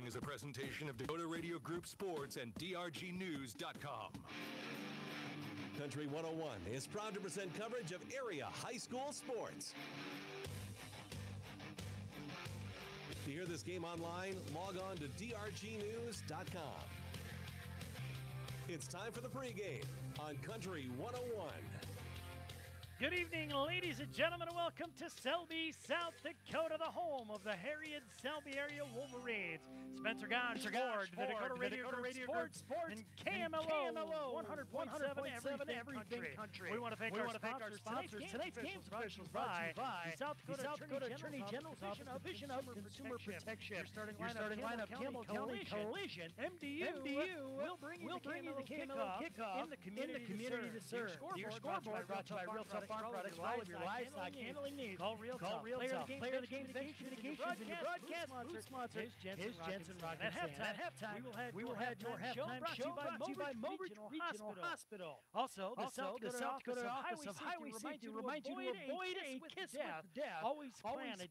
following is a presentation of Dakota Radio Group Sports and DRGnews.com. Country 101 is proud to present coverage of area high school sports. To hear this game online, log on to DRGnews.com. It's time for the pregame on Country 101. Good evening, ladies and gentlemen, and welcome to Selby, South Dakota, the home of the Harriet Selby area Wolverines. Spencer Gons, Ford, the Dakota Radio Group Sports, and KMLO 100.7 everything country. We want to thank our sponsors. Tonight's game is brought to you by the South Dakota Attorney General's Division of Consumer Protection. Your starting lineup, Campbell Collision. MDU will bring you the KMLO Kickoff in the community to serve. Your scoreboard brought to you by Real Tough Farm Products for all of your livestock handling needs. Call Real Tough. Player of the game, communications, and your broadcast sponsor is Jensen Rock. At halftime, we will have your halftime show brought to you by Mobridge Regional Hospital. Also, the South Dakota Office of Highway Safety reminds you to avoid a kiss with death. Always plan a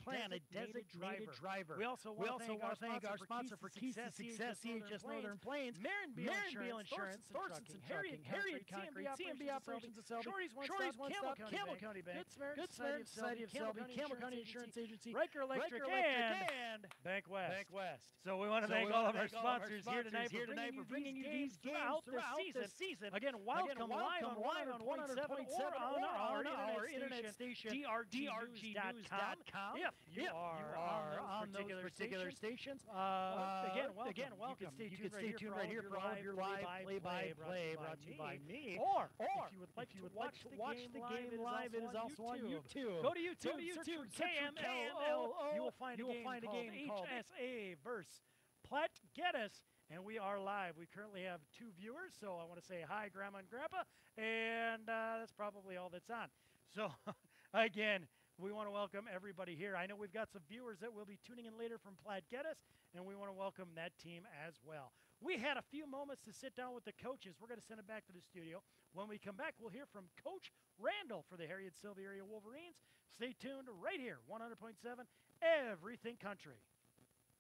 designated driver. We also want to thank our sponsor for keys to success, CHS Northern Plains, Marinville Insurance, Thorstenson Trucking, Harriet Concrete, CMB Operations of Selby, Shorty's One Stop, Campbell County Bank, Good Society of Selby, Campbell County Insurance Agency, Riker Electric, and Bank West. So we want to thank all of our sponsors here tonight for bringing you these games throughout the season. Again, welcome live on 100.7 or on our internet station, DRGnews.com. If you are on those particular stations, again, welcome. You can stay tuned right here for all of your live play-by-play brought to you by me. Or if you would like to watch the game live, it is also on YouTube. Go to YouTube, KMLO. You will find a game called HSA versus Platte Geddes, and we are live. We currently have 2 viewers, so I want to say hi, Grandma and Grandpa, and that's probably all that's on. So, again, we want to welcome everybody here. I know we've got some viewers that will be tuning in later from Platte Geddes, and we want to welcome that team as well. We had a few moments to sit down with the coaches. We're going to send it back to the studio. When we come back, we'll hear from Coach Randall for the Harriet Selby area Wolverines. Stay tuned right here, 100.7 Everything Country.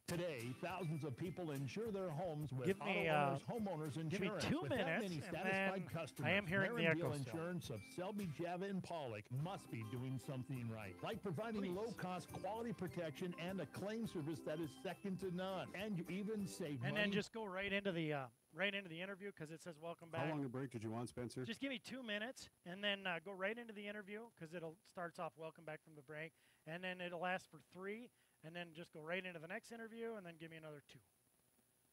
Today, thousands of people insure their homes with homeowners insurance. Give me 2 minutes, many and satisfied then customers, I am hearing the echo still. Insurance of Selby, Java, and Pollock must be doing something right, like providing low-cost quality protection and a claim service that is second to none. And you even save money. And then just go right into the interview because it says welcome back. How long a break did you want, Spencer? Just give me 2 minutes, and then go right into the interview because it'll starts off welcome back from the break, and then it'll last for 3. And then just go right into the next interview and then give me another 2,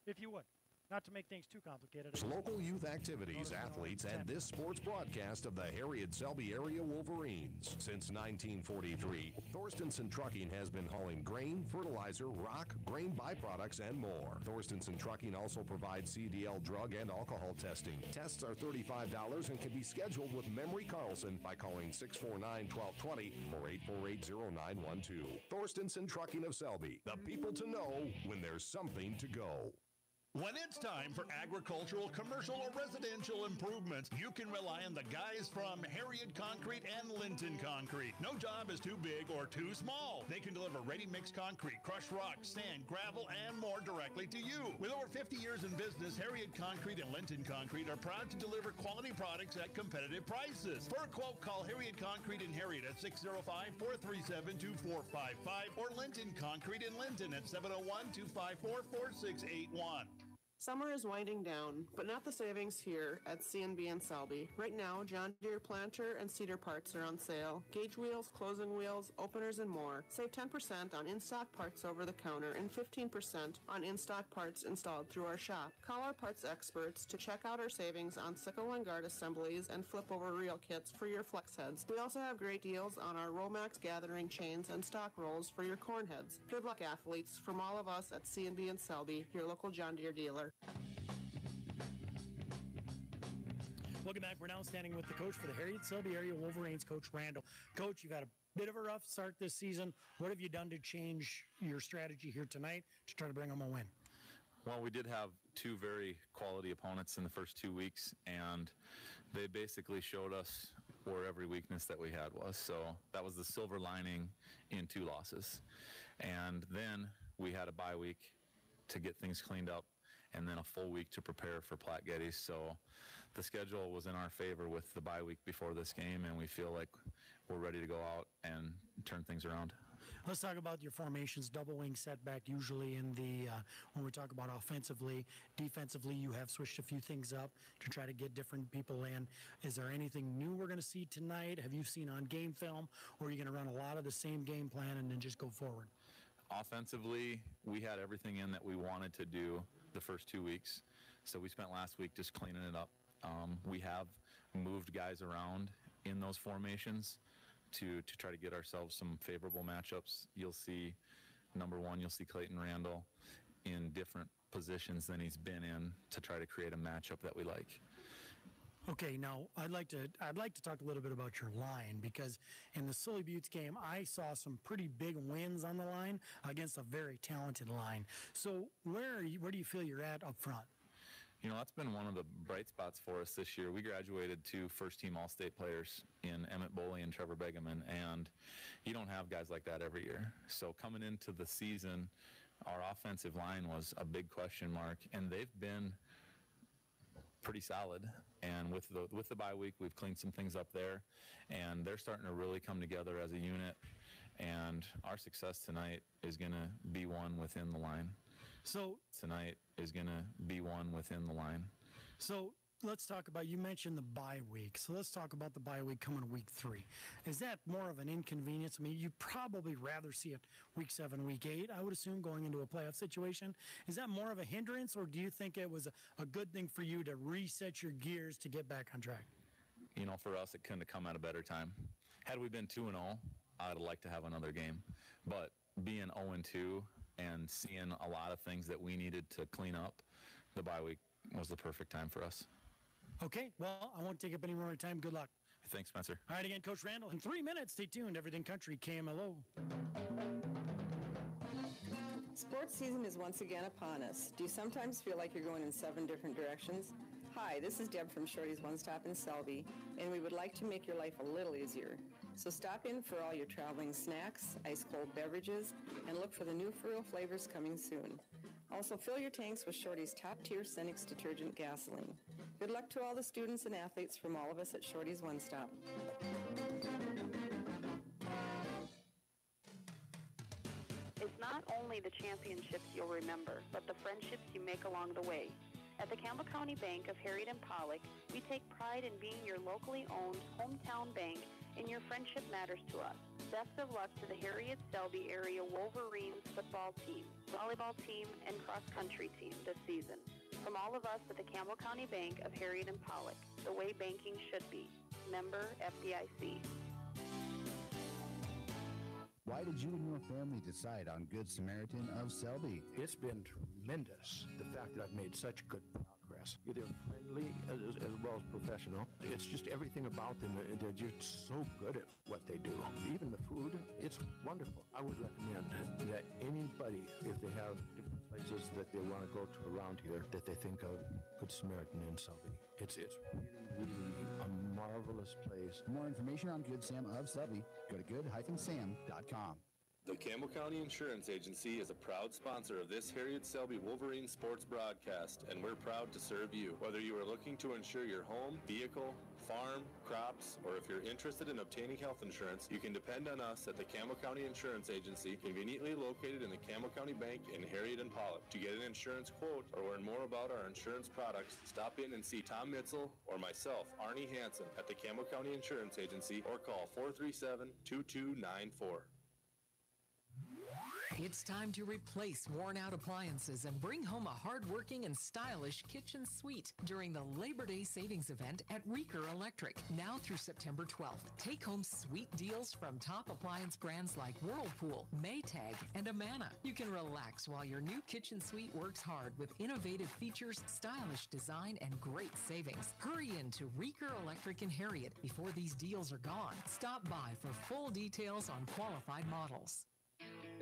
if you would. Not to make things too complicated. Local youth activities, athletes, and this sports broadcast of the Harriet Selby area Wolverines. Since 1943, Thorstenson Trucking has been hauling grain, fertilizer, rock, grain byproducts, and more. Thorstenson Trucking also provides CDL drug and alcohol testing. Tests are $35 and can be scheduled with Memory Carlson by calling 649-1220 or 848-0912. Thorstenson Trucking of Selby, the people to know when there's something to go. When it's time for agricultural, commercial, or residential improvements, you can rely on the guys from Harriet Concrete and Linton Concrete. No job is too big or too small. They can deliver ready-mix concrete, crushed rock, sand, gravel, and more directly to you. With over 50 years in business, Harriet Concrete and Linton Concrete are proud to deliver quality products at competitive prices. For a quote, call Harriet Concrete in Harriet at 605-437-2455 or Linton Concrete in Linton at 701-254-4681. Summer is winding down, but not the savings here at C&B and Selby. Right now, John Deere planter and seeder parts are on sale. Gauge wheels, closing wheels, openers, and more. Save 10% on in-stock parts over the counter and 15% on in-stock parts installed through our shop. Call our parts experts to check out our savings on sickle and guard assemblies and flip-over reel kits for your flex heads. We also have great deals on our Romax gathering chains and stock rolls for your corn heads. Good luck, athletes, from all of us at C&B and Selby, your local John Deere dealer. Welcome back. We're now standing with the coach for the Harriet Selby area Wolverines, Coach Randall. Coach, you've had a bit of a rough start this season. What have you done to change your strategy here tonight to try to bring them a win? Well, we did have 2 very quality opponents in the first 2 weeks, and they basically showed us where every weakness that we had was. So that was the silver lining in 2 losses. And then we had a bye week to get things cleaned up, and then a full week to prepare for Platte Geddes. So the schedule was in our favor with the bye week before this game, and we feel like we're ready to go out and turn things around. Let's talk about your formations. Double wing setback usually in the when we talk about offensively. Defensively, you have switched a few things up to try to get different people in. Is there anything new we're going to see tonight? Have you seen on game film, or are you going to run a lot of the same game plan and then just go forward? Offensively, we had everything in that we wanted to do the first 2 weeks. So we spent last week just cleaning it up. We have moved guys around in those formations to try to get ourselves some favorable matchups. You'll see, number one, you'll see Clayton Randall in different positions than he's been in to try to create a matchup that we like. Okay, now I'd like to talk a little bit about your line, because in the Sully Buttes game, I saw some pretty big wins on the line against a very talented line. So where do you feel you're at up front? You know, that's been one of the bright spots for us this year. We graduated 2 first-team All-State players in Emmett Boley and Trevor Begeman, and you don't have guys like that every year. So coming into the season, our offensive line was a big question mark, and they've been pretty solid. And with the bye week, we've cleaned some things up there, and they're starting to really come together as a unit. And our success tonight is going to be one within the line. So let's talk about, you mentioned the bye week. So let's talk about the bye week coming week 3. Is that more of an inconvenience? I mean, you'd probably rather see it week 7, week 8, I would assume, going into a playoff situation. Is that more of a hindrance, or do you think it was a good thing for you to reset your gears to get back on track? You know, for us, it couldn't have come at a better time. Had we been 2-0, I'd like to have another game. But being 0-2 and seeing a lot of things that we needed to clean up, the bye week was the perfect time for us. Okay, well, I won't take up any more time. Good luck. Thanks, Spencer. All right, again, Coach Randall, in 3 minutes, stay tuned. Everything Country, KMLO. Sports season is once again upon us. Do you sometimes feel like you're going in 7 different directions? Hi, this is Deb from Shorty's One Stop in Selby, and we would like to make your life a little easier. So stop in for all your traveling snacks, ice-cold beverages, and look for the new Furrow flavors coming soon. Also, fill your tanks with Shorty's top-tier Cenex detergent gasoline. Good luck to all the students and athletes from all of us at Shorty's One Stop. It's not only the championships you'll remember, but the friendships you make along the way. At the Campbell County Bank of Harriet and Pollock, we take pride in being your locally owned hometown bank, and your friendship matters to us. Best of luck to the Harriet-Selby area Wolverines football team, volleyball team, and cross-country team this season. From all of us at the Campbell County Bank of Harriet and Pollock, the way banking should be. Member FDIC. Why did you and your family decide on Good Samaritan of Selby? It's been tremendous, the fact that I've made such good progress. They're friendly as well as professional. It's just everything about them. They're just so good at what they do. Even the food, it's wonderful. I would recommend that anybody, if they have different places that they want to go to around here, that they think of Good Samaritan in Selby. It's really a marvelous place. For more information on Good Sam of Selby, go to good-sam.com. The Campbell County Insurance Agency is a proud sponsor of this Harriet-Selby Wolverine sports broadcast, and we're proud to serve you. Whether you are looking to insure your home, vehicle, farm, crops, or if you're interested in obtaining health insurance, you can depend on us at the Campbell County Insurance Agency, conveniently located in the Campbell County Bank in Harriet and Pollock. To get an insurance quote or learn more about our insurance products, stop in and see Tom Mitzel or myself, Arnie Hansen, at the Campbell County Insurance Agency, or call 437-2294. It's time to replace worn-out appliances and bring home a hard-working and stylish kitchen suite during the Labor Day Savings Event at Reeker Electric. Now through September 12th, take home sweet deals from top appliance brands like Whirlpool, Maytag, and Amana. You can relax while your new kitchen suite works hard with innovative features, stylish design, and great savings. Hurry in to Reeker Electric in Harriet before these deals are gone. Stop by for full details on qualified models.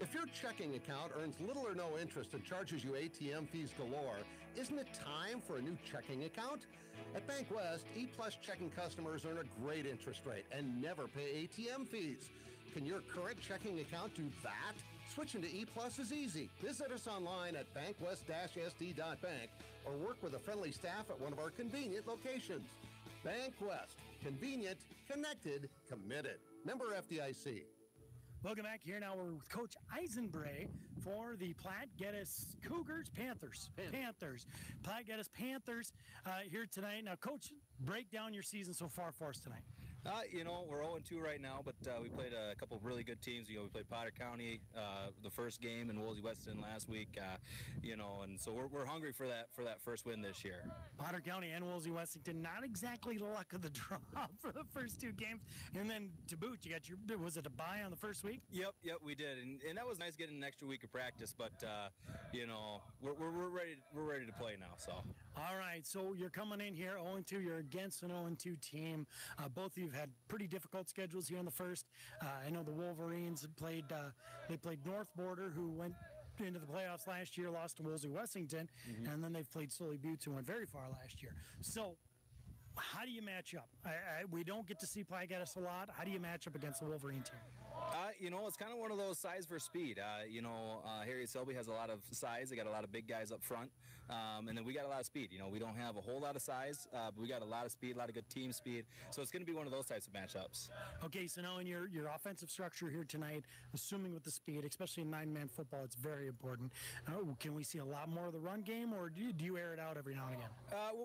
If your checking account earns little or no interest and charges you ATM fees galore, isn't it time for a new checking account? At Bank West, E-Plus checking customers earn a great interest rate and never pay ATM fees. Can your current checking account do that? Switching to E Plus is easy. Visit us online at bankwest-sd.bank or work with a friendly staff at one of our convenient locations. Bank West. Convenient, connected, committed. Member FDIC. Welcome back. Here now we're with Coach Eisenbray for the Platte Geddes Panthers. Platte Geddes Panthers here tonight. Now, Coach, break down your season so far for us tonight. We're 0-2 right now, but we played a couple of really good teams. We played Potter County the first game and Woolsey Weston last week. And so we're hungry for that first win this year. Potter County and Woolsey Weston, not exactly luck of the draw for the first two games, and then to boot, you got was it a bye on the first week? Yep, we did, and that was nice getting an extra week of practice. But we're ready to play now. So. All right, so you're coming in here 0-2. You're against an 0-2 team. Both of you have had pretty difficult schedules here in the first. I know the Wolverines had played North Border, who went into the playoffs last year, lost to Woolsey Wessington, and then they've played Sully Buttes, who went very far last year. So how do you match up? We don't get to see Platte Geddes a lot. How do you match up against the Wolverine team? It's kind of one of those size versus speed. Harriet Selby has a lot of size. They got a lot of big guys up front, and then we got a lot of speed. We don't have a whole lot of size, but we got a lot of speed, a lot of good team speed. So it's going to be one of those types of matchups. Okay, so now in your offensive structure here tonight, assuming with the speed, especially in 9-man football, it's very important. Can we see a lot more of the run game, or do you air it out every now and again?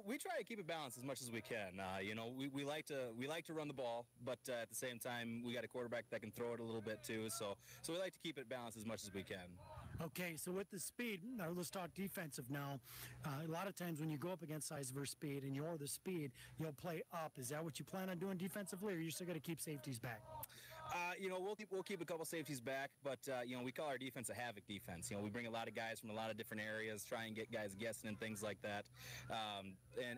We try to keep it balanced as much as we can. We like to run the ball, but at the same time, we got a quarterback that can throw it a little bit too. So we like to keep it balanced as much as we can. Okay, so with the speed, now let's talk defensive now. A lot of times when you go up against size versus speed and you're the speed, you'll play up. Is that what you plan on doing defensively, or are you still going to keep safeties back? We'll keep a couple safeties back, but we call our defense a havoc defense. We bring a lot of guys from a lot of different areas, try and get guys guessing and things like that,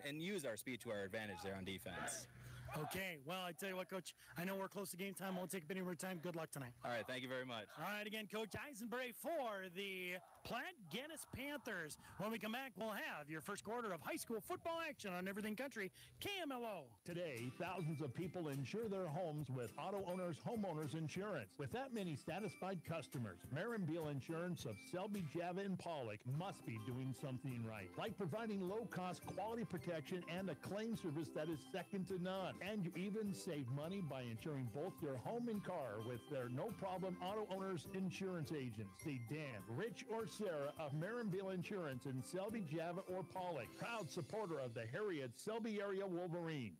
and use our speed to our advantage there on defense. Okay, well, I tell you what, Coach, I know we're close to game time. I won't take up any more time. Good luck tonight. All right, thank you very much. All right, again, Coach Eisenbray for the Platte Geddes Panthers. When we come back, we'll have your first quarter of high school football action on Everything Country, KMLO. Today, thousands of people insure their homes with Auto Owners Homeowners Insurance. With that many satisfied customers, Beal Insurance of Selby, Java, and Pollock must be doing something right. Like providing low-cost quality protection and a claim service that is second to none. And you even save money by insuring both your home and car with their no-problem Auto Owners Insurance agents. See Dan, Rich, or Sarah of Beal Insurance in Selby, Java, or Pollock. Proud supporter of the Harriet Selby area Wolverine.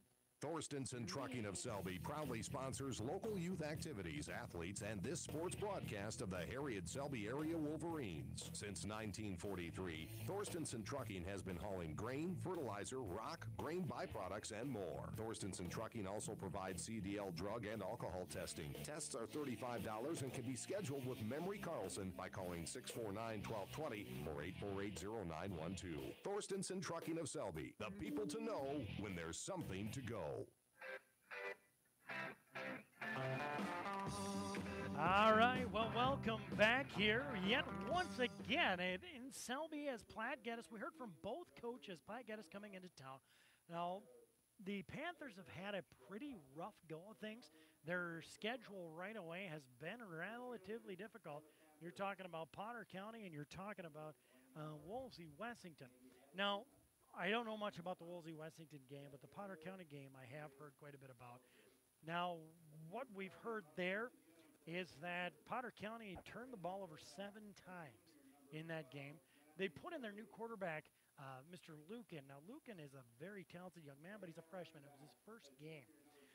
Thorstenson Trucking of Selby proudly sponsors local youth activities, athletes, and this sports broadcast of the Harriet Selby area Wolverines. Since 1943, Thorstenson Trucking has been hauling grain, fertilizer, rock, grain byproducts, and more. Thorstenson Trucking also provides CDL drug and alcohol testing. Tests are $35 and can be scheduled with Memory Carlson by calling 649-1220 or 848-0912. Thorstenson Trucking of Selby, the people to know when there's something to go. All right, well, welcome back here yet once again in Selby as Platte Geddes. We heard from both coaches, Platte Geddes coming into town. Now, the Panthers have had a pretty rough go of things. Their schedule right away has been relatively difficult. You're talking about Potter County and you're talking about Woolsey Wessington. Now, I don't know much about the Woolsey Wessington game, but the Potter County game I have heard quite a bit about. Now, what we've heard there is that Potter County turned the ball over 7 times in that game. They put in their new quarterback, Mr. Lucan. Now, Lucan is a very talented young man, but he's a freshman. It was his first game.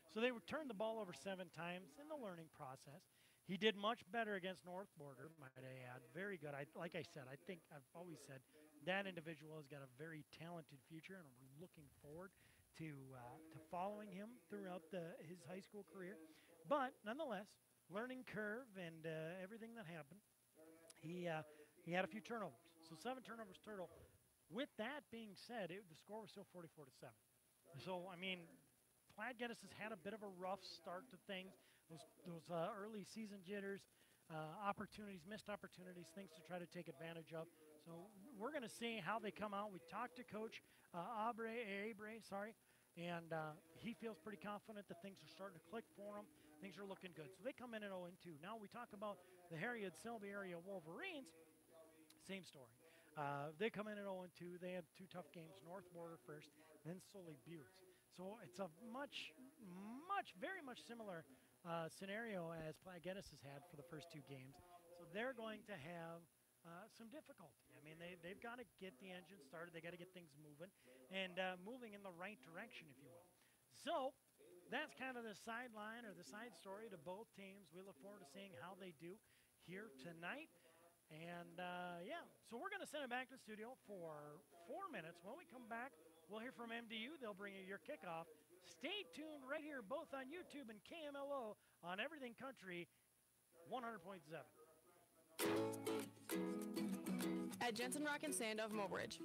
So they turned the ball over 7 times in the learning process. He did much better against North Border, might I add. Very good. Like I said, I think I've always said that individual has got a very talented future, and we're looking forward to following him throughout his high school career. But nonetheless, learning curve and everything that happened, he had a few turnovers. So 7 turnovers total. With that being said, the score was still 44-7. So, I mean, Platte Geddes has had a bit of a rough start to things. Those early season jitters, missed opportunities, things to try to take advantage of. So we're going to see how they come out. We talked to Coach Abre, and he feels pretty confident that things are starting to click for him. Things are looking good. So they come in at 0-2. Now we talk about the Harriet-Selby area Wolverines. Same story. They come in at 0-2. They have 2 tough games, North Border first, then Sully Buttes. So it's a very much similar scenario as Platte Geddes has had for the first 2 games. So they're going to have some difficulty. I mean, they've got to get the engine started. They got to get things moving and moving in the right direction, if you will. So that's kind of the sideline or the side story to both teams. We look forward to seeing how they do here tonight. And, so we're going to send it back to the studio for 4 minutes. When we come back, we'll hear from MDU. They'll bring you your kickoff. Stay tuned right here, both on YouTube and KMLO on Everything Country 100.7. At Jensen Rock and Sand of Mobridge,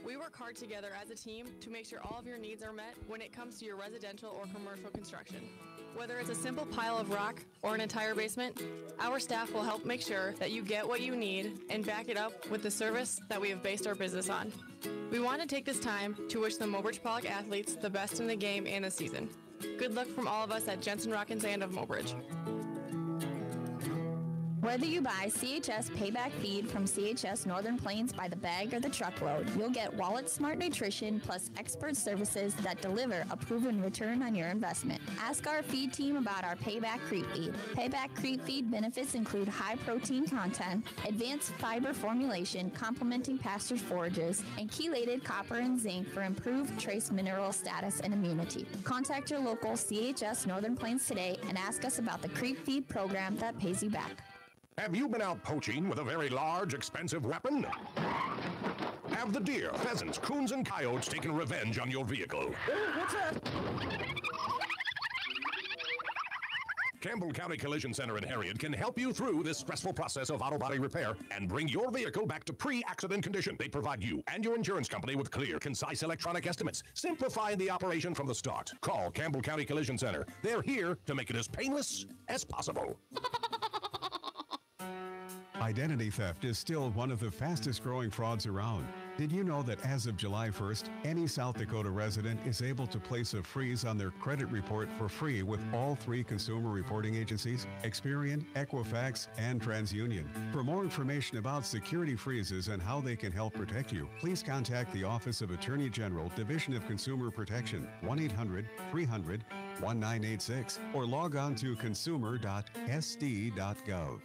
we work hard together as a team to make sure all of your needs are met when it comes to your residential or commercial construction. Whether it's a simple pile of rock or an entire basement, our staff will help make sure that you get what you need and back it up with the service that we have based our business on. We want to take this time to wish the Mobridge Pollock athletes the best in the game and the season. Good luck from all of us at Jensen Rock and Sand of Mobridge. Whether you buy CHS Payback Feed from CHS Northern Plains by the bag or the truckload, you'll get Wallet Smart Nutrition plus expert services that deliver a proven return on your investment. Ask our feed team about our Payback Creep Feed. Payback Creep Feed benefits include high protein content, advanced fiber formulation complementing pasture forages, and chelated copper and zinc for improved trace mineral status and immunity. Contact your local CHS Northern Plains today and ask us about the Creep Feed program that pays you back. Have you been out poaching with a very large, expensive weapon? Have the deer, pheasants, coons, and coyotes taken revenge on your vehicle? What's that? Campbell County Collision Center in Harriet can help you through this stressful process of auto body repair and bring your vehicle back to pre-accident condition. They provide you and your insurance company with clear, concise electronic estimates, simplifying the operation from the start. Call Campbell County Collision Center. They're here to make it as painless as possible. Identity theft is still one of the fastest growing frauds around. Did you know that as of July 1st, any South Dakota resident is able to place a freeze on their credit report for free with all 3 consumer reporting agencies, Experian, Equifax, and TransUnion. For more information about security freezes and how they can help protect you, please contact the Office of Attorney General, Division of Consumer Protection, 1-800-300-1986, or log on to consumer.sd.gov.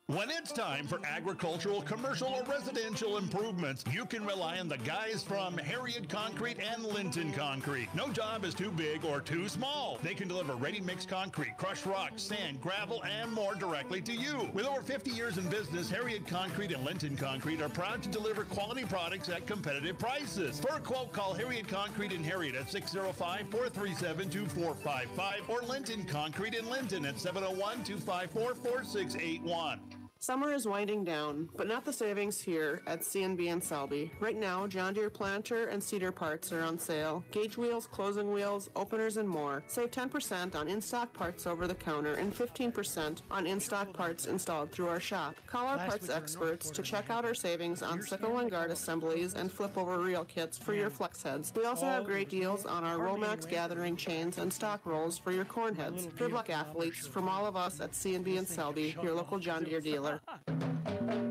When it's time for agricultural, commercial, or residential improvements, you can rely on the guys from Harriet Concrete and Linton Concrete. No job is too big or too small. They can deliver ready-mix concrete, crushed rock, sand, gravel, and more directly to you. With over 50 years in business, Harriet Concrete and Linton Concrete are proud to deliver quality products at competitive prices. For a quote, call Harriet Concrete in Harriet at 605-437-2455 or Linton Concrete in Linton at 701-254-4681. Summer is winding down, but not the savings here at CNB and Selby. Right now, John Deere planter and seeder parts are on sale. Gauge wheels, closing wheels, openers, and more. Save 10% on in-stock parts over the counter and 15% on in-stock parts installed through our shop. Call our parts experts to check out our savings on sickle and guard assemblies and flip-over reel kits for your flex heads. We also have great deals on our Romax gathering chains and stock rolls for your corn heads. Good luck, athletes, from all of us at CNB and Selby, your local John Deere dealer.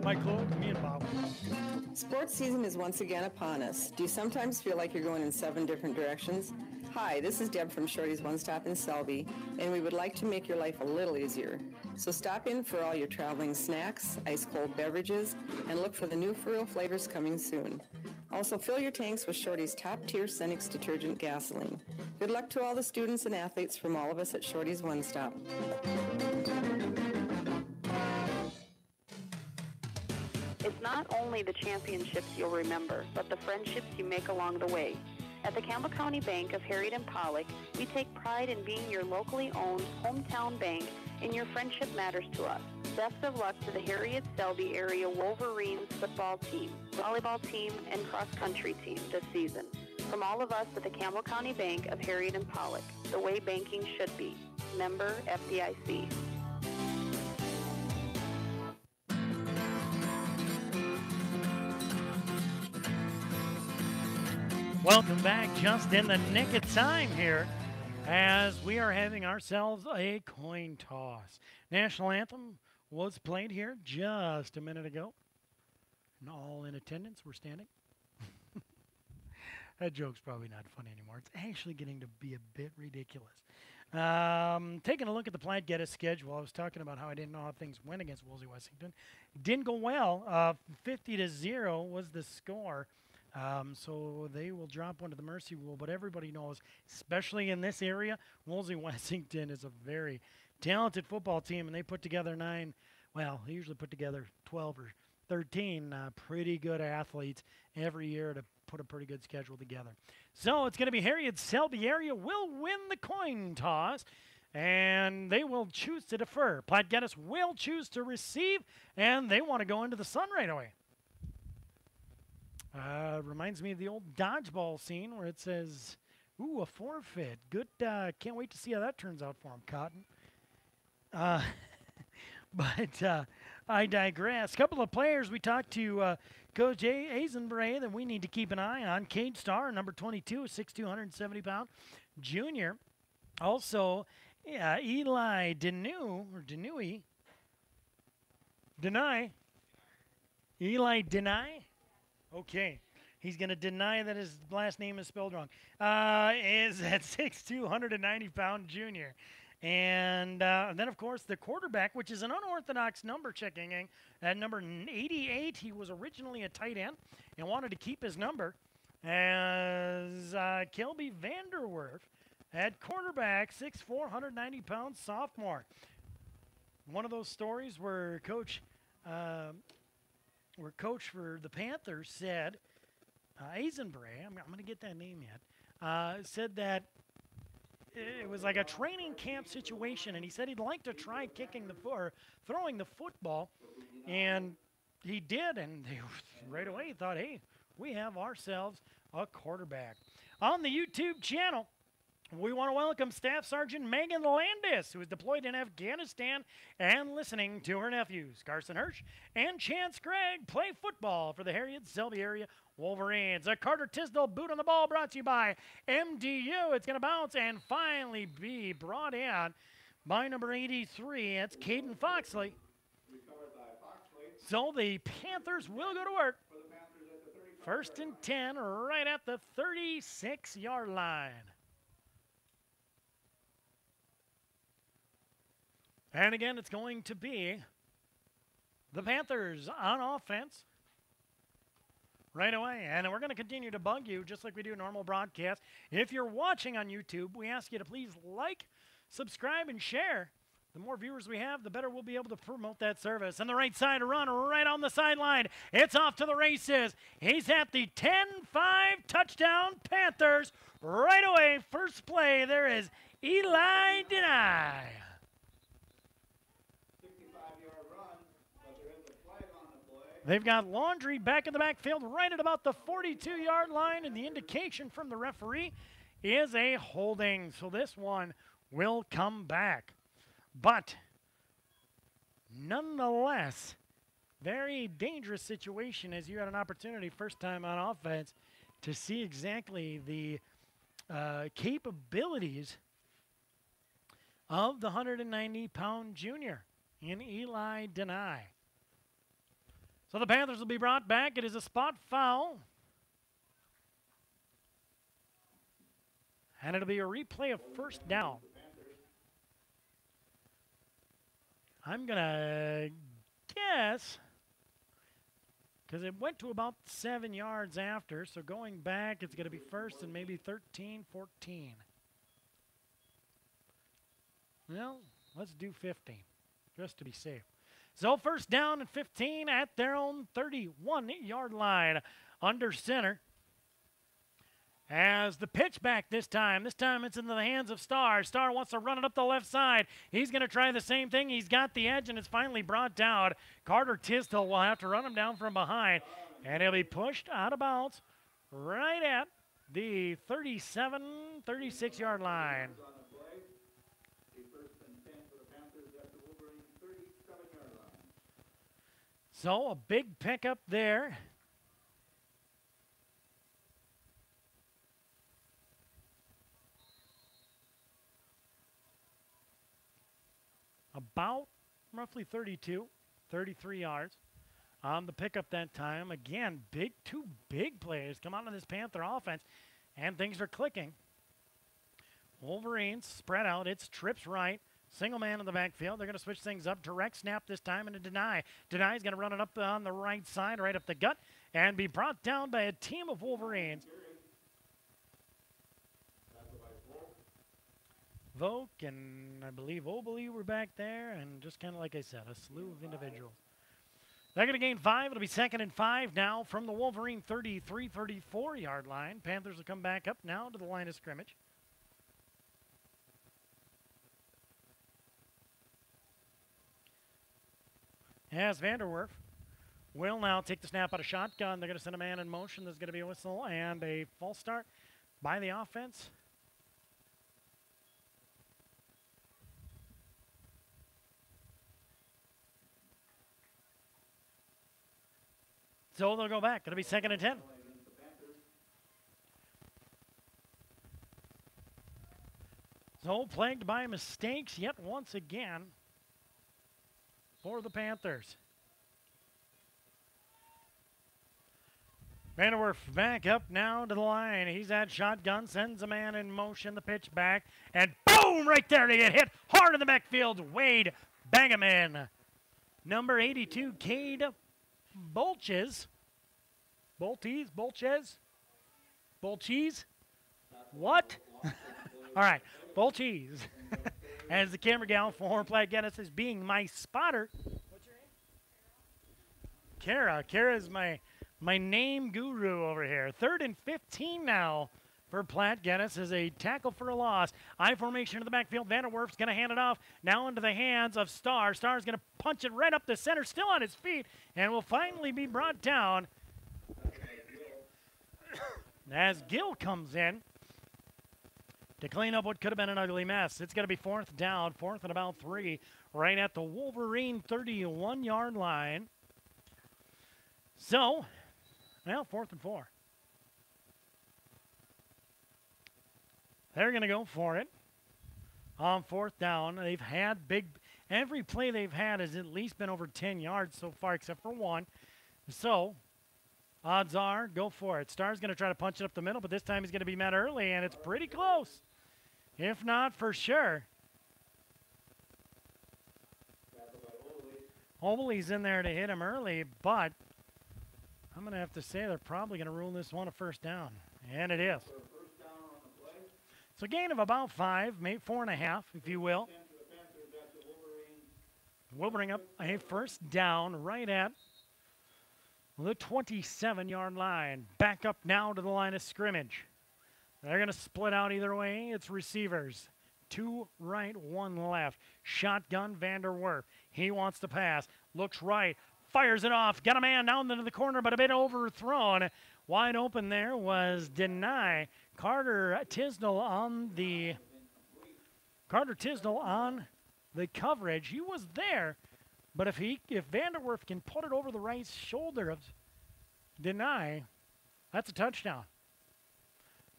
Mike Lowe, me and Bob. Sports season is once again upon us. Do you sometimes feel like you're going in 7 different directions? Hi, this is Deb from Shorty's One Stop in Selby, and we would like to make your life a little easier. So stop in for all your traveling snacks, ice-cold beverages, and look for the new Furrow flavors coming soon. Also, fill your tanks with Shorty's top-tier Cenex detergent gasoline. Good luck to all the students and athletes from all of us at Shorty's One Stop. It's not only the championships you'll remember, but the friendships you make along the way. At the Campbell County Bank of Harriet and Pollock, we take pride in being your locally owned hometown bank, and your friendship matters to us. Best of luck to the Harriet-Selby area Wolverines football team, volleyball team, and cross-country team this season. From all of us at the Campbell County Bank of Harriet and Pollock, the way banking should be. Member FDIC. Welcome back, just in the nick of time here, as we are having ourselves a coin toss. National anthem was played here just a minute ago. And all in attendance were standing. That joke's probably not funny anymore. It's actually getting to be a bit ridiculous. Taking a look at the Platte Geddes schedule, I was talking about how I didn't know how things went against Wolsey Wessington. Didn't go well. 50-0 was the score. So they will drop one to the mercy rule. But everybody knows, especially in this area, Wolsey Wessington is a very talented football team, and they put together they usually put together 12 or 13 pretty good athletes every year to put a pretty good schedule together. So it's going to be Harriet-Selby area will win the coin toss, and they will choose to defer. Platte Geddes will choose to receive, and they want to go into the sun right away. Reminds me of the old dodgeball scene where it says, ooh, a forfeit. Good. Can't wait to see how that turns out for him, Cotton. But I digress. A couple of players we talked to Coach Eisenbray that we need to keep an eye on. Cade Starr, number 22, 6'2", 170-pound junior. Also, Eli Denui. Okay. He's going to deny that his last name is spelled wrong. Is at 6'2", 190-pound junior. And then, of course, the quarterback, which is an unorthodox number checking. At number 88, he was originally a tight end and wanted to keep his number, as Kelby Vanderwerf at quarterback, 6'4", 190-pound sophomore. One of those stories where Coach for the Panthers said, Eisenbray, I'm going to get that name yet, said that it was like a training camp situation, and he said he'd like to try throwing the football, and he did, and they right away thought, hey, we have ourselves a quarterback. On the YouTube channel, we want to welcome Staff Sergeant Megan Landis, who is deployed in Afghanistan and listening to her nephews, Carson Hirsch and Chance Gregg, play football for the Harriet-Selby area Wolverines. A Carter Tisdale boot on the ball brought to you by MDU. It's going to bounce and finally be brought in by number 83. It's Caden Foxley. So the Panthers will go to work. First and 10 right at the 36-yard line. And again, it's going to be the Panthers on offense right away. And we're going to continue to bug you just like we do normal broadcasts. If you're watching on YouTube, we ask you to please like, subscribe, and share. The more viewers we have, the better we'll be able to promote that service. And the right side run right on the sideline. It's off to the races. He's at the 10-5 touchdown Panthers. Right away, first play, there is Eli Denai. They've got Laundry back in the backfield right at about the 42-yard line, and the indication from the referee is a holding. So this one will come back. But nonetheless, very dangerous situation as you had an opportunity first time on offense to see exactly the capabilities of the 190-pound junior in Eli Denai. So the Panthers will be brought back. It is a spot foul. And it'll be a replay of first down. I'm going to guess, because it went to about 7 yards after, so going back, it's going to be first and maybe 13, 14. Well, let's do 15, just to be safe. So first down and 15 at their own 31-yard line under center. As the pitch back this time it's in the hands of Starr. Starr wants to run it up the left side. He's going to try the same thing. He's got the edge, and it's finally brought down. Carter Tisdale will have to run him down from behind, and he'll be pushed out of bounds right at the 36-yard line. So a big pickup there. about roughly 32, 33 yards on the pickup that time. Again, two big players come out of this Panther offense, and things are clicking. Wolverines spread out. It's trips right. Single man in the backfield. They're going to switch things up. Direct snap this time and a deny. Deny is going to run it up on the right side, right up the gut, and be brought down by a team of Wolverines. Volk and I believe Obley were back there, and just kind of like I said, a slew of individuals. They're going to gain 5. It'll be 2nd and 5 now from the Wolverine 33, 34-yard line. Panthers will come back up now to the line of scrimmage. As Vanderwerf will now take the snap out of shotgun. They're going to send a man in motion. There's going to be a whistle and a false start by the offense. So they'll go back. It'll be 2nd and 10. So plagued by mistakes yet once again for the Panthers. Vanderwerf back up now to the line. He's at shotgun, sends a man in motion, the pitch back, and boom, right there to get hit hard in the backfield. Wade Bagaman. Number 82, Cade Bolches. Bolches? What? All right, Bolches. As the camera gal for Platte Geddes is being my spotter. What's your name? Kara. Kara's my name guru over here. 3rd and 15 now for Platte Geddes as a tackle for a loss. I formation in the backfield. Vanderwerf's going to hand it off now into the hands of Starr. Starr's going to punch it right up the center, still on his feet, and will finally be brought down as Gill comes in to clean up what could have been an ugly mess. It's going to be 4th down, 4th and about 3, right at the Wolverine 31-yard line. So, well, 4th and 4. They're going to go for it on 4th down. They've had every play they've had has at least been over 10 yards so far, except for one. So, odds are, go for it. Starr's going to try to punch it up the middle, but this time he's going to be met early, and it's pretty close. If not, for sure. Obley's in there to hit him early, but I'm going to have to say they're probably going to rule this one a 1st down, and it is. So gain of about 5, maybe 4.5, if you will. We'll bring up a 1st down right at the 27-yard line. Back up now to the line of scrimmage. They're going to split out either way. It's receivers. 2 right, 1 left. Shotgun Vanderwerf. He wants to pass. Looks right. Fires it off. Got a man down into the corner, but a bit overthrown. Wide open there was Deny. Carter Tisdall on the coverage. He was there, but if Vanderwerf can put it over the right shoulder of Deny, that's a touchdown.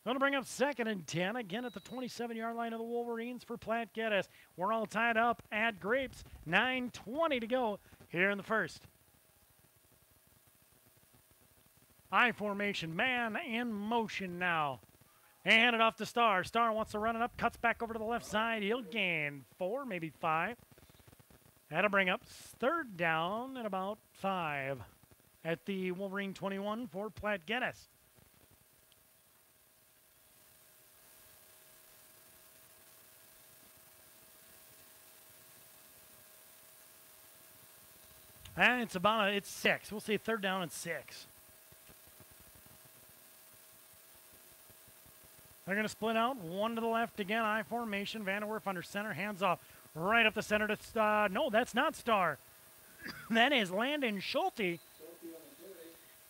Going to bring up 2nd and 10, again at the 27-yard line of the Wolverines for Platte Geddes. We're all tied up at Grapes. 9:20 to go here in the 1st. I formation, man in motion now. And it off to Starr. Starr wants to run it up, cuts back over to the left side. He'll gain 4, maybe 5. That'll bring up 3rd down and about 5 at the Wolverine 21 for Platte Geddes. And it's 6. We'll say 3rd down and 6. They're going to split out. 1 to the left again. I formation. Vanderwerf under center. Hands off right up the center to no, that's not Starr. That is Landon Schulte.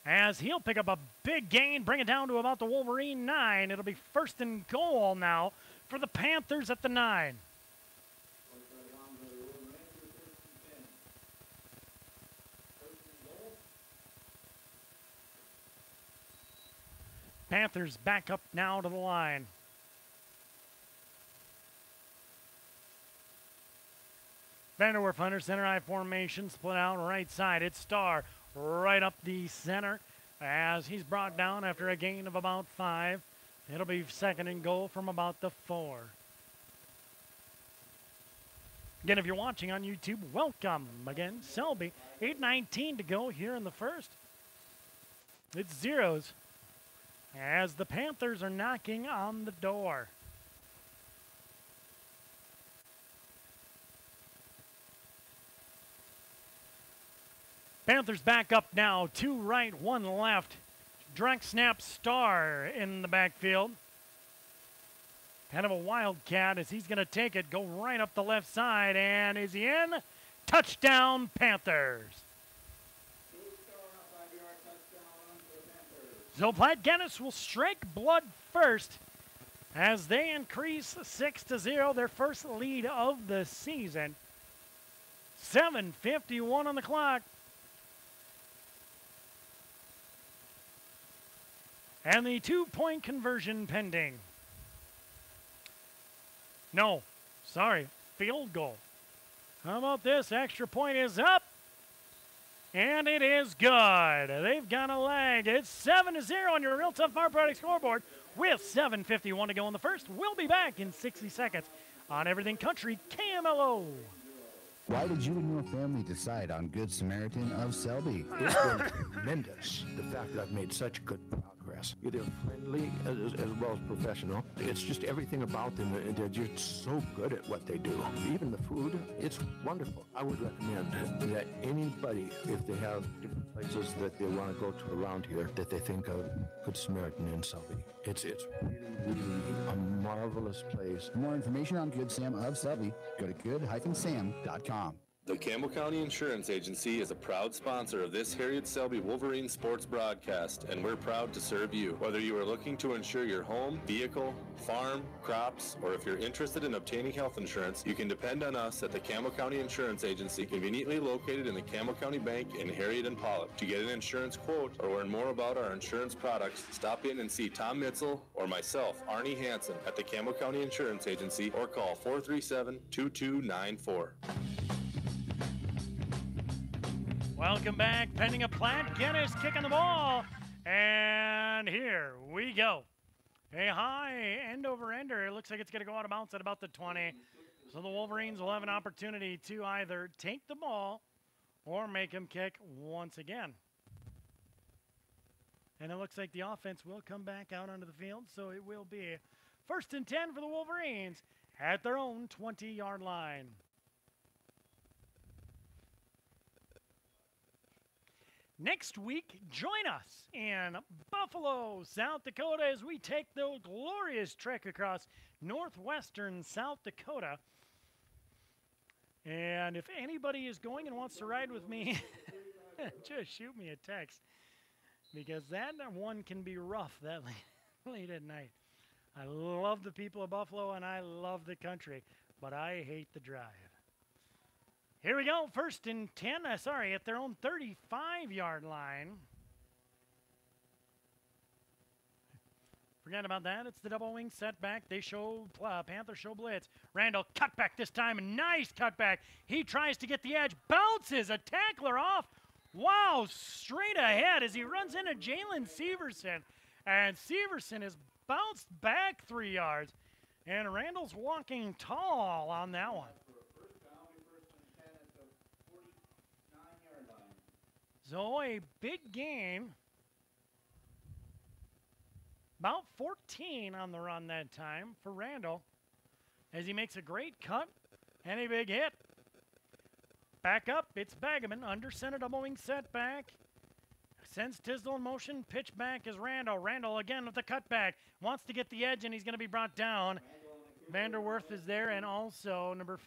As he'll pick up a big gain, bring it down to about the Wolverine 9. It'll be 1st and goal now for the Panthers at the 9. Panthers back up now to the line. Vanderwerf under center I formation, split out right side. It's Starr right up the center as he's brought down after a gain of about 5. It'll be second and goal from about the 4. Again, if you're watching on YouTube, welcome. Again, Selby, 8:19 to go here in the first. It's zeros as the Panthers are knocking on the door. Panthers back up now, 2 right, 1 left. Direct snap Starr in the backfield. Kind of a wildcat as he's going to take it, go right up the left side, and is he in? Touchdown, Panthers. So Platte Geddes will strike blood first as they increase 6-0, their first lead of the season. 7:51 on the clock. And the 2-point conversion pending. No, sorry, field goal. How about this? Extra point is up. And it is good. They've got a leg. It's 7-0 on your Real Tough Farm Product scoreboard with 7:51 to go in the first. We'll be back in 60 seconds on Everything Country KMLO. Why did you and your family decide on Good Samaritan of Selby? It's been tremendous, the fact that I've made such good progress. They're friendly as well as professional. It's just everything about them. They're just so good at what they do. Even the food, it's wonderful. I would recommend that anybody, if they have different places that they want to go to around here, that they think of Good Samaritan in Selby. It's really a marvelous place. For more information on Good Sam of Selby, go to good-sam.com. The Campbell County Insurance Agency is a proud sponsor of this Harriet Selby Wolverine sports broadcast, and we're proud to serve you. Whether you are looking to insure your home, vehicle, farm, crops, or if you're interested in obtaining health insurance, you can depend on us at the Campbell County Insurance Agency, conveniently located in the Campbell County Bank in Harriet and Pollock. To get an insurance quote or learn more about our insurance products, stop in and see Tom Mitzel or myself, Arnie Hansen, at the Campbell County Insurance Agency, or call 437-2294. Welcome back. Pending a Platte Geddes kicking the ball. And here we go. A high end-over-ender. It looks like it's going to go out of bounds at about the 20. So the Wolverines will have an opportunity to either take the ball or make him kick once again. And it looks like the offense will come back out onto the field. So it will be 1st and 10 for the Wolverines at their own 20-yard line. Next week, join us in Buffalo, South Dakota, as we take the glorious trek across northwestern South Dakota. And if anybody is going and wants to ride with me, just shoot me a text, because that one can be rough that late at night. I love the people of Buffalo, and I love the country, but I hate the drive. Here we go, 1st and 10, at their own 35-yard line. Forget about that. It's the double wing setback. They show, Panthers show blitz. Randall, cutback this time. Nice cutback. He tries to get the edge. Bounces a tackler off. Wow, straight ahead as he runs into Jalen Severson. And Severson is bounced back 3 yards. And Randall's walking tall on that one. So a big gain. About 14 on the run that time for Randall as he makes a great cut and a big hit. Back up, it's Bagaman, under center double wing setback. Sends Tisdale in motion, pitch back is Randall. Randall again with the cutback. Wants to get the edge and he's going to be brought down. Vanderwerf is there and also number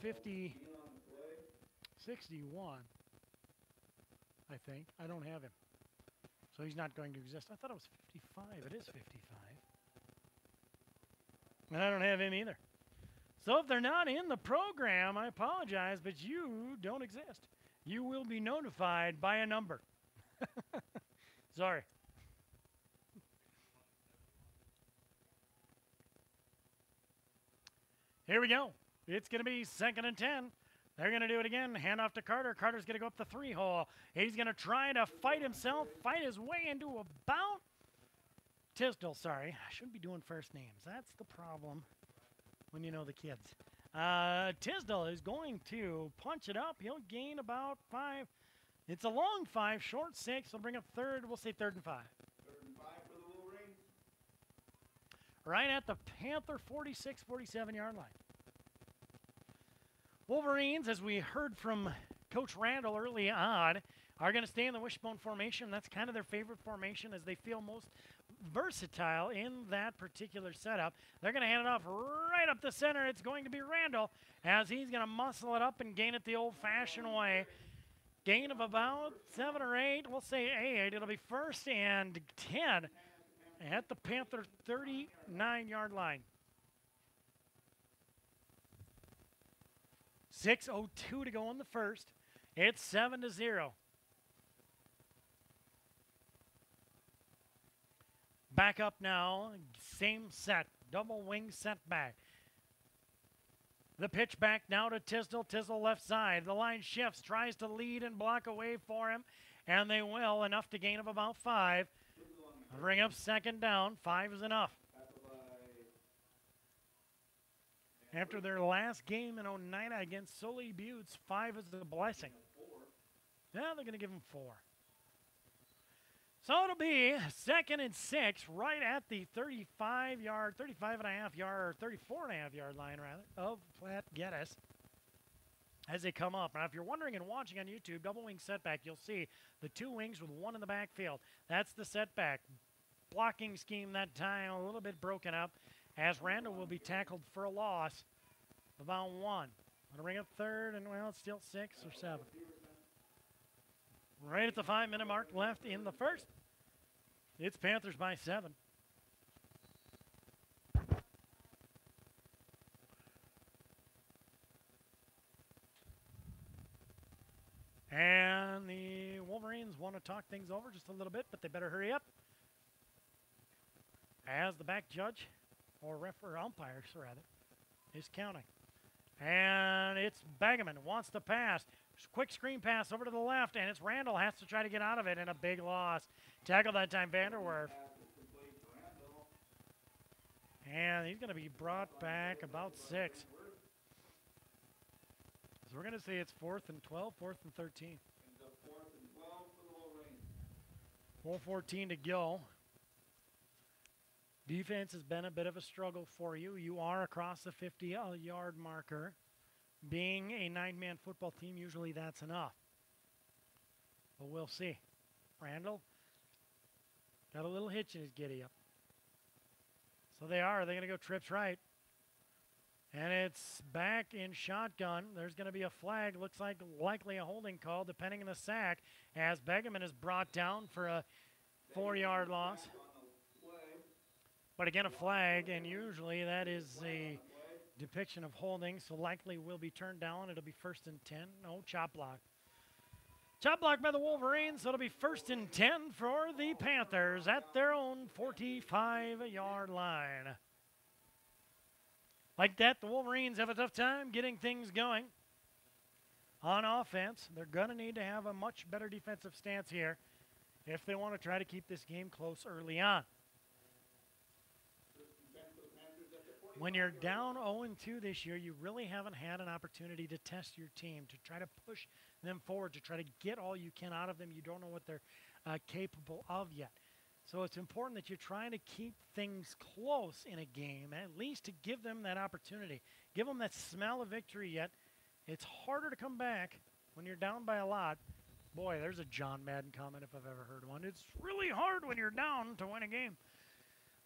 61. I think. I don't have him. So he's not going to exist. I thought it was 55. It is 55. And I don't have him either. So if they're not in the program, I apologize, but you don't exist. You will be notified by a number. Sorry. Here we go. It's going to be 2nd and 10 They're going to do it again. Hand off to Carter. Carter's going to go up the 3-hole. He's going to try to fight himself, fight his way into about Tisdall, sorry. I shouldn't be doing first names. That's the problem when you know the kids. Tisdall is going to punch it up. He'll gain about 5. It's a long 5, short 6. He'll bring up third. We'll say 3rd and 5. 3rd and 5 for the Wolverines. Right at the Panther 46, 47-yard line. Wolverines, as we heard from Coach Randall early on, are going to stay in the wishbone formation. That's kind of their favorite formation as they feel most versatile in that particular setup. They're going to hand it off right up the center. It's going to be Randall as he's going to muscle it up and gain it the old-fashioned way. Gain of about 7 or 8. We'll say 8. It'll be 1st and 10 at the Panther 39-yard line. 6:02 to go in the first. It's 7-0. Back up now. Same set. Double wing setback. The pitch back now to Tisdall. Tisdall left side. The line shifts. Tries to lead and block away for him. And they will. Enough to gain of about 5. Bring up 2nd down. 5 is enough. After their last game in Oneida against Sully Buttes, 5 is a blessing. Yeah, they're going to give them 4. So it'll be 2nd and 6 right at the 35-yard, 35.5-yard, 34.5-yard line, rather, of Platte Geddes as they come up. Now, if you're wondering and watching on YouTube, double wing setback, you'll see the 2 wings with 1 in the backfield. That's the setback. Blocking scheme that time a little bit broken up as Randall will be tackled for a loss of about 1. Going to bring up 3rd, and, well, it's still 6 or 7. Right at the 5-minute mark left in the first. It's Panthers by 7. And the Wolverines want to talk things over just a little bit, but they better hurry up. As the back judge, or ref or umpire, rather, is counting. And it's Begeman wants to pass. Quick screen pass over to the left, and it's Randall has to try to get out of it, and a big loss. Tackle that time, Vanderwerf. And he's going to be brought back about 6. So we're going to say it's 4th and 12, 4th and 13. 4:14 to go. Defense has been a bit of a struggle for you. You are across the 50-yard marker. Being a 9-man football team, usually that's enough. But we'll see. Randall got a little hitch in his giddy-up. So they're going to go trips right. And it's back in shotgun. There's going to be a flag. Looks like likely a holding call, depending on the sack, as Begeman is brought down for a 4-yard loss. But again, a flag, and usually that is a depiction of holding, so likely will be turned down. It'll be 1st and 10. No, chop block. Chop block by the Wolverines, so it'll be 1st and 10 for the Panthers at their own 45-yard line. Like that, the Wolverines have a tough time getting things going on offense. They're going to need to have a much better defensive stance here if they want to try to keep this game close early on. When you're down 0-2 this year, you really haven't had an opportunity to test your team, to try to push them forward, to try to get all you can out of them. You don't know what they're capable of yet. So it's important that you're trying to keep things close in a game, at least to give them that opportunity. Give them that smell of victory yet. It's harder to come back when you're down by a lot. Boy, there's a John Madden comment if I've ever heard one. It's really hard when you're down to win a game.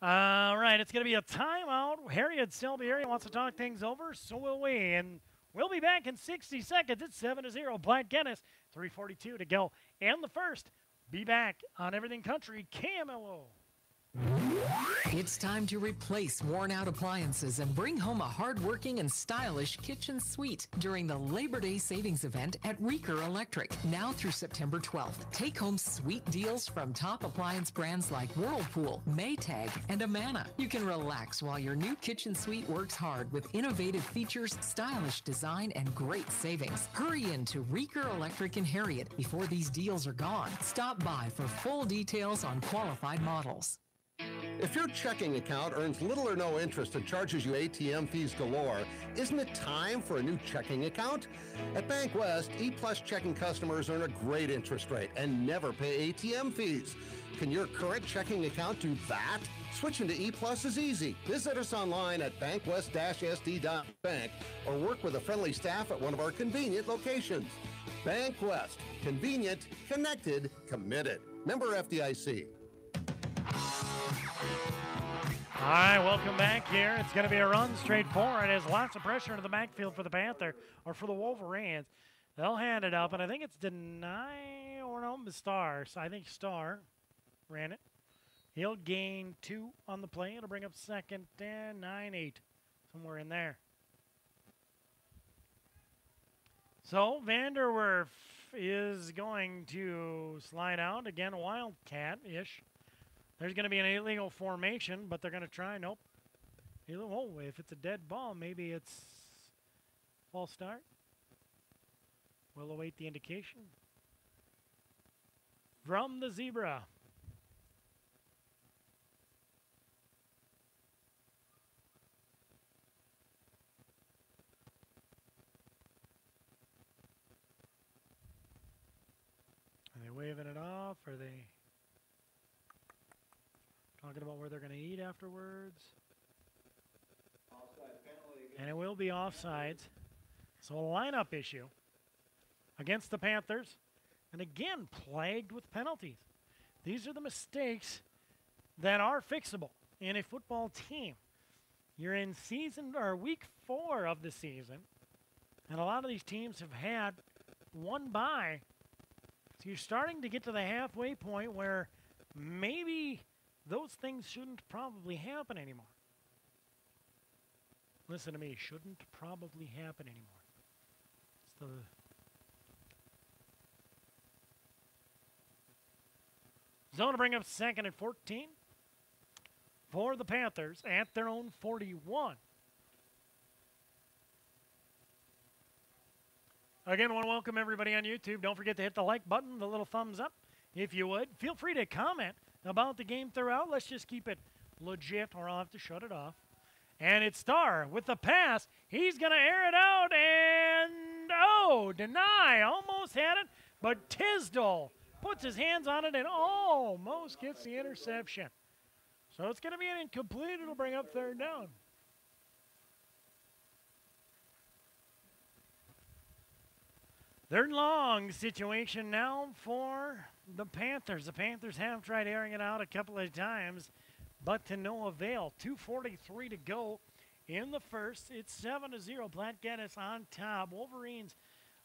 All right, it's going to be a timeout. Harriet Selby area wants to talk things over, so will we. And we'll be back in 60 seconds. It's 7-0. Platte Geddes, 3:42 to go. And the first, be back on Everything Country, KMLO. It's time to replace worn-out appliances and bring home a hard-working and stylish kitchen suite during the Labor Day Savings Event at Reeker Electric. Now through September 12th, take home sweet deals from top appliance brands like Whirlpool, Maytag, and Amana. You can relax while your new kitchen suite works hard with innovative features, stylish design, and great savings. Hurry in to Reeker Electric in Harriet before these deals are gone. Stop by for full details on qualified models. If your checking account earns little or no interest and charges you ATM fees galore, isn't it time for a new checking account? At Bank West, E-Plus checking customers earn a great interest rate and never pay ATM fees. Can your current checking account do that? Switching to E-Plus is easy. Visit us online at bankwest-sd.bank or work with a friendly staff at one of our convenient locations. Bank West. Convenient, connected, committed. Member FDIC. All right, welcome back here. It's going to be a run straight forward. There's lots of pressure into the backfield for the Panther, or for the Wolverines. They'll hand it up, and I think it's Deny or no, Star. So I think Star ran it. He'll gain 2 on the play. It'll bring up second and 9-8, somewhere in there. So Vanderwerf is going to slide out. Again, Wildcat-ish. There's going to be an illegal formation, but they're going to try. Nope. Oh, if it's a dead ball, maybe it's false start. We'll await the indication from the Zebra. Are they waving it off? Are they talking about where they're going to eat afterwards? And it will be offsides. So a lineup issue against the Panthers. And again, plagued with penalties. These are the mistakes that are fixable in a football team. You're in week 4 of the season. And a lot of these teams have had one bye. So you're starting to get to the halfway point where maybe those things shouldn't probably happen anymore. Listen to me, shouldn't probably happen anymore. It's the zone to bring up second and 14 for the Panthers at their own 41. Again, I want to welcome everybody on YouTube. Don't forget to hit the like button, the little thumbs up, if you would. Feel free to comment about the game throughout. Let's just keep it legit, or I'll have to shut it off. And it's Starr with the pass. He's going to air it out, and Deny almost had it, but Tisdall puts his hands on it and almost gets the interception. So it's going to be an incomplete. It'll bring up third down. Third and long situation now for the Panthers. The Panthers have tried airing it out a couple of times, but to no avail. 2:43 to go in the first. It's 7-0. Platte Geddes on top. Wolverines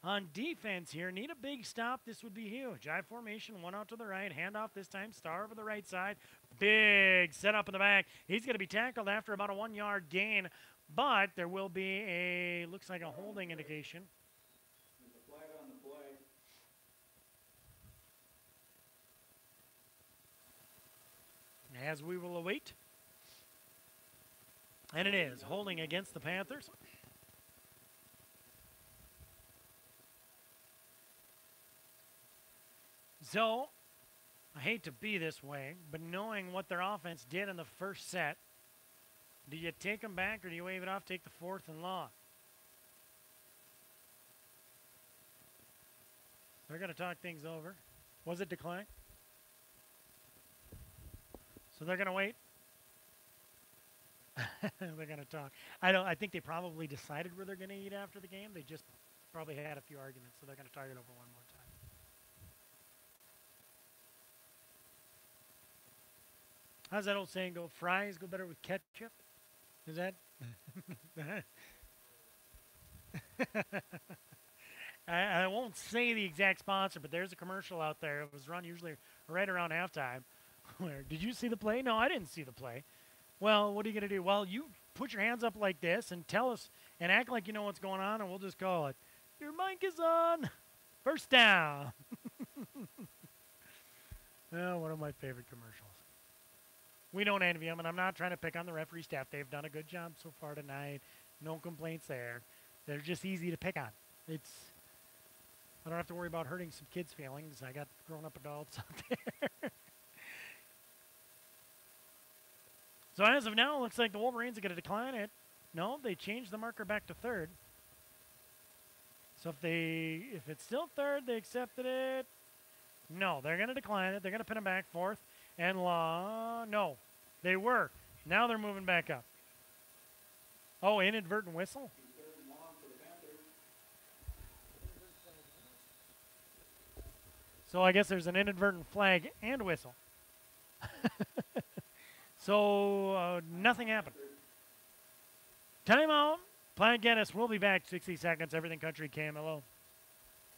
on defense here. Need a big stop. This would be huge. I formation, one out to the right. Handoff this time. Starr over the right side. Big setup in the back. He's going to be tackled after about a 1-yard gain, but there will be looks like a holding indication. As we will await. And it is holding against the Panthers. So, I hate to be this way, but knowing what their offense did in the first set, do you take them back or do you wave it off, take the 4th and long? They're going to talk things over. Was it declined? So they're going to wait. They're going to talk. I think they probably decided where they're going to eat after the game. They just probably had a few arguments, so they're going to talk it over one more time. How's that old saying go? Fries go better with ketchup? Is that? I won't say the exact sponsor, but there's a commercial out there. It was run usually right around halftime Where? Did you see the play? No, I didn't see the play. Well, what are you going to do? Well, you put your hands up like this and tell us and act like you know what's going on, and we'll just call it. Your mic is on. First down. Oh, one of my favorite commercials. We don't envy them, and I'm not trying to pick on the referee staff. They've done a good job so far tonight. No complaints there. They're just easy to pick on. I don't have to worry about hurting some kids' feelings. I got grown-up adults out there. So as of now, it looks like the Wolverines are going to decline it. No, they changed the marker back to third. So if it's still third, they accepted it. No, they're going to decline it. They're going to pin them back fourth. And no, they were. Now they're moving back up. Oh, inadvertent whistle? So I guess there's an inadvertent flag and whistle. So nothing happened. Timeout. Platte Geddes. We'll be back 60 seconds. Everything Country KMLO.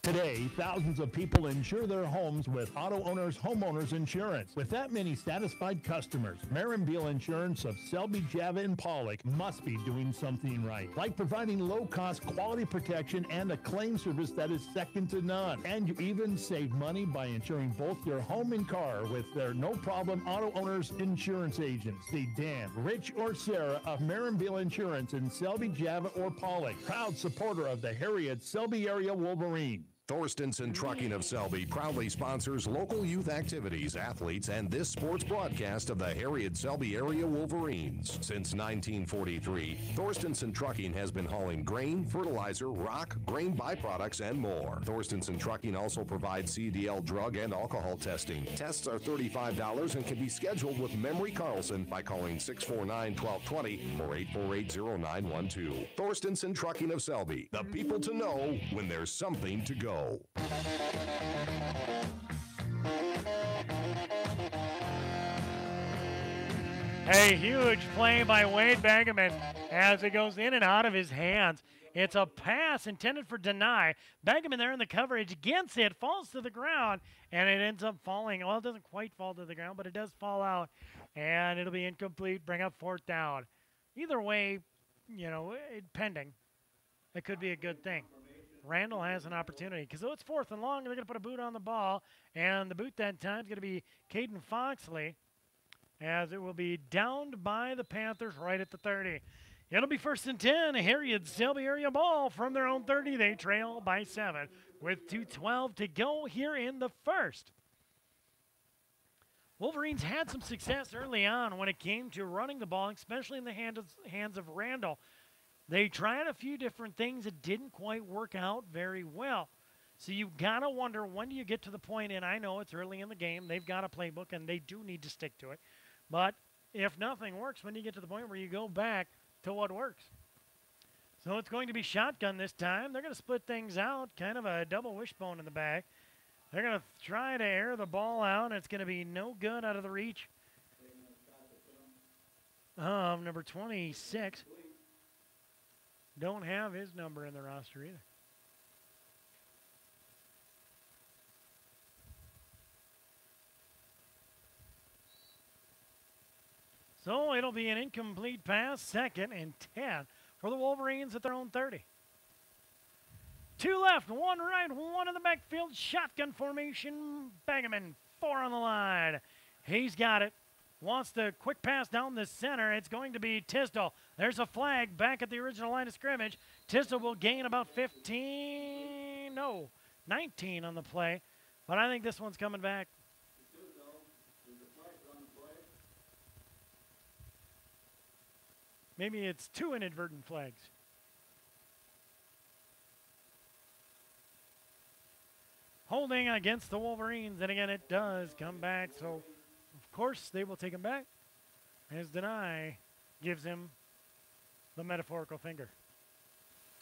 Today, thousands of people insure their homes with Auto Owners Homeowners Insurance. With that many satisfied customers, Marinville Insurance of Selby, Java, and Pollock must be doing something right. Like providing low-cost quality protection and a claim service that is second to none. And you even save money by insuring both your home and car with their no-problem Auto Owners Insurance agents. See Dan, Rich, or Sarah of Marinville Insurance in Selby, Java, or Pollock. Proud supporter of the Harriet Selby area Wolverine. Thorstenson Trucking of Selby proudly sponsors local youth activities, athletes, and this sports broadcast of the Harriet Selby area Wolverines. Since 1943, Thorstenson Trucking has been hauling grain, fertilizer, rock, grain byproducts, and more. Thorstenson Trucking also provides CDL drug and alcohol testing. Tests are $35 and can be scheduled with Memory Carlson by calling 649-1220 or 848-0912. Thorstenson Trucking of Selby, the people to know when there's something to go. A huge play by Wade Bagaman as it goes in and out of his hands. It's a pass intended for deny. Bagaman there in the coverage gets it, falls to the ground, and it ends up falling. Well, it doesn't quite fall to the ground, but it does fall out, and it'll be incomplete, bring up fourth down. Either way, pending, it could be a good thing. Randall has an opportunity because though it's fourth and long, they're going to put a boot on the ball, and the boot that time is going to be Caden Foxley, as it will be downed by the Panthers right at the 30. It'll be 1st and 10. Harriet Selby area ball from their own 30. They trail by 7 with 2:12 to go here in the first. Wolverines had some success early on when it came to running the ball, especially in the hands of Randall. They tried a few different things that didn't quite work out very well. So you've got to wonder, when do you get to the point, and I know it's early in the game, they've got a playbook, and they do need to stick to it. But if nothing works, when do you get to the point where you go back to what works? So it's going to be shotgun this time. They're going to split things out, kind of a double wishbone in the back. They're going to try to air the ball out, and it's going to be no good out of the reach of number 26. Don't have his number in the roster either. So it'll be an incomplete pass, 2nd and 10 for the Wolverines at their own 30. 2 left, 1 right, 1 in the backfield. Shotgun formation. Bagaman, 4 on the line. He's got it. Wants the quick pass down the center. It's going to be Tisdall. There's a flag back at the original line of scrimmage. Tisdall will gain about 19 on the play. But I think this one's coming back. Maybe it's 2 inadvertent flags. Holding against the Wolverines, and again, it does come back. So, of course, they will take him back as Deny gives him the metaphorical finger.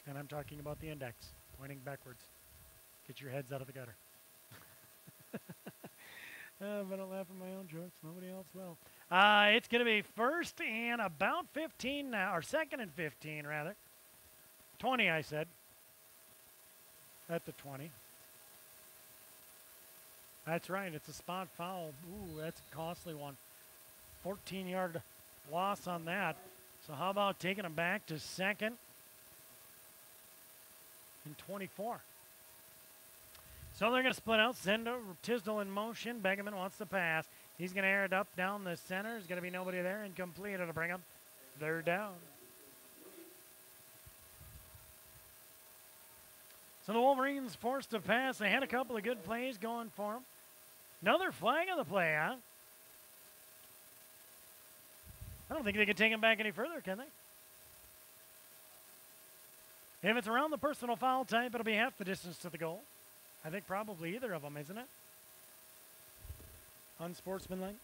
And I'm talking about the index, pointing backwards. Get your heads out of the gutter. If I don't laugh at my own jokes, nobody else will. It's going to be 1st and about 15 now, or 2nd and 15, rather. 20, I said. At the 20. That's right. It's a spot foul. Ooh, that's a costly one. 14-yard loss on that. So how about taking them back to second and 24? So they're going to split out. Send Tisdale in motion. Begeman wants the pass. He's going to air it up down the center. There's going to be nobody there. Incomplete. It'll bring up third down. So the Wolverines forced to pass. They had a couple of good plays going for them. Another flag on the play, huh? I don't think they can take him back any further, can they? If it's around the personal foul type, it'll be half the distance to the goal. I think probably either of them, isn't it? Unsportsmanlike.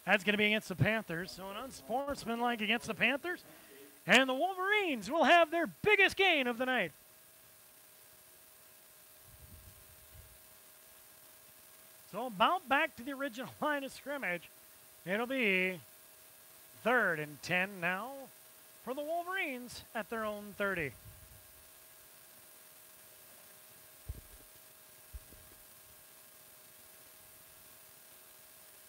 That's going to be against the Panthers. So an unsportsmanlike against the Panthers. And the Wolverines will have their biggest gain of the night. So about back to the original line of scrimmage. It'll be 3rd and 10 now for the Wolverines at their own 30.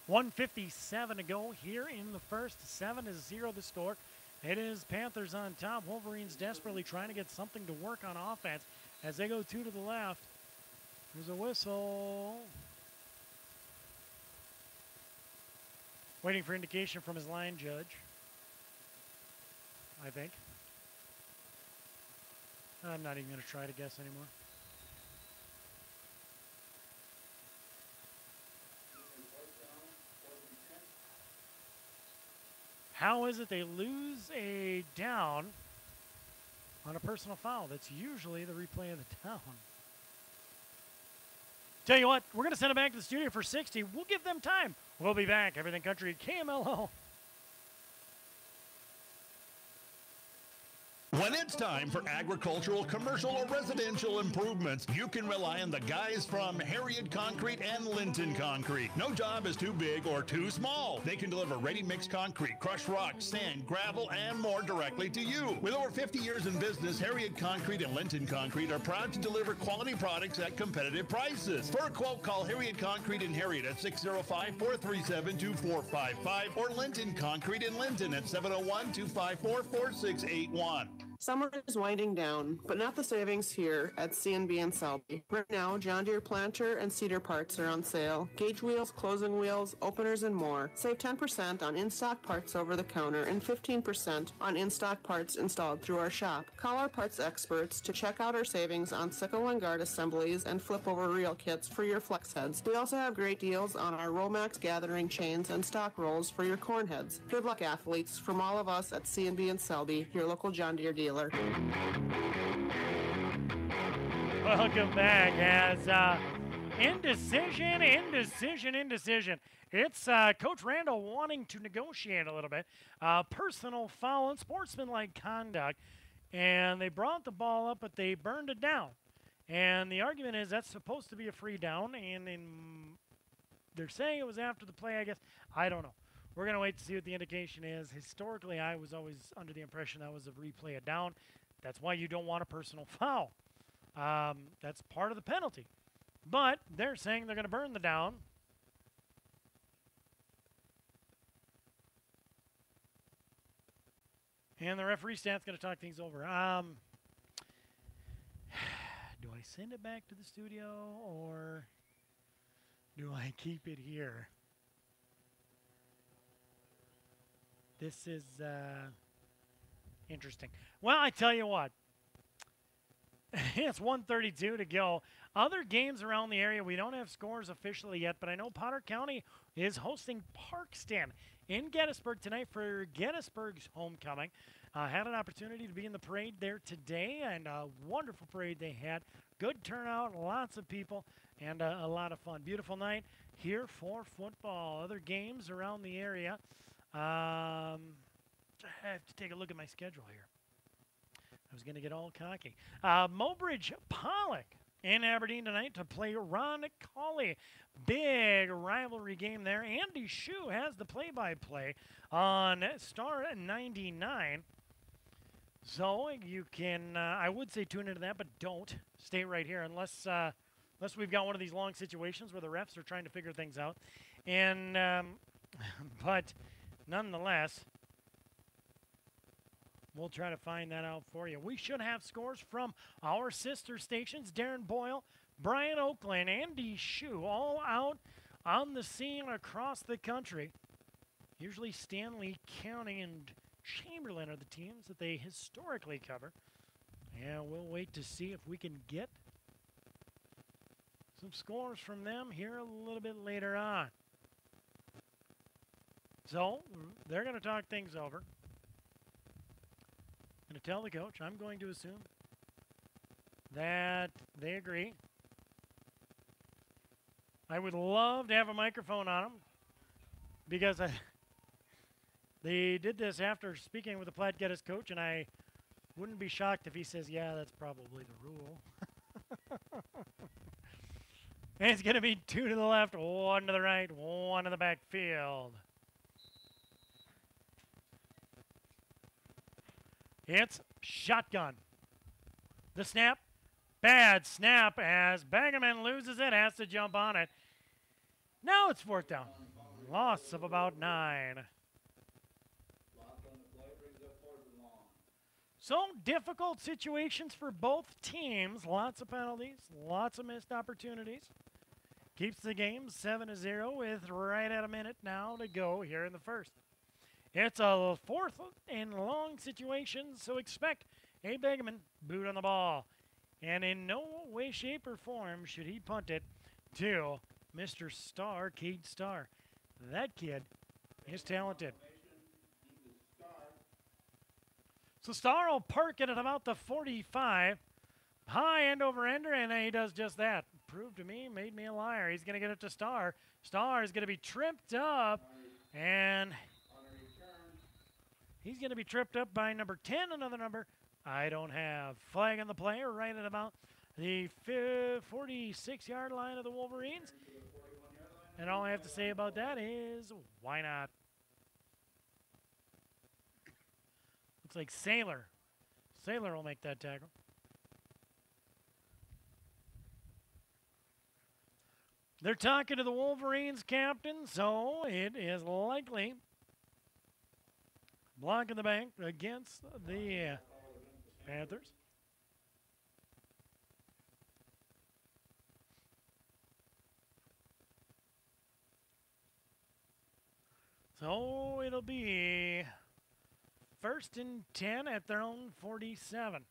.157 to go here in the first. 7-0 the score. It is Panthers on top. Wolverines desperately trying to get something to work on offense as they go 2 to the left. There's a whistle. Waiting for indication from his line judge, I think. I'm not even going to try to guess anymore. How is it they lose a down on a personal foul? That's usually the replay of the down. Tell you what, we're going to send it back to the studio for 60. We'll give them time. We'll be back. Everything Country at KMLO. When it's time for agricultural, commercial, or residential improvements, you can rely on the guys from Harriet Concrete and Linton Concrete. No job is too big or too small. They can deliver ready-mix concrete, crushed rock, sand, gravel, and more directly to you. With over 50 years in business, Harriet Concrete and Linton Concrete are proud to deliver quality products at competitive prices. For a quote, call Harriet Concrete in Harriet at 605-437-2455 or Linton Concrete in Linton at 701-254-4681. Summer is winding down, but not the savings here at C&B and Selby. Right now, John Deere planter and seeder parts are on sale. Gauge wheels, closing wheels, openers, and more. Save 10% on in-stock parts over the counter and 15% on in-stock parts installed through our shop. Call our parts experts to check out our savings on sickle and guard assemblies and flip-over reel kits for your flex heads. We also have great deals on our Romax gathering chains and stock rolls for your corn heads. Good luck, athletes, from all of us at C&B and Selby, your local John Deere dealer. Welcome back as indecision. It's Coach Randall wanting to negotiate a little bit. Personal foul and sportsmanlike conduct. And they brought the ball up, but they burned it down. And the argument is that's supposed to be a free down. And they're saying it was after the play, I guess. I don't know. We're going to wait to see what the indication is. Historically, I was always under the impression that was a replay of down. That's why you don't want a personal foul. That's part of the penalty. But they're saying they're going to burn the down. And the referee stand's going to talk things over. Do I send it back to the studio or do I keep it here? This is interesting. Well, I tell you what. It's 1:32 to go. Other games around the area, we don't have scores officially yet, but I know Potter County is hosting Parkston in Gettysburg tonight for Gettysburg's homecoming. Had an opportunity to be in the parade there today, and a wonderful parade they had. Good turnout, lots of people, and a lot of fun. Beautiful night here for football. Other games around the area. I have to take a look at my schedule here. I was going to get all cocky. Mobridge Pollock in Aberdeen tonight to play Ron Colley. Big rivalry game there. Andy Shue has the play-by-play on Star 99. So you can, I would say tune into that, but don't. Stay right here unless we've got one of these long situations where the refs are trying to figure things out. And, but nonetheless, we'll try to find that out for you. We should have scores from our sister stations, Darren Boyle, Brian Oakland, Andy Shue, all out on the scene across the country. Usually Stanley County and Chamberlain are the teams that they historically cover. And we'll wait to see if we can get some scores from them here a little bit later on. So they're going to talk things over. I'm going to tell the coach, I'm going to assume that they agree. I would love to have a microphone on them because they did this after speaking with the Platte Geddes coach, and I wouldn't be shocked if he says, yeah, that's probably the rule. And it's going to be 2 to the left, 1 to the right, 1 in the backfield. It's shotgun. The snap. Bad snap as Bagaman loses it, has to jump on it. Now it's 4th down. Loss of about 9. So difficult situations for both teams. Lots of penalties, lots of missed opportunities. Keeps the game 7-0 with right at a minute now to go here in the first. It's a 4th and long situation, so expect a Bagaman boot on the ball. And in no way, shape, or form should he punt it to Mr. Starr, Cade Starr. That kid is talented. So Starr will park it at about the 45. High end over ender, and he does just that. Proved to me, made me a liar. He's going to get it to Starr. Starr is going to be tripped up, and he's going to be tripped up by number 10, another number I don't have. Flag on the play right at about the 46-yard line of the Wolverines. And all I have to say about that is, why not? Looks like Sailor. Sailor will make that tackle. They're talking to the Wolverines captain, so it is likely blocking the bank against the Panthers. So it'll be 1st and 10 at their own 47.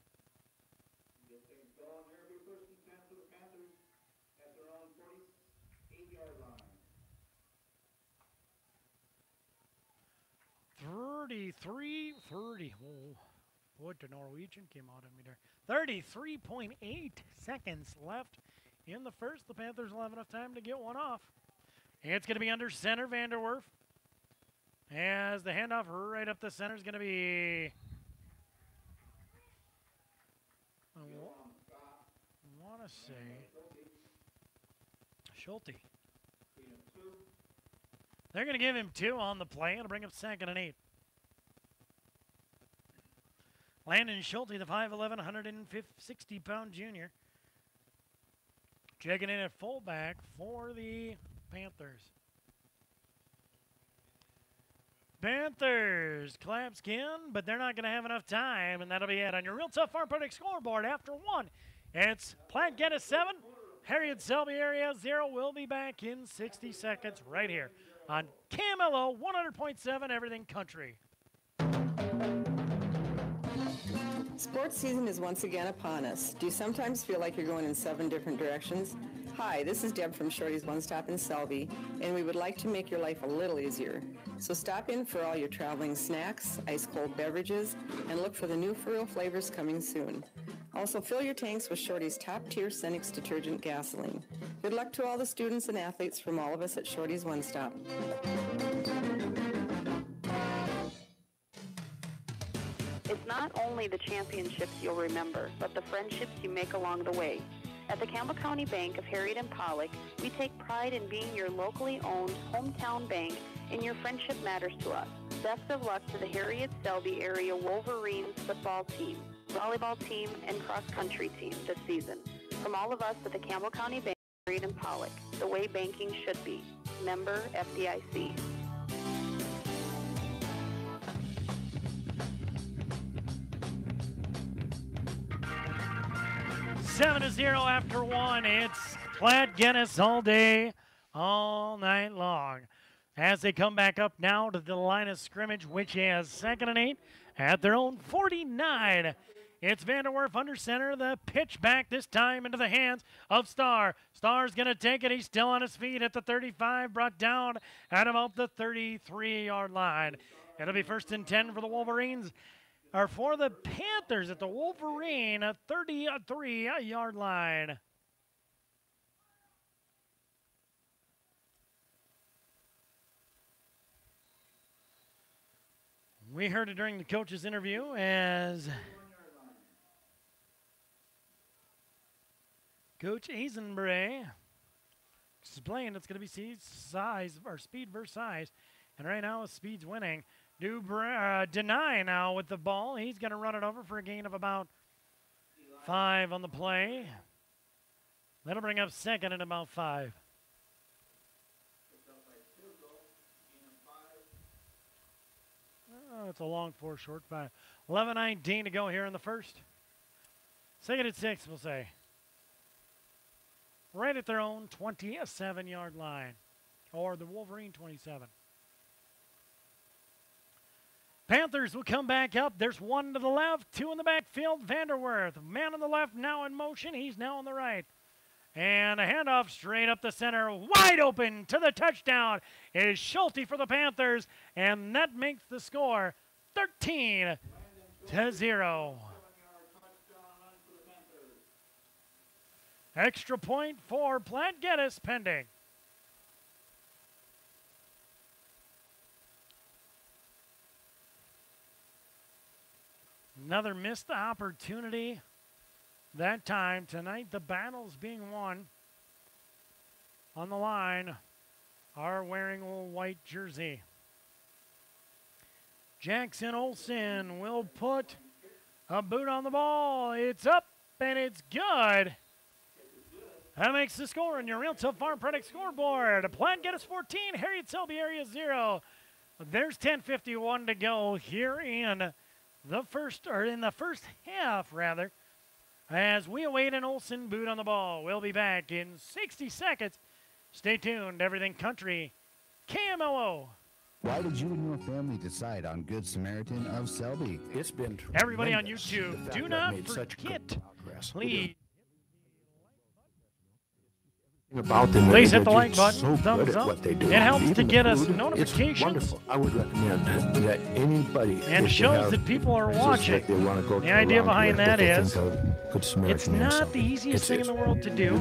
30. Oh, what the Norwegian came out at me there. 33.8 seconds left in the first. The Panthers will have enough time to get one off. It's going to be under center, Vanderwerf. As the handoff right up the center is going to be... I want to say... Schulte. They're going to give him 2 on the play. It'll bring up 2nd and 8. Landon Schulte, the 5'11", 160-pound junior. Checking in at fullback for the Panthers. Panthers collapse again, but they're not going to have enough time, and that'll be it on your Real Tough Farm Product scoreboard after 1. It's Platte Geddes 7, Harriet Selby area 0. We'll be back in 60 seconds right here on Campbell 100.7 Everything Country. Sports season is once again upon us. Do you sometimes feel like you're going in 7 different directions? Hi, this is Deb from Shorty's One Stop in Selby, and we would like to make your life a little easier. So stop in for all your traveling snacks, ice-cold beverages, and look for the new for real flavors coming soon. Also, fill your tanks with Shorty's top-tier Cenex detergent gasoline. Good luck to all the students and athletes from all of us at Shorty's One Stop. It's not only the championships you'll remember, but the friendships you make along the way. At the Campbell County Bank of Harriet and Pollock, we take pride in being your locally owned hometown bank, and your friendship matters to us. Best of luck to the Harriet Selby area Wolverines football team, volleyball team, and cross-country team this season. From all of us at the Campbell County Bank of Harriet and Pollock, the way banking should be. Member FDIC. 7-0 after one. It's Platte Geddes all day, all night long. As they come back up now to the line of scrimmage, which is 2nd and 8 at their own 49. It's Vanderwerf under center. The pitch back this time into the hands of Starr. Starr's going to take it. He's still on his feet at the 35, brought down at about the 33-yard line. It'll be 1st and 10 for the Wolverines. Or for the Panthers at the Wolverine 33-yard line. We heard it during the coach's interview as Coach Eisenbray explained it's going to be size or speed versus size. And right now, speed's winning. Deny now with the ball. He's going to run it over for a gain of about 5 on the play. That'll bring up 2nd and about 5. Oh, it's a long 4 short 5. 11:19 to go here in the first. 2nd and 6, we'll say. Right at their own 27-yard line. Or the Wolverine 27. Panthers will come back up. There's 1 to the left, 2 in the backfield. Vanderwerf, man on the left, now in motion. He's now on the right. And a handoff straight up the center, wide open to the touchdown is Schulte for the Panthers, and that makes the score 13-0. Extra point for Platte Geddes pending. Another missed opportunity that time. Tonight, the battle's being won. On the line are wearing a white jersey. Jackson Olsen will put a boot on the ball. It's up, and it's good. That makes the score on your Real Tough Farm Product scoreboard. Platte Geddes 14, Harriet Selby area 0. There's 10:51 to go here in the first half, rather, as we await an Olsen boot on the ball. We'll be back in 60 seconds. Stay tuned. Everything Country, KMLO. Why did you and your family decide on Good Samaritan of Selby? It's been everybody on YouTube, do not forget, please. About them, please hit the like button, so thumbs up. What they do. It helps Even to get us food, notifications. It's wonderful. I would recommend that anybody and shows that people are watching. The idea behind that is it's not the easiest thing in the world to do,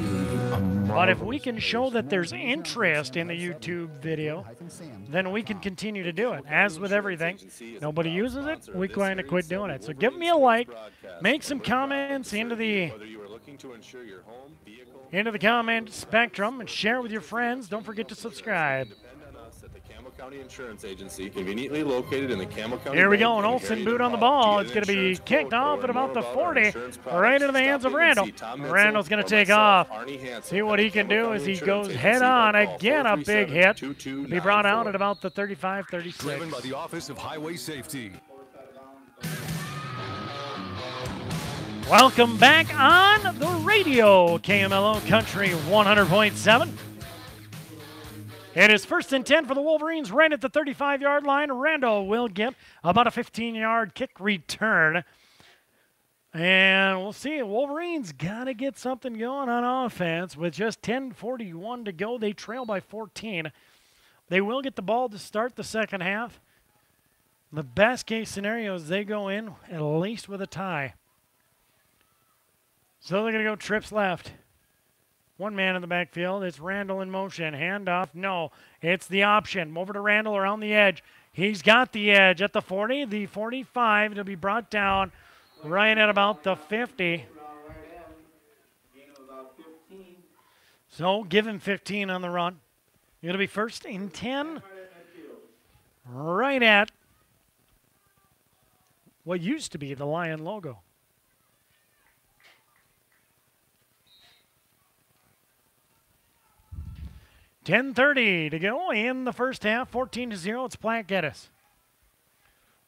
but if we can show that there's interest in the YouTube video, then we can continue to do it. As with everything, nobody uses it, we kind of quit doing it. So give me a like, make some comments into the comment spectrum, and share with your friends. Don't forget to subscribe. County Insurance Agency, conveniently located in the Campbell County. Here we go, an Olsen boot on the ball. It's going to be kicked off at about the 40, right into the hands of Randall. Randall's going to take off. See what he can do as he goes head on. Again, a big hit. Be brought out at about the 35, 36. Driven by the Office of Highway Safety. Welcome back on the radio, KMLO Country 100.7. It is 1st and 10 for the Wolverines right at the 35-yard line. Randall will get about a 15-yard kick return. And we'll see. Wolverines got to get something going on offense with just 10:41 to go. They trail by 14. They will get the ball to start the second half. The best case scenario is they go in at least with a tie. So they're going to go trips left. One man in the backfield. It's Randall in motion. Handoff. No, it's the option. Over to Randall around the edge. He's got the edge at the 40, the 45 to be brought down right at about the 50. So give him 15 on the run. You're going to be first and 10. Right at what used to be the Lion logo. .10:30 to go in the first half. 14-0. It's Platte Geddes.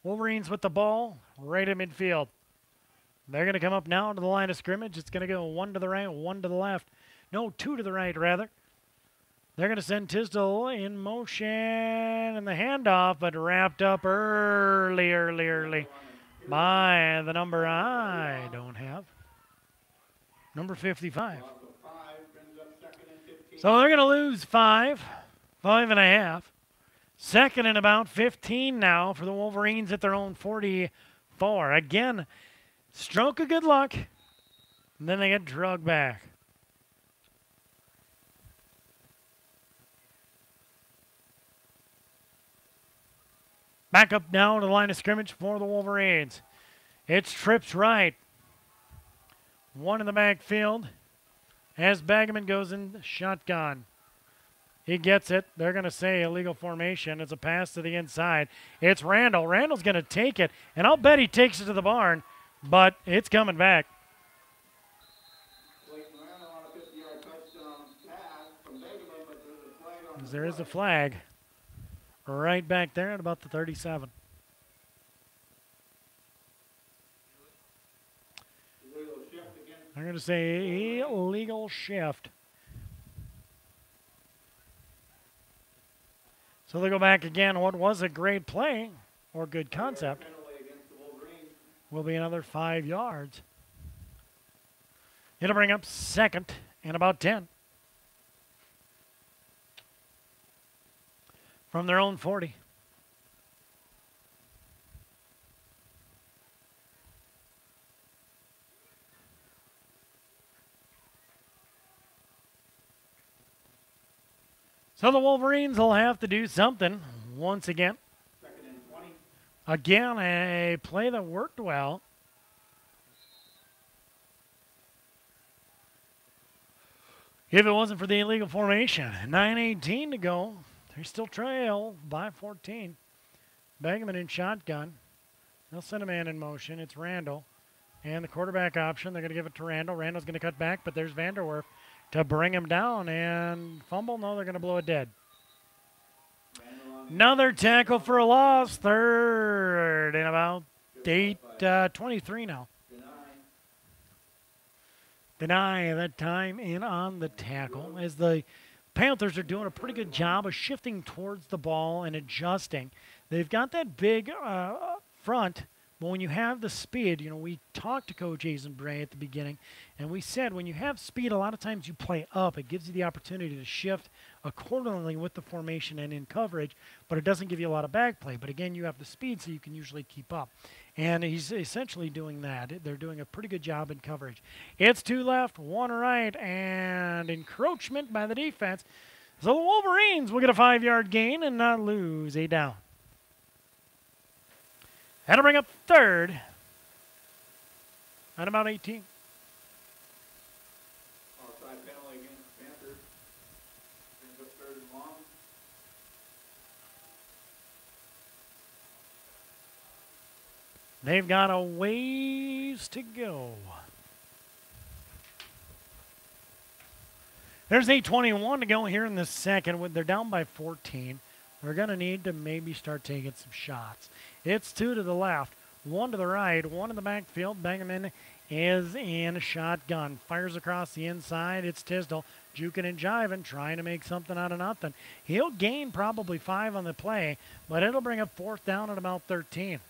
Wolverines with the ball right at midfield. They're going to come up now to the line of scrimmage. It's going to go one to the right, one to the left. No, two to the right, rather. They're going to send Tisdale in motion and the handoff, but wrapped up early by the number I don't have. Number 55. So they're going to lose 5.5. Second and about 15 now for the Wolverines at their own 44. Again, stroke of good luck, and then they get drugged back. Back up now to the line of scrimmage for the Wolverines. It's trips right. One in the backfield as Bagman goes in shotgun. He gets it. They're going to say illegal formation. It's a pass to the inside. It's Randall. Randall's going to take it, and I'll bet he takes it to the barn, but it's coming back. There is a flag right back there at about the 37. I'm going to say illegal shift. So they go back again. What was a great play or good concept will be another 5 yards. It'll bring up second and about 10. From their own 40. So the Wolverines will have to do something once again. Again, a play that worked well. If it wasn't for the illegal formation, 9:18 to go. They still trail by 14. Bagman in shotgun. They'll send a man in motion. It's Randall. And the quarterback option, they're going to give it to Randall. Randall's going to cut back, but there's Vanderwerf to bring him down and fumble. No, they're going to blow it dead. Another tackle for a loss. Third and about 23 now. Deny that time in on the tackle as the Panthers are doing a pretty good job of shifting towards the ball and adjusting. They've got that big front, but when you have the speed, you know, we talked to Coach Bray at the beginning, and we said when you have speed, a lot of times you play up. It gives you the opportunity to shift accordingly with the formation and in coverage, but it doesn't give you a lot of back play. But again, you have the speed, so you can usually keep up. And he's essentially doing that. They're doing a pretty good job in coverage. It's two left, one right, and encroachment by the defense. So the Wolverines will get a 5-yard gain and not lose a down. That'll bring up third at about 18. Offside penalty against the Panthers. Brings up third and long. They've got a ways to go. There's 8:21 to go here in the second. They're down by 14. They're going to need to maybe start taking some shots. It's two to the left, one to the right, one in the backfield. Bangaman is in a shotgun. Fires across the inside. It's Tisdale juking and jiving, trying to make something out of nothing. He'll gain probably 5 on the play, but it'll bring up fourth down at about 13.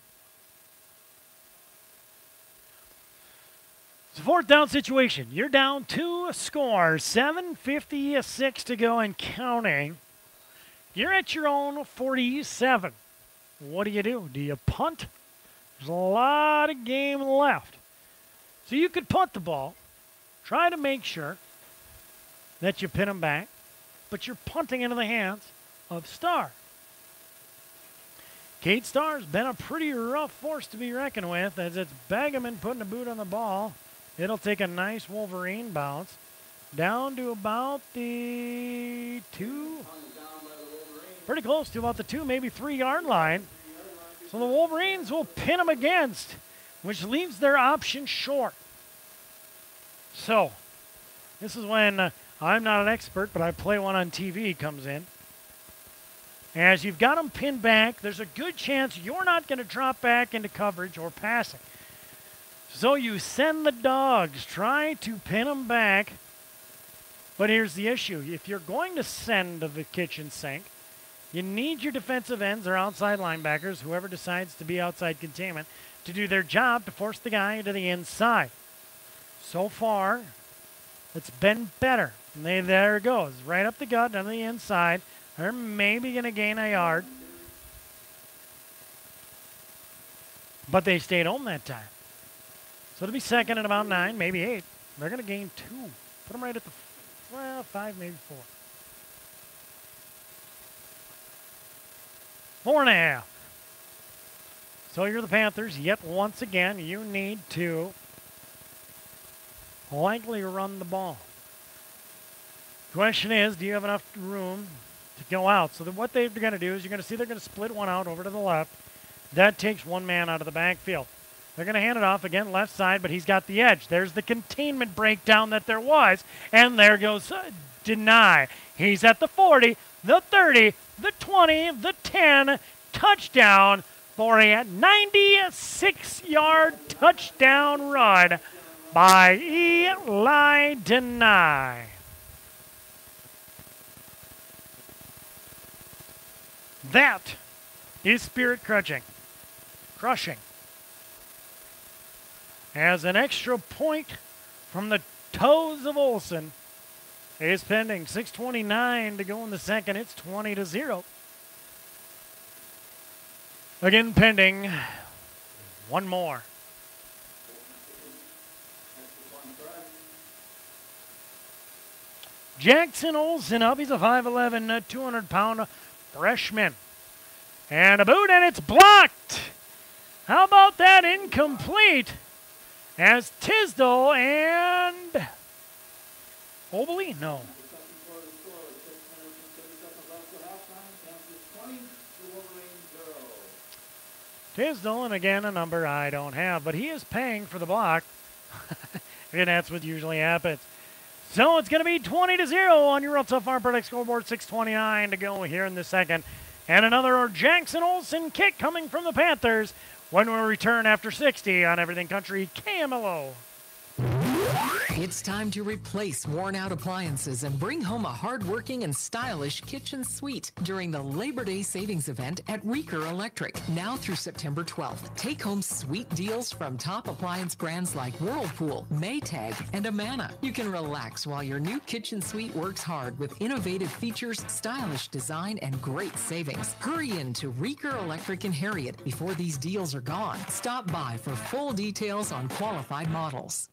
It's a fourth down situation. You're down 2 scores, 7:56 to go and counting. You're at your own 47. What do? Do you punt? There's a lot of game left. So you could punt the ball, try to make sure that you pin them back, but you're punting into the hands of Starr. Kate Starr's been a pretty rough force to be reckoned with as it's Bagman putting a boot on the ball. It'll take a nice Wolverine bounce. down to about the 2, pretty close to about the 2, maybe 3-yard line. So the Wolverines will pin them against, which leaves their option short. So this is when I'm not an expert, but I play one on TV comes in. As you've got them pinned back, there's a good chance you're not going to drop back into coverage or passing. So you send the dogs, try to pin them back. But here's the issue. If you're going to send to the kitchen sink, you need your defensive ends or outside linebackers, whoever decides to be outside containment, to do their job to force the guy to the inside. So far, it's been better. And there it goes, right up the gut, down to the inside. They're maybe going to gain a yard. But they stayed home that time. So it'll be second and about 9, maybe 8. They're going to gain 2. Put them right at the 5, maybe 4. 4.5. So you're the Panthers. Yet once again, you need to likely run the ball. Question is, do you have enough room to go out? So what they're going to do is you're going to see they're going to split one out over to the left. That takes one man out of the backfield. They're going to hand it off again left side, but he's got the edge. There's the containment breakdown that there was, and there goes Deny. He's at the 40, the 30, the 20, the 10, touchdown for a 96-yard touchdown run by Eli Deny. That is spirit crushing. As an extra point from the toes of Olsen is pending. 6:29 to go in the second. It's 20-0. Again pending. One more. Jackson Olsen up. He's a 5'11", 200-pound freshman. And a boot, and it's blocked. How about that? Incomplete. As Tisdale and Obley? No. Tisdale, and again, a number I don't have, but he is paying for the block. And that's what usually happens. So it's going to be 20-0 on your Real Tough Farm Product scoreboard. 6:29 to go here in the second. And another Jackson Olsen kick coming from the Panthers when we return after 60 on Everything Country KMLO. It's time to replace worn-out appliances and bring home a hard-working and stylish kitchen suite during the Labor Day savings event at Reeker Electric. Now through September 12th, take home sweet deals from top appliance brands like Whirlpool, Maytag, and Amana. You can relax while your new kitchen suite works hard with innovative features, stylish design, and great savings. Hurry in to Reeker Electric in Harriet before these deals are gone. Stop by for full details on qualified models.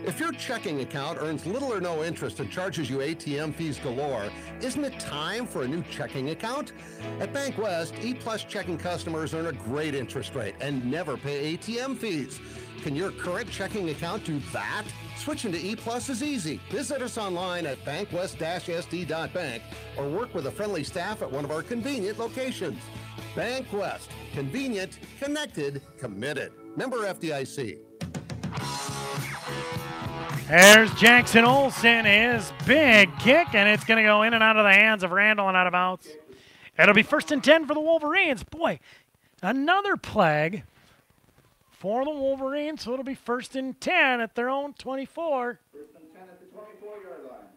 If your checking account earns little or no interest and charges you ATM fees galore, isn't it time for a new checking account? At Bank West, E-Plus checking customers earn a great interest rate and never pay ATM fees. Can your current checking account do that? Switching to E-Plus is easy. Visit us online at bankwest-sd.bank or work with a friendly staff at one of our convenient locations. Bank West. Convenient, connected, committed. Member FDIC. There's Jackson Olsen, his big kick, and it's going to go in and out of the hands of Randall and out of bounds. It'll be 1st and 10 for the Wolverines. Boy, another plague for the Wolverines, so it'll be 1st and 10 at their own 24. 1st and 10 at the 24-yard line.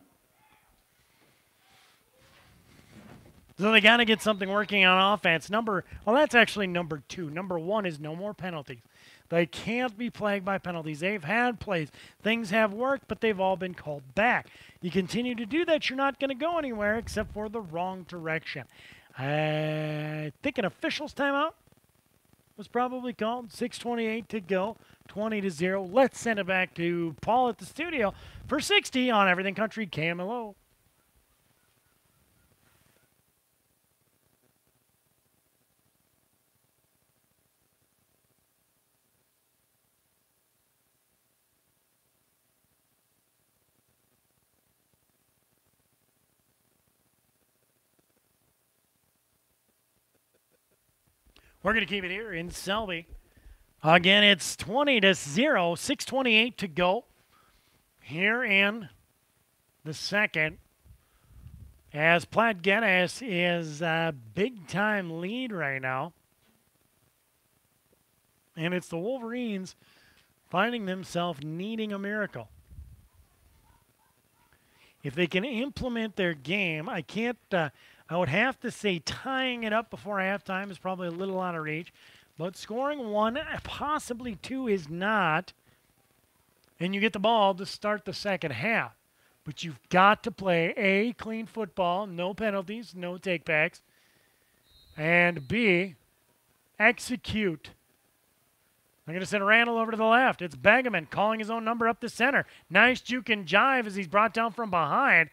So they got to get something working on offense. That's actually number 2. Number 1 is no more penalties. They can't be plagued by penalties. They've had plays. Things have worked, but they've all been called back. You continue to do that, you're not going to go anywhere except for the wrong direction. I think an official's timeout was probably called. 6:28 to go, 20-0. Let's send it back to Paul at the studio for 60 on Everything Country KMLO. We're going to keep it here in Selby. Again, it's 20-0, 6:28 to go here in the second. As Platte Geddes is a big-time lead right now. And it's the Wolverines finding themselves needing a miracle. If they can implement their game, I would have to say tying it up before halftime is probably a little out of reach. But scoring 1, possibly 2 is not. And you get the ball to start the second half. But you've got to play A, clean football, no penalties, no takebacks. And B, execute. I'm going to send Randall over to the left. It's Begeman calling his own number up the center. Nice juke and jive as he's brought down from behind.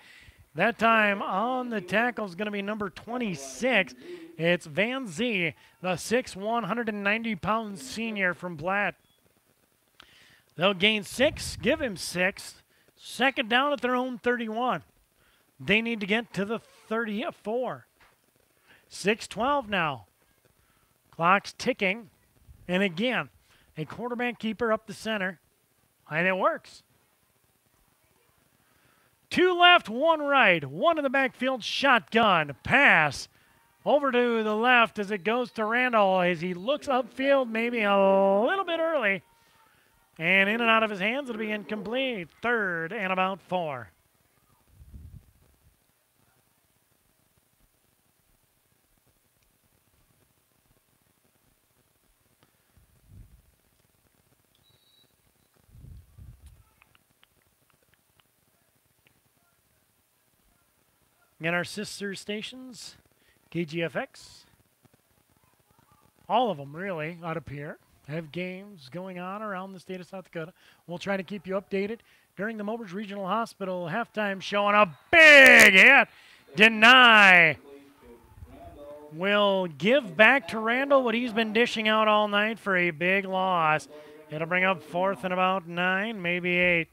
That time on the tackle is going to be number 26. It's Van Zee, the 6'1", 190-pound senior from Platte. They'll gain 6, give him 6. Second down at their own 31. They need to get to the 34. 6:12 now. Clock's ticking. And again, a quarterback keeper up the center. And it works. 2 left, 1 right. 1 in the backfield, shotgun. Pass over to the left as it goes to Randall as he looks upfield maybe a little bit early. And in and out of his hands, it'll be incomplete. 3rd and about 4. And our sister stations, KGFX, all of them really out up here, have games going on around the state of South Dakota. We'll try to keep you updated during the Mobridge Regional Hospital halftime show. And a big hit. Deny will give back to Randall what he's been dishing out all night for a big loss. It'll bring up 4th and about 9, maybe 8.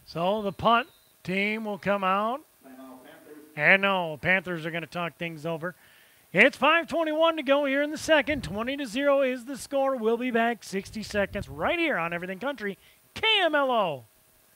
So the punt team will come out. And no, Panthers are going to talk things over. It's 5:21 to go here in the second. 20-0 is the score. We'll be back 60 seconds right here on Everything Country, KMLO.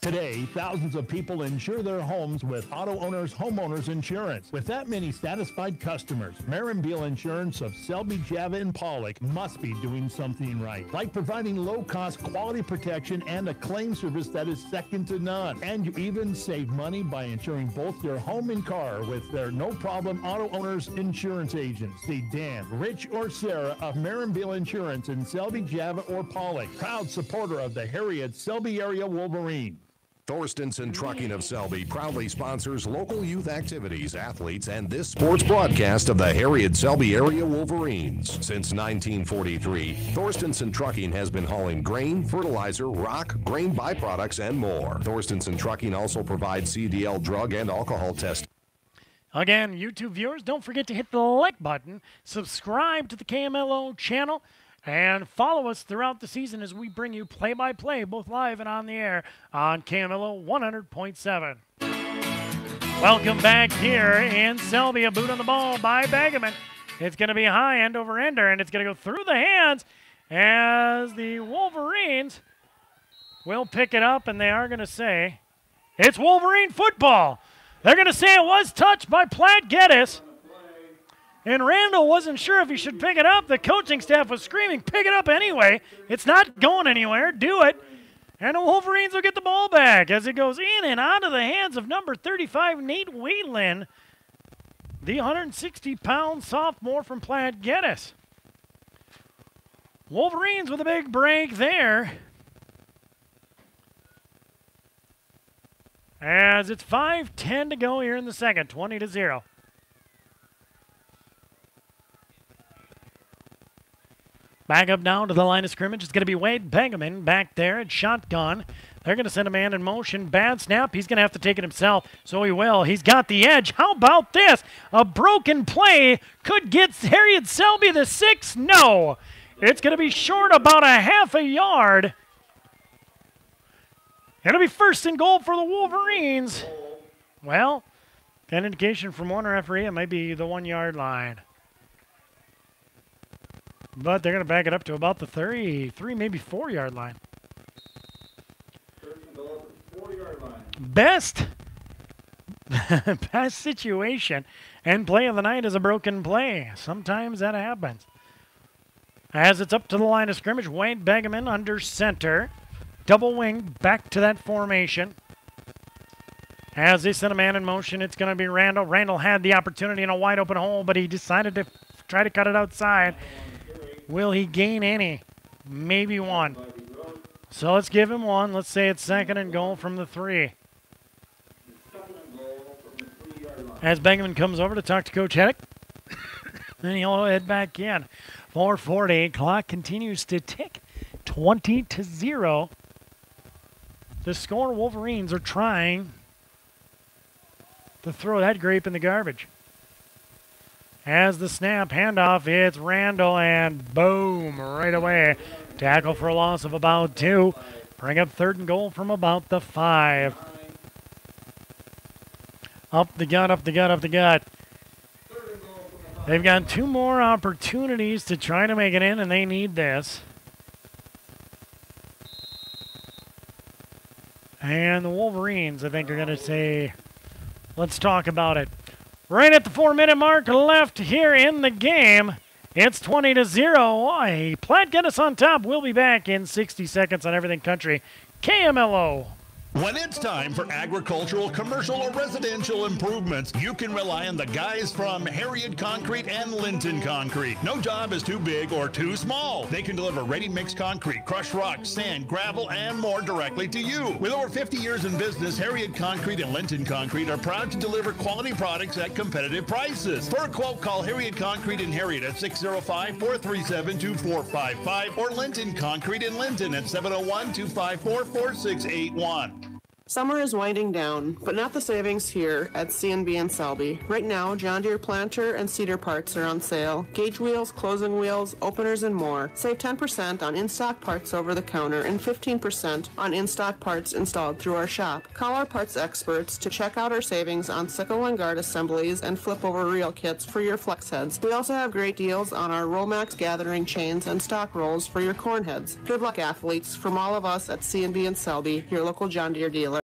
Today, thousands of people insure their homes with Auto Owners Homeowners Insurance. With that many satisfied customers, Beal Insurance of Selby, Java, and Pollock must be doing something right. Like providing low-cost quality protection and a claim service that is second to none. And you even save money by insuring both your home and car with their no-problem Auto Owners Insurance agents. See Dan, Rich, or Sarah of Beal Insurance in Selby, Java, or Pollock. Proud supporter of the Harriet Selby area Wolverine. Thorstenson Trucking of Selby proudly sponsors local youth activities, athletes, and this sports broadcast of the Harriet Selby area Wolverines. Since 1943, Thorstenson Trucking has been hauling grain, fertilizer, rock, grain byproducts, and more. Thorstenson Trucking also provides CDL drug and alcohol testing. Again, YouTube viewers, don't forget to hit the like button, subscribe to the KMLO channel, and follow us throughout the season as we bring you play-by-play, both live and on the air, on KMLO 100.7. Welcome back here in Selby. A boot on the ball by Begeman. It's going to be a high end-over-ender, and it's going to go through the hands as the Wolverines will pick it up, and they are going to say it's Wolverine football. They're going to say it was touched by Platte Geddes. And Randall wasn't sure if he should pick it up. The coaching staff was screaming, pick it up anyway. It's not going anywhere. Do it. And the Wolverines will get the ball back as it goes in and out of the hands of number 35, Nate Wheatlin, the 160-pound sophomore from Platte Geddes. Wolverines with a big break there. As it's 5:10 to go here in the second, 20-0. Back up down to the line of scrimmage. It's going to be Wade Begeman back there at shotgun. They're going to send a man in motion. Bad snap. He's going to have to take it himself, so he will. He's got the edge. How about this? A broken play could get Harriet Selby the 6. No. It's going to be short about a half a yard. It'll be first and goal for the Wolverines. Well, an indication from one referee, it might be the 1 yard line. But they're going to back it up to about the 3, maybe 4 yard line. Best situation and play of the night is a broken play. Sometimes that happens. As it's up to the line of scrimmage, Wade Begeman under center. Double wing back to that formation. As they send a man in motion, it's going to be Randall. Randall had the opportunity in a wide open hole, but he decided to try to cut it outside. Will he gain any? Maybe one. So let's give him one. Let's say it's second and goal from the 3. As Begeman comes over to talk to Coach Heddick. Then he'll head back in. 4:40. Clock continues to tick. 20-0. The score, Wolverines are trying to throw that grape in the garbage. As the snap handoff, it's Randall, and boom, right away. Tackle for a loss of about 2. Bring up third and goal from about the 5. Up the gut, up the gut, up the gut. They've got 2 more opportunities to try to make it in, and they need this. And the Wolverines, I think, are going to say, let's talk about it. Right at the 4-minute mark left here in the game. It's 20-0. Hey, Platte Geddes on top. We'll be back in 60 seconds on Everything Country. KMLO. When it's time for agricultural, commercial, or residential improvements, you can rely on the guys from Harriet Concrete and Linton Concrete. No job is too big or too small. They can deliver ready-mix concrete, crushed rock, sand, gravel, and more directly to you. With over 50 years in business, Harriet Concrete and Linton Concrete are proud to deliver quality products at competitive prices. For a quote, call Harriet Concrete in Harriet at 605-437-2455 or Linton Concrete in Linton at 701-254-4681. Summer is winding down, but not the savings here at C&B and Selby. Right now, John Deere planter and seeder parts are on sale. Gauge wheels, closing wheels, openers, and more. Save 10% on in-stock parts over the counter and 15% on in-stock parts installed through our shop. Call our parts experts to check out our savings on sickle and guard assemblies and flip-over reel kits for your flex heads. We also have great deals on our Romax gathering chains and stock rolls for your corn heads. Good luck, athletes, from all of us at C&B and Selby, your local John Deere dealer.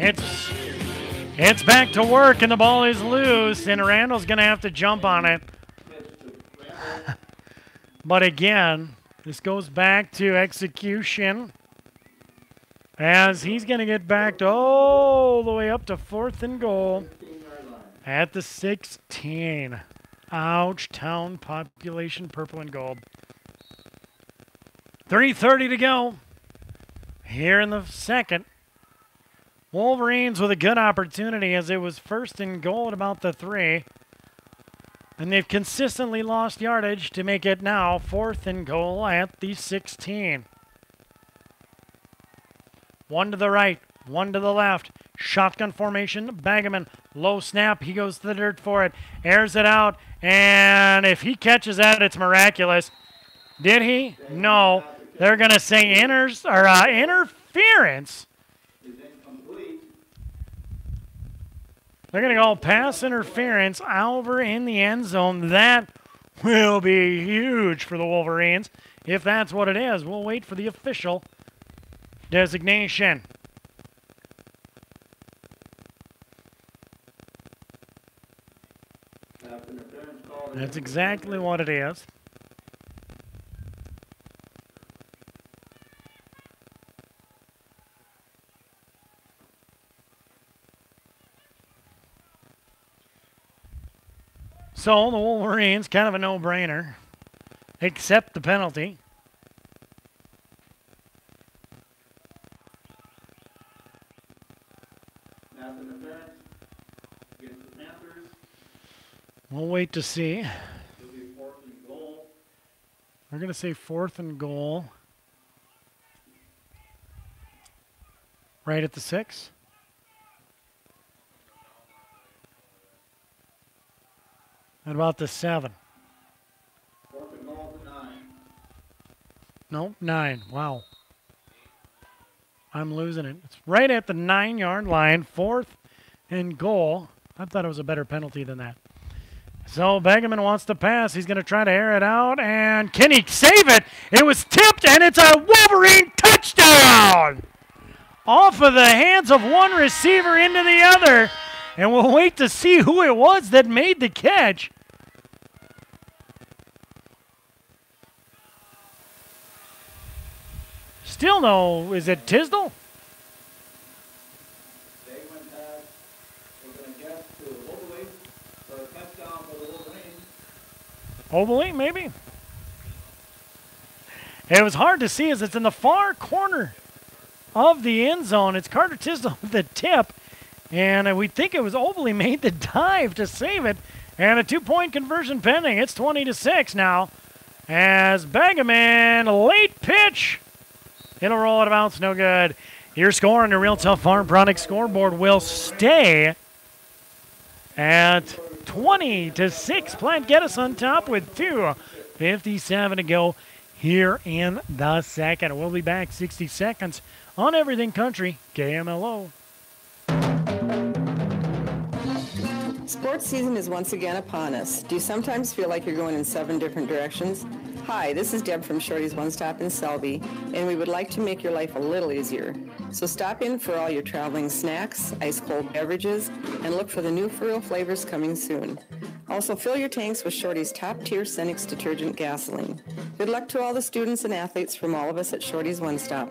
It's back to work, and the ball is loose, and Randall's going to have to jump on it. But again, this goes back to execution, as he's going to get backed all the way up to 4th and goal at the 16. Ouch, town population, purple and gold. 3:30 to go here in the second. Wolverines with a good opportunity, as it was 1st and goal at about the 3. And they've consistently lost yardage to make it now 4th and goal at the 16. 1 to the right, 1 to the left. Shotgun formation, Begeman, low snap. He goes to the dirt for it, airs it out, and if he catches that, it's miraculous. Did he? No. They're going to say interference. They're going to call pass interference over in the end zone. That will be huge for the Wolverines. If that's what it is, we'll wait for the official designation. That's exactly what it is. So the Wolverines, kind of a no-brainer, accept the penalty. We'll wait to see. We're going to say 4th and goal. Right at the 6. At about the 7. 4th and goal to 9. Nope, 9. Wow. I'm losing it. It's right at the 9-yard line, 4th and goal. I thought it was a better penalty than that. So Begeman wants to pass. He's going to try to air it out, and can he save it? It was tipped, and it's a Wolverine touchdown! Off of the hands of one receiver into the other, and we'll wait to see who it was that made the catch. Still no, is it Tisdall? Ovalie, maybe? It was hard to see as it's in the far corner of the end zone. It's Carter Tisdall with the tip, and we think it was Ovalie made the dive to save it, and a 2-point conversion pending. It's 20-6 now as Begeman, late pitch. It'll roll out of bounds, no good. Your score on the Real Tough Farm Product scoreboard will stay at 20-6. Platte Geddes on top with 2:57 to go here in the second. We'll be back 60 seconds on Everything Country, KMLO. Sports season is once again upon us. Do you sometimes feel like you're going in 7 different directions? Hi, this is Deb from Shorty's One Stop in Selby, and we would like to make your life a little easier. So stop in for all your traveling snacks, ice-cold beverages, and look for the new Furrow flavors coming soon. Also, fill your tanks with Shorty's top-tier Cenex detergent gasoline. Good luck to all the students and athletes from all of us at Shorty's One Stop.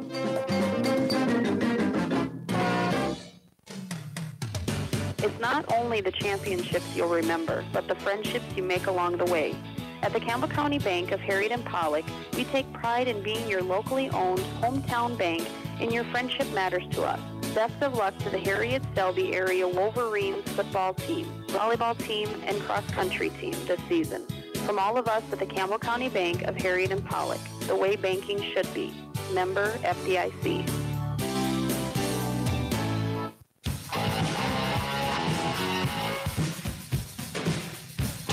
It's not only the championships you'll remember, but the friendships you make along the way. At the Campbell County Bank of Harriet and Pollock, we take pride in being your locally owned hometown bank, and your friendship matters to us. Best of luck to the Harriet Selby area Wolverines football team, volleyball team, and cross-country team this season. From all of us at the Campbell County Bank of Harriet and Pollock, the way banking should be. Member FDIC.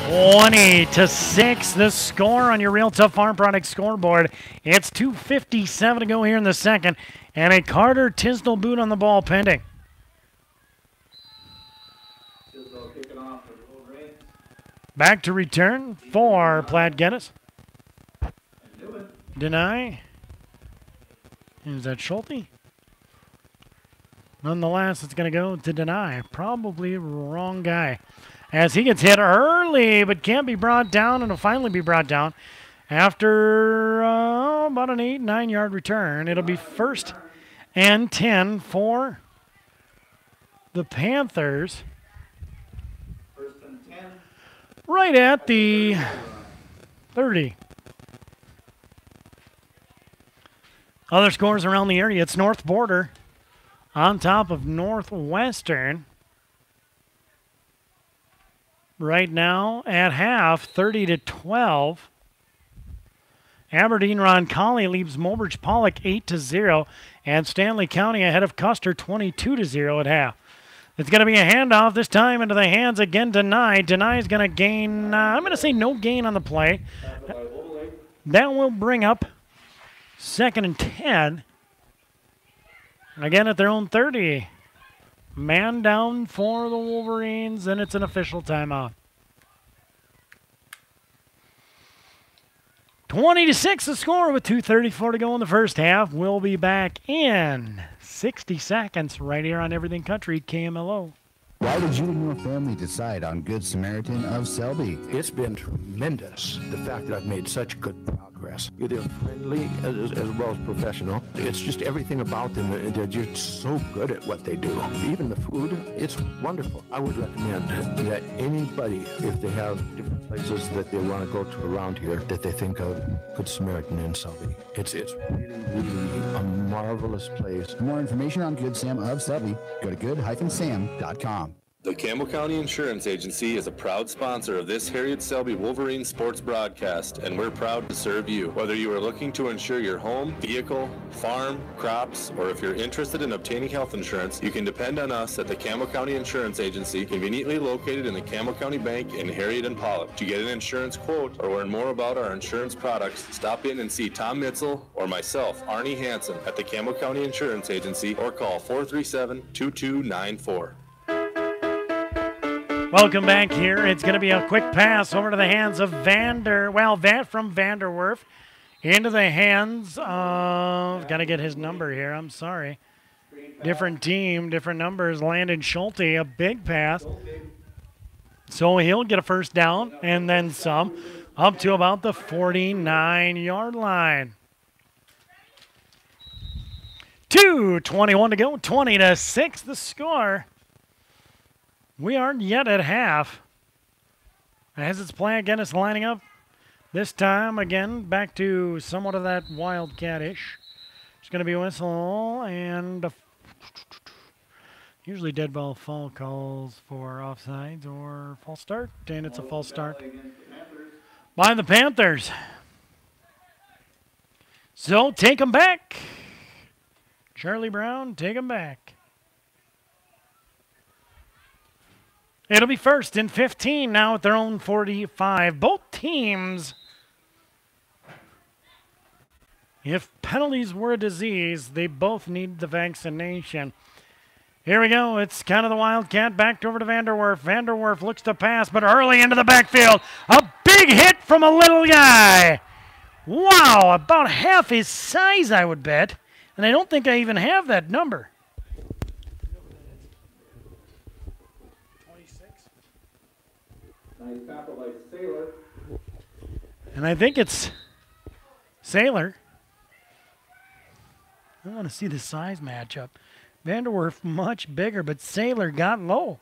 20-6, the score on your Real Tough Farm Product scoreboard. It's 2:57 to go here in the second, and a Carter Tisdall boot on the ball pending. Back to return for Platte Geddes. Deny. Is that Schulte? Nonetheless, it's going to go to Deny. Probably wrong guy. As he gets hit early, but can't be brought down, and will finally be brought down after about an 8-9 yard return. It'll be 1st and 10 for the Panthers. 1st and 10. Right at the 30. Other scores around the area. It's North Border on top of Northwestern. Right now at half, 30-12. Aberdeen Roncalli leaves Mobridge Pollock 8-0, and Stanley County ahead of Custer 22-0 at half. It's going to be a handoff this time into the hands again. Deny is going to gain. I'm going to say no gain on the play. That will bring up 2nd and 10. Again at their own 30. Man down for the Wolverines, and it's an official timeout. 20-6 the score with 2:34 to go in the first half. We'll be back in 60 seconds right here on Everything Country, KMLO. Why did you and your family decide on Good Samaritan of Selby? It's been tremendous, the fact that I've made such good progress. They're friendly as well as professional. It's just everything about them. They're just so good at what they do. Even the food, it's wonderful. I would recommend that anybody, if they have different places that they want to go to around here, that they think of Good Samaritan in Selby. It's really a marvelous place. For more information on Good Sam of Selby, go to good-sam.com. The Campbell County Insurance Agency is a proud sponsor of this Harriet Selby Wolverine sports broadcast, and we're proud to serve you. Whether you are looking to insure your home, vehicle, farm, crops, or if you're interested in obtaining health insurance, you can depend on us at the Campbell County Insurance Agency, conveniently located in the Campbell County Bank in Harriet and Pollock. To get an insurance quote or learn more about our insurance products, stop in and see Tom Mitzel or myself, Arnie Hansen, at the Campbell County Insurance Agency, or call 437-2294. Welcome back here. It's going to be a quick pass over to the hands of from Vanderwerf into the hands of, got to get his number here, I'm sorry. Different team, different numbers. Landon Schulte, a big pass. So he'll get a first down and then some, up to about the 49-yard line. 2:21 to go, 20-6 the score. We aren't yet at half. As it's Platte Geddes lining up. This time, again, back to somewhat of that Wildcat-ish. It's going to be a whistle and usually dead ball fall calls for offsides or false start, and it's a false start by the Panthers. So take them back. Charlie Brown, take them back. It'll be first and 15 now at their own 45. Both teams, if penalties were a disease, they both need the vaccination. Here we go. It's kind of the Wildcat back over to Vanderwerf. Vanderwerf looks to pass, but early into the backfield. A big hit from a little guy. Wow, about half his size, I would bet. And I don't think I even have that number. And I think it's Sailor. I want to see the size matchup. Vanderwerf much bigger, but Sailor got low.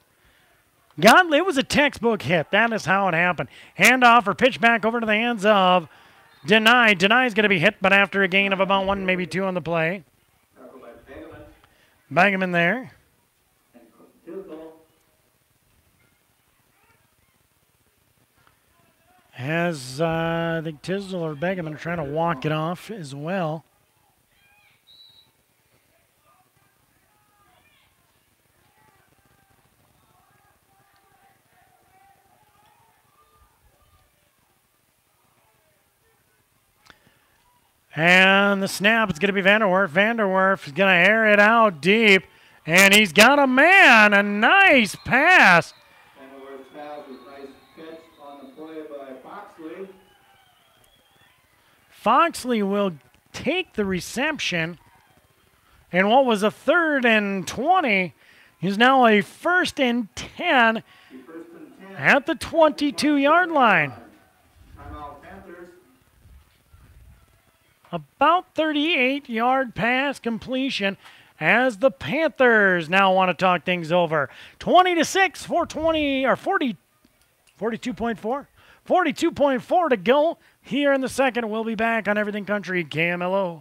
It was a textbook hit. That is how it happened. Handoff or pitch back over to the hands of Deny. Deny's going to be hit, but after a gain of about 1, maybe 2 on the play. Bagaman there. As I think Tisdale or Begeman are trying to walk it off as well. And the snap is going to be Vanderwerf. Vanderwerf is going to air it out deep. And he's got a man. A nice pass. Vanderwerf's pass was a nice catch on the play by Foxley. Foxley will take the reception. And what was a 3rd and 20 is now a 1st and 10 at the 22-yard line. About 38-yard pass completion as the Panthers now want to talk things over. 20-6, 420 or 40, 42.4, 42.4 to go here in the second. We'll be back on Everything Country KMLO.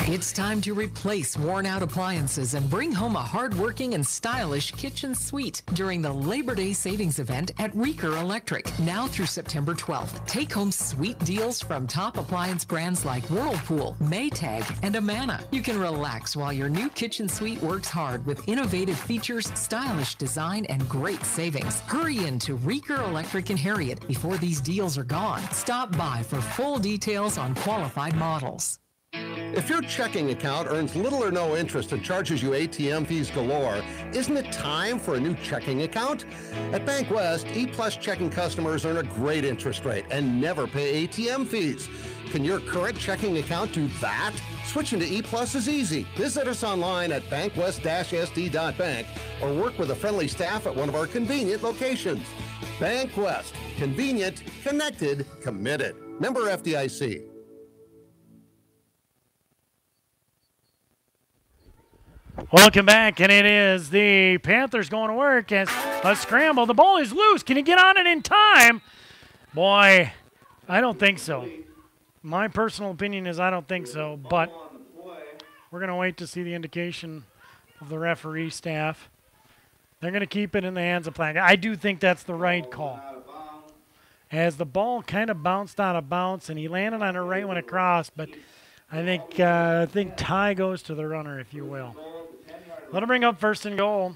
It's time to replace worn-out appliances and bring home a hard-working and stylish kitchen suite during the Labor Day savings event at Reeker Electric. Now through September 12th, take home sweet deals from top appliance brands like Whirlpool, Maytag, and Amana. You can relax while your new kitchen suite works hard with innovative features, stylish design, and great savings. Hurry in to Reeker Electric in Harriet before these deals are gone. Stop by for full details on qualified models. If your checking account earns little or no interest and charges you ATM fees galore, isn't it time for a new checking account? At Bank West, E-Plus checking customers earn a great interest rate and never pay ATM fees. Can your current checking account do that? Switching to E-Plus is easy. Visit us online at bankwest-sd.bank or work with a friendly staff at one of our convenient locations. Bank West. Convenient, connected, committed. Member FDIC. Welcome back, and it is the Panthers going to work as a scramble. The ball is loose. Can he get on it in time? Boy, I don't think so. My personal opinion is I don't think so, but we're going to wait to see the indication of the referee staff. They're going to keep it in the hands of Platte. I do think that's the right call. As the ball kind of bounced out of bounds, and he landed on it right when it crossed, but I think tie goes to the runner, if you will. Let him bring up 1st and goal.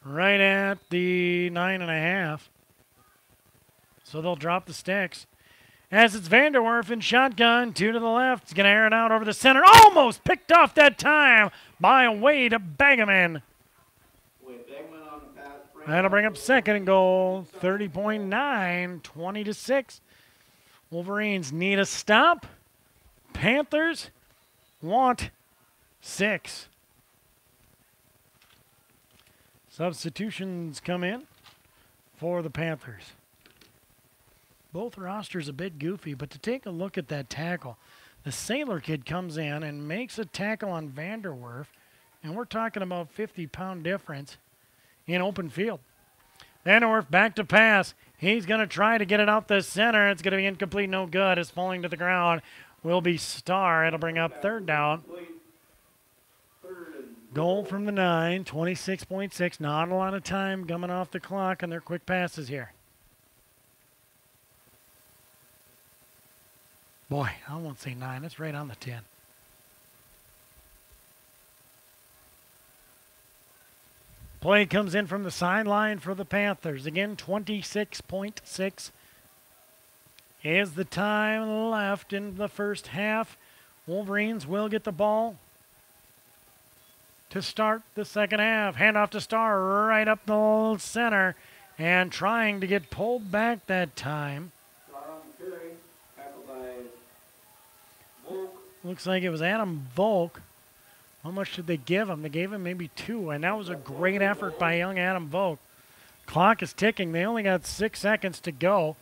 Right at the 9.5. So they'll drop the sticks. As it's Vanderwerf in shotgun, 2 to the left. He's going to air it out over the center. Almost picked off that time by Wade Begeman. That'll bring up 2nd and goal. 30.9, 20-6. Wolverines need a stop. Panthers want 6. Substitutions come in for the Panthers. Both rosters a bit goofy, but to take a look at that tackle, the Sailor kid comes in and makes a tackle on Vanderwerf, and we're talking about 50-pound difference in open field. Vanderwerf back to pass. He's going to try to get it out the center. It's going to be incomplete, no good. It's falling to the ground. Will be Starr. It'll bring up 3rd down. Goal from the 9, 26.6. Not a lot of time coming off the clock on their quick passes here. Boy, I won't say 9. It's right on the 10. Play comes in from the sideline for the Panthers. Again, 26.6 is the time left in the first half. Wolverines will get the ball to start the second half. Handoff to Starr right up the center and trying to get pulled back that time. Looks like it was Adam Volk. How much did they give him? They gave him maybe 2, and that was a great effort by young Adam Volk. Clock is ticking. They only got 6 seconds to go.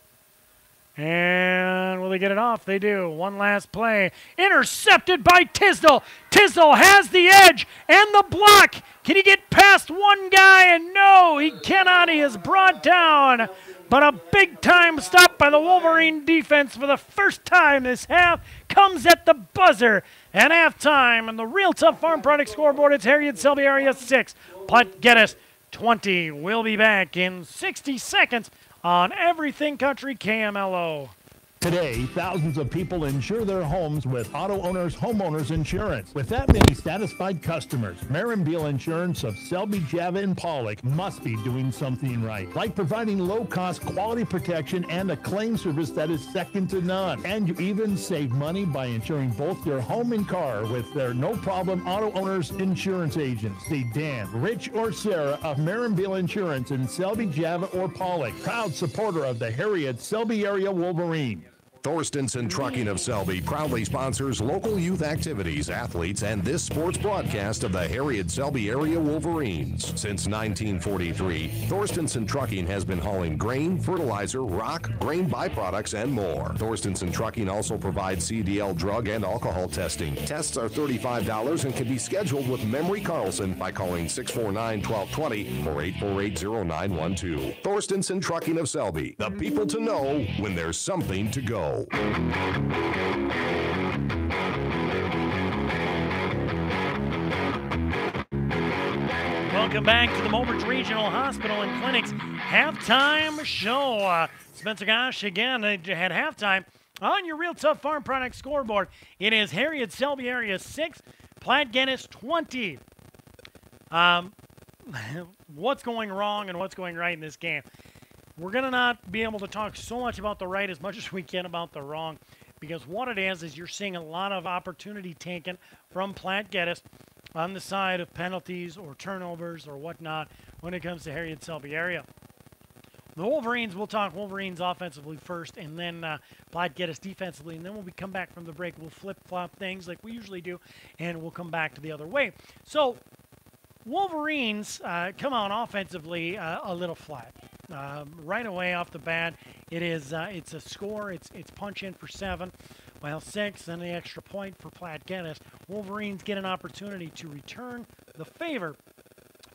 And will they get it off? They do. One last play. Intercepted by Tisdall. Tisdall has the edge and the block. Can he get past one guy? And no, he cannot. He is brought down. But a big-time stop by the Wolverine defense for the first time this half comes at the buzzer. At halftime, and the Real Tough Farm Product scoreboard, it's Harriet Selby Area 6, Platte Geddes 20. We'll be back in 60 seconds on Everything Country KMLO. Today, thousands of people insure their homes with Auto Owners Homeowners Insurance. With that many satisfied customers, Beal Insurance of Selby, Java, and Pollock must be doing something right. Like providing low-cost quality protection and a claim service that is second to none. And you even save money by insuring both your home and car with their no-problem Auto Owners Insurance agents. See Dan, Rich, or Sarah of Beal Insurance in Selby, Java, or Pollock. Proud supporter of the Harriet Selby Area Wolverine. Thorstenson Trucking of Selby proudly sponsors local youth activities, athletes, and this sports broadcast of the Harriet Selby Area Wolverines. Since 1943, Thorstenson Trucking has been hauling grain, fertilizer, rock, grain byproducts, and more. Thorstenson Trucking also provides CDL drug and alcohol testing. Tests are $35 and can be scheduled with Memory Carlson by calling 649-1220 or 848-0912. Thorstenson Trucking of Selby, the people to know when there's something to go. Welcome back to the Mobridge Regional Hospital and Clinic's halftime show. Spencer Gosh again had halftime on your Real Tough Farm Product scoreboard. It is Harriet Selby Area 6, Platte Geddes 20. What's going wrong and what's going right in this game? We're going to not be able to talk so much about the right as much as we can about the wrong, because what it is you're seeing a lot of opportunity taken from Platte Geddes on the side of penalties or turnovers or whatnot when it comes to Harriet Selby Area. The Wolverines, we'll talk Wolverines offensively first, and then Platte Geddes defensively, and then when we come back from the break, we'll flip-flop things like we usually do, and we'll come back to the other way. So Wolverines come out offensively a little flat. Right away off the bat, it's a score. It's punch in for 7, while 6, then the extra point for Platte Geddes. Wolverines get an opportunity to return the favor.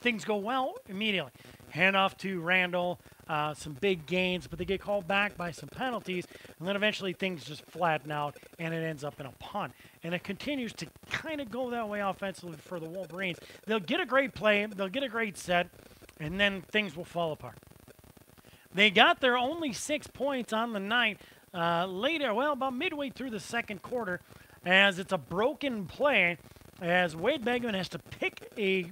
Things go well immediately. Hand off to Randall. some big gains, but they get called back by some penalties, and then eventually things just flatten out, and it ends up in a punt. And it continues to kind of go that way offensively for the Wolverines. They'll get a great play, they'll get a great set, and then things will fall apart. They got their only 6 points on the night later, well, about midway through the second quarter, as it's a broken play, as Wade Begeman has to pick a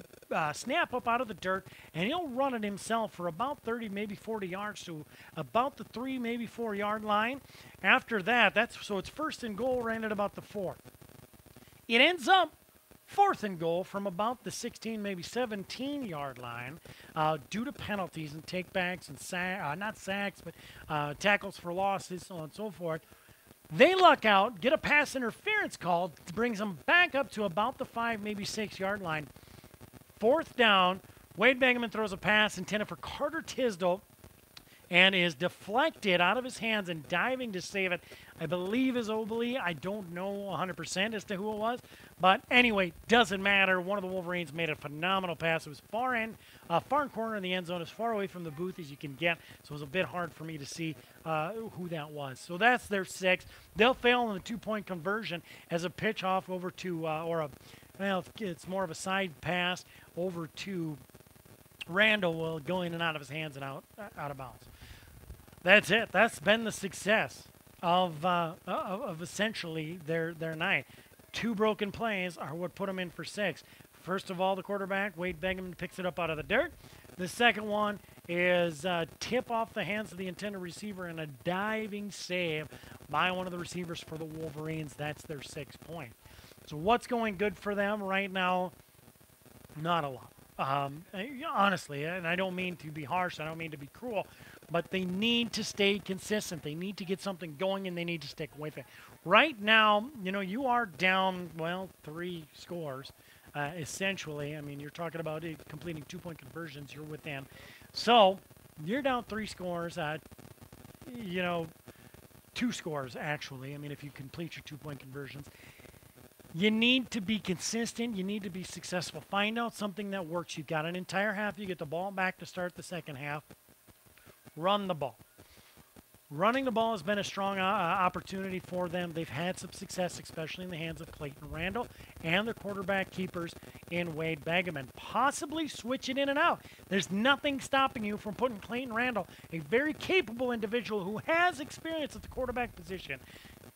snap up out of the dirt, and he'll run it himself for about 30, maybe 40 yards to about the 3, maybe 4 yard line. After that, so it's first and goal, ran at about the 4. It ends up fourth and goal from about the 16, maybe 17 yard line due to penalties and takebacks and not sacks, but tackles for losses, so on and so forth. They luck out, get a pass interference call, brings them back up to about the 5, maybe 6 yard line. Fourth down, Wade Begeman throws a pass intended for Carter Tisdale and is deflected out of his hands, and diving to save it, I believe, is Obley. I don't know 100% as to who it was. But anyway, doesn't matter. One of the Wolverines made a phenomenal pass. It was far corner in the end zone, as far away from the booth as you can get. So it was a bit hard for me to see who that was. So that's their 6. They'll fail in the 2-point conversion as a pitch off over to, it's more of a side pass over to Randall, going in and out of his hands and out of bounds. That's it. That's been the success of essentially their night. 2 broken plays are what put them in for 6. First of all, the quarterback, Wade Begeman, picks it up out of the dirt. The second one is tip off the hands of the intended receiver and a diving save by one of the receivers for the Wolverines. That's their 6 point. So what's going good for them right now? Not a lot. Honestly, and I don't mean to be harsh, I don't mean to be cruel, but they need to stay consistent. They need to get something going, and they need to stick with it. Right now, you are down, 3 scores, essentially. I mean, you're talking about completing 2-point conversions. You're within. So you're down 3 scores, 2 scores, actually. I mean, if you complete your 2-point conversions. You need to be consistent. You need to be successful. Find out something that works. You've got an entire half. You get the ball back to start the second half. Run the ball. Running the ball has been a strong opportunity for them. They've had some success, especially in the hands of Clayton Randall and the quarterback keepers in Wade Begeman. Possibly switch it in and out. There's nothing stopping you from putting Clayton Randall, a very capable individual who has experience at the quarterback position,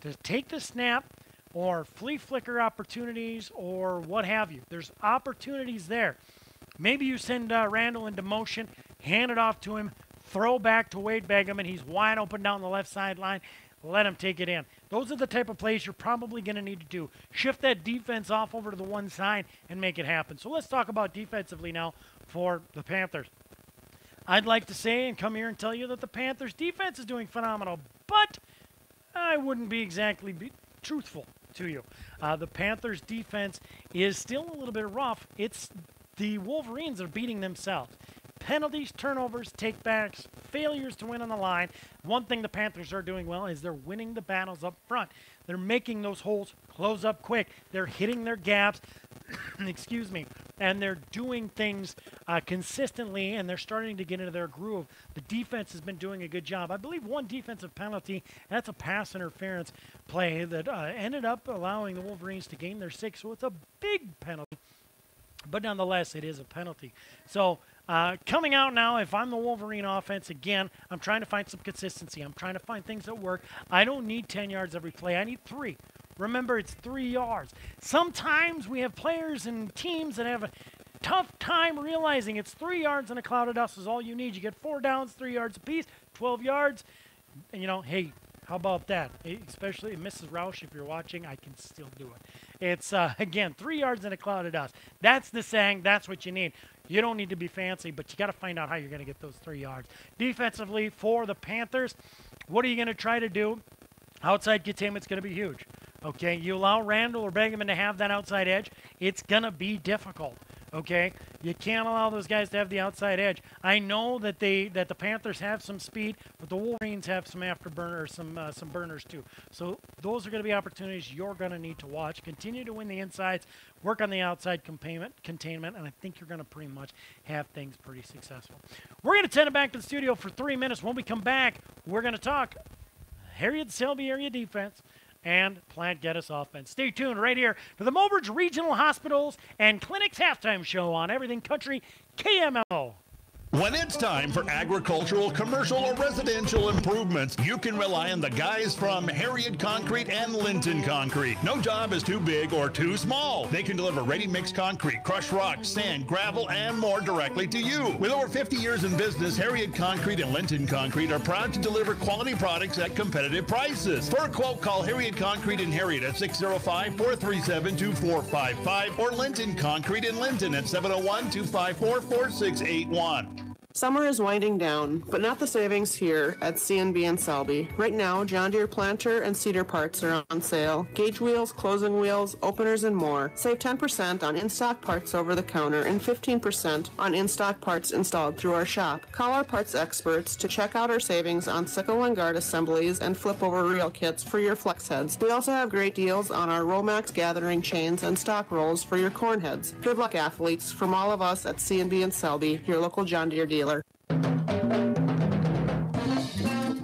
to take the snap, or flea flicker opportunities, or what have you. There's opportunities there. Maybe you send Randall into motion, hand it off to him, throw back to Wade Begeman. He's wide open down the left sideline. Let him take it in. Those are the type of plays you're probably going to need to do. Shift that defense off over to the one side and make it happen. So let's talk about defensively now for the Panthers. I'd like to say and come here and tell you that the Panthers defense is doing phenomenal, but I wouldn't be exactly truthful to you. The Panthers defense is still a little bit rough. It's the Wolverines are beating themselves. Penalties, turnovers, takebacks, failures to win on the line. One thing the Panthers are doing well is they're winning the battles up front. They're making those holes close up quick. They're hitting their gaps, excuse me, and they're doing things consistently, and they're starting to get into their groove. The defense has been doing a good job. I believe one defensive penalty, that's a pass interference play that ended up allowing the Wolverines to gain their 6, so it's a big penalty. But nonetheless, it is a penalty. So coming out now, if I'm the Wolverine offense, again, I'm trying to find some consistency. I'm trying to find things that work. I don't need 10 yards every play. I need 3. Remember, it's 3 yards. Sometimes we have players and teams that have a tough time realizing it's 3 yards and a cloud of dust is all you need. You get 4 downs, 3 yards apiece, 12 yards. And, hey, how about that? Especially Mrs. Roush, if you're watching, I can still do it. It's, again, 3 yards and a cloud of dust. That's the saying. That's what you need. You don't need to be fancy, but you got to find out how you're going to get those 3 yards. Defensively, for the Panthers, what are you going to try to do? Outside containment's going to be huge. Okay, you allow Randall or Begeman to have that outside edge, it's going to be difficult. Okay, you can't allow those guys to have the outside edge. I know that the Panthers have some speed, but the Wolverines have some afterburners, some burners too. So those are going to be opportunities you're going to need to watch. Continue to win the insides, work on the outside containment, and I think you're going to pretty much have things pretty successful. We're going to send it back to the studio for 3 minutes. When we come back, we're going to talk Harriet Selby area defense and Platte Geddes offense. Stay tuned right here to the Mobridge Regional Hospitals and Clinics halftime show on Everything Country KMLO. When it's time for agricultural, commercial, or residential improvements, you can rely on the guys from Harriet Concrete and Linton Concrete. No job is too big or too small. They can deliver ready-mix concrete, crushed rock, sand, gravel, and more directly to you. With over 50 years in business, Harriet Concrete and Linton Concrete are proud to deliver quality products at competitive prices. For a quote, call Harriet Concrete in Harriet at 605-437-2455 or Linton Concrete in Linton at 701-254-4681. Summer is winding down, but not the savings here at C&B in Selby. Right now, John Deere planter and seeder parts are on sale. Gauge wheels, closing wheels, openers, and more. Save 10% on in-stock parts over the counter and 15% on in-stock parts installed through our shop. Call our parts experts to check out our savings on sickle and guard assemblies and flip-over reel kits for your flex heads. We also have great deals on our Romax gathering chains and stock rolls for your corn heads. Good luck, athletes, from all of us at C&B in Selby, your local John Deere dealer.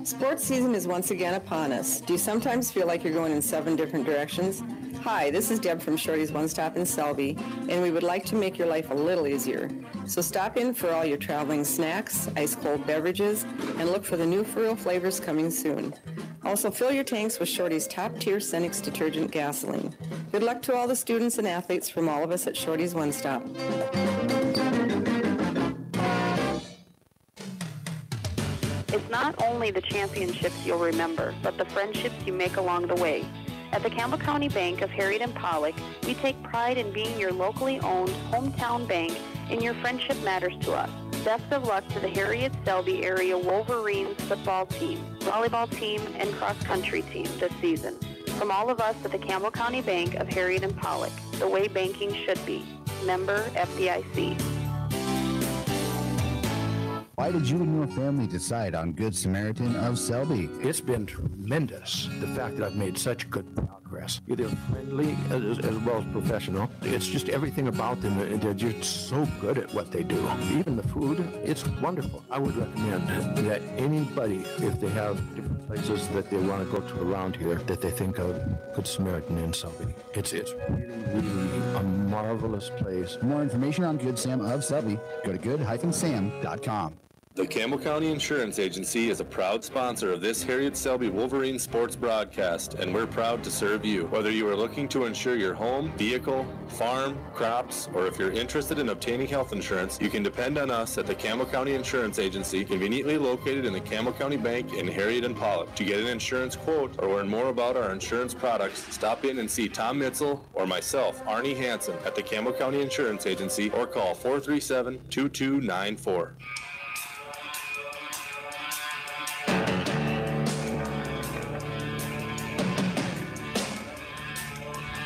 Sports season is once again upon us. Do you sometimes feel like you're going in 7 different directions? Hi, this is Deb from Shorty's One Stop in Selby, and we would like to make your life a little easier. So stop in for all your traveling snacks, ice-cold beverages, and look for the new Furl flavors coming soon. Also, fill your tanks with Shorty's top-tier Cenex detergent gasoline. Good luck to all the students and athletes from all of us at Shorty's One Stop. It's not only the championships you'll remember, but the friendships you make along the way. At the Campbell County Bank of Harriet and Pollock, we take pride in being your locally owned hometown bank, and your friendship matters to us. Best of luck to the Harriet Selby area Wolverines football team, volleyball team, and cross-country team this season. From all of us at the Campbell County Bank of Harriet and Pollock, the way banking should be. Member FDIC. Why did you and your family decide on Good Samaritan of Selby? It's been tremendous, the fact that I've made such good progress. They're friendly as well as professional. It's just everything about them. They're just so good at what they do. Even the food, it's wonderful. I would recommend that anybody, if they have different places that they want to go to around here, that they think of Good Samaritan in Selby. It's really a marvelous place. For more information on Good Sam of Selby, go to good-sam.com. The Campbell County Insurance Agency is a proud sponsor of this Harriet Selby Wolverine sports broadcast, and we're proud to serve you. Whether you are looking to insure your home, vehicle, farm, crops, or if you're interested in obtaining health insurance, you can depend on us at the Campbell County Insurance Agency, conveniently located in the Campbell County Bank in Harriet and Pollock. To get an insurance quote or learn more about our insurance products, stop in and see Tom Mitzel or myself, Arnie Hansen, at the Campbell County Insurance Agency, or call 437-2294.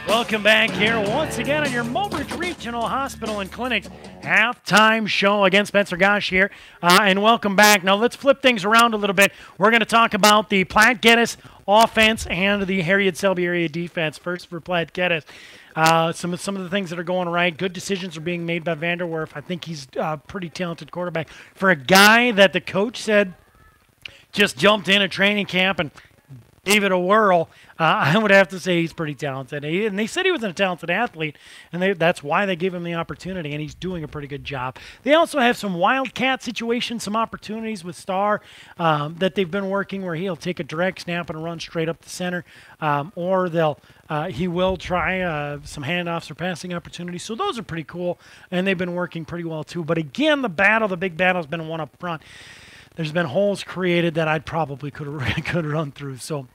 Welcome back here once again on your Mobridge Regional Hospital and Clinics halftime show. Again, Spencer Gosh here, and welcome back. Now let's flip things around a little bit. We're going to talk about the Platte Geddes offense and the Harriet Selby area defense. First for Platte Geddes. Some of the things that are going right. Good decisions are being made by Vanderwerf. I think he's a pretty talented quarterback. For a guy that the coach said just jumped in a training camp and gave it a whirl, I would have to say he's pretty talented. And they said he was a talented athlete, and that's why they gave him the opportunity, and he's doing a pretty good job. They also have some wildcat situations, some opportunities with Starr that they've been working where he'll take a direct snap and run straight up the center, or he will try some handoffs or passing opportunities. So those are pretty cool, and they've been working pretty well too. But again, the big battle has been one up front. There's been holes created that I probably could run through. So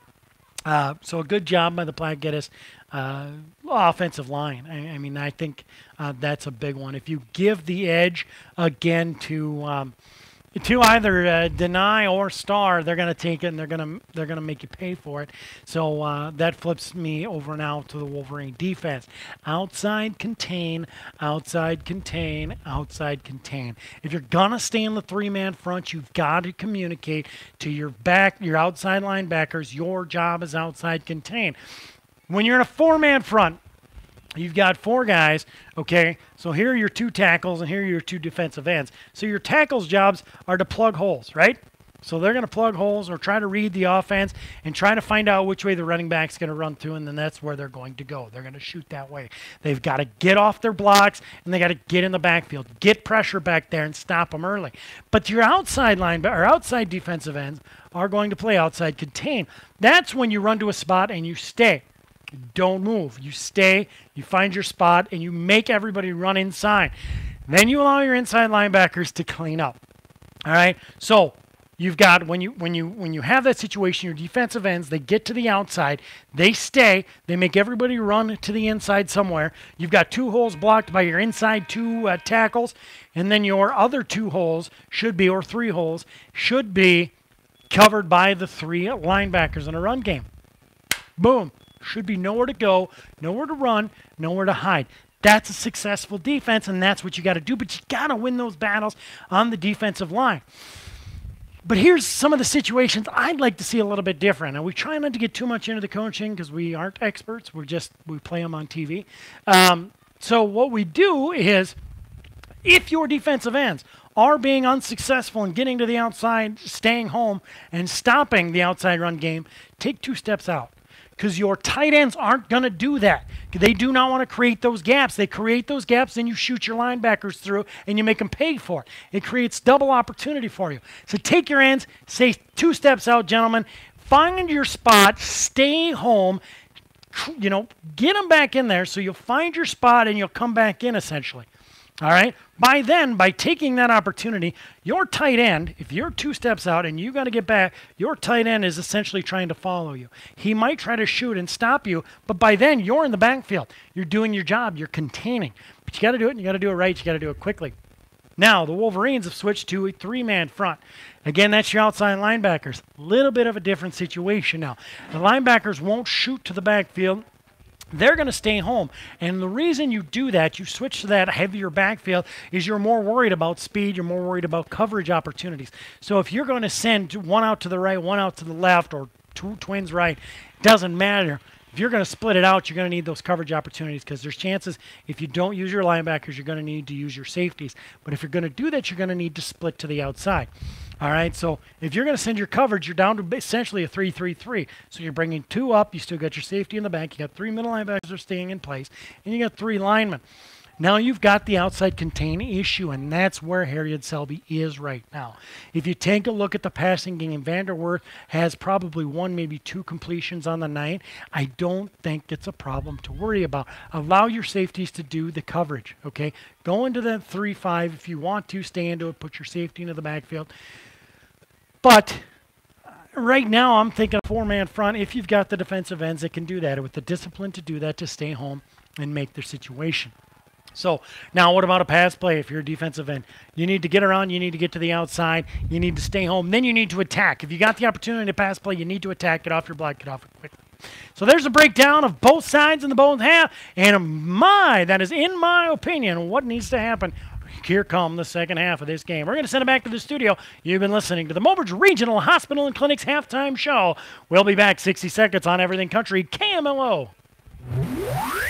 a good job by the Platte Geddes offensive line. I mean, I think that's a big one. If you give the edge again to to either deny or star, they're going to take it and they're going to make you pay for it. So that flips me over now to the Wolverine defense. Outside contain, outside contain, outside contain. If you're going to stay in the three-man front, you've got to communicate to your outside linebackers, your job is outside contain. When you're in a four-man front, you've got four guys, okay? So here are your two tackles, and here are your two defensive ends. So your tackles' jobs are to plug holes, right? So they're going to plug holes or try to read the offense and try to find out which way the running back's going to run through, and then that's where they're going to go. They're going to shoot that way. They've got to get off their blocks, and they got to get in the backfield, get pressure back there, and stop them early. But your outside outside defensive ends are going to play outside contain. That's when you run to a spot and you stay. Don't move. You stay, you find your spot, and you make everybody run inside. Then you allow your inside linebackers to clean up. All right? So you've got, when you have that situation, your defensive ends, they get to the outside, they stay, they make everybody run to the inside somewhere. You've got two holes blocked by your inside two tackles, and then your other two holes should be, or three holes, should be covered by the three linebackers in a run game. Boom. Should be nowhere to go, nowhere to run, nowhere to hide. That's a successful defense, and that's what you got to do. But you got to win those battles on the defensive line. But here's some of the situations I'd like to see a little bit different. And we try not to get too much into the coaching because we aren't experts. We play them on TV. So what we do is, if your defensive ends are being unsuccessful in getting to the outside, staying home, and stopping the outside run game, take two steps out. Because your tight ends aren't going to do that. They do not want to create those gaps. They create those gaps, then you shoot your linebackers through, and you make them pay for it. It creates double opportunity for you. So take your ends, say two steps out, gentlemen. Find your spot, stay home, get them back in there so you'll find your spot and you'll come back in essentially. All right? By taking that opportunity, your tight end, if you're two steps out and you got to get back, your tight end is essentially trying to follow you. He might try to shoot and stop you, but by then you're in the backfield. You're doing your job. You're containing. But you got to do it, and you got to do it right. You got to do it quickly. Now, the Wolverines have switched to a three-man front. Again, that's your outside linebackers. A little bit of a different situation now. The linebackers won't shoot to the backfield. They're going to stay home. And the reason you do that, you switch to that heavier backfield, is you're more worried about speed. You're more worried about coverage opportunities. So if you're going to send one out to the right, one out to the left, or two twins right, doesn't matter. If you're going to split it out, you're going to need those coverage opportunities because there's chances if you don't use your linebackers, you're going to need to use your safeties. But if you're going to do that, you're going to need to split to the outside. All right, so if you're going to send your coverage, you're down to essentially a 3-3-3. So you're bringing two up. You still got your safety in the back. You got three middle linebackers that are staying in place, and you got three linemen. Now you've got the outside contain issue, and that's where Harriet Selby is right now. If you take a look at the passing game, Vanderwerth has probably one, maybe two completions on the night. I don't think it's a problem to worry about. Allow your safeties to do the coverage, okay? Go into that 3-5 if you want to. Stay into it. Put your safety into the backfield. But right now I'm thinking a four-man front. If you've got the defensive ends that can do that, with the discipline to do that, to stay home and make their situation. So now what about a pass play if you're a defensive end? You need to get around. You need to get to the outside. You need to stay home. Then you need to attack. If you got the opportunity to pass play, you need to attack. Get off your block. Get off it quickly. So there's a breakdown of both sides in the both half. And that is in my opinion what needs to happen. Here come the second half of this game. We're going to send it back to the studio. You've been listening to the Mobridge Regional Hospital and Clinic's halftime show. We'll be back 60 seconds on Everything Country KMLO.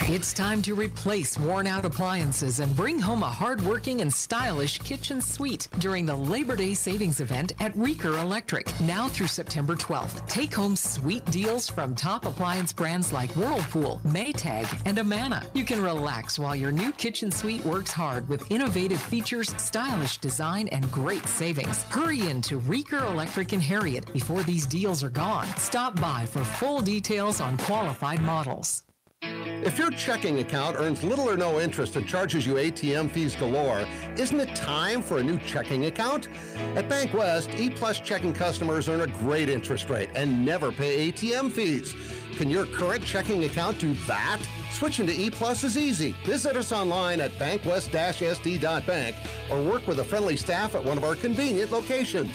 It's time to replace worn-out appliances and bring home a hard-working and stylish kitchen suite during the Labor Day savings event at Reeker Electric. Now through September 12th, take home sweet deals from top appliance brands like Whirlpool, Maytag, and Amana. You can relax while your new kitchen suite works hard with innovative features, stylish design, and great savings. Hurry into Reeker Electric in Harriet before these deals are gone. Stop by for full details on qualified models. If your checking account earns little or no interest and charges you ATM fees galore, isn't it time for a new checking account? At Bank West, E-Plus checking customers earn a great interest rate and never pay ATM fees. Can your current checking account do that? Switching to E-Plus is easy. Visit us online at bankwest-sd.bank or work with a friendly staff at one of our convenient locations.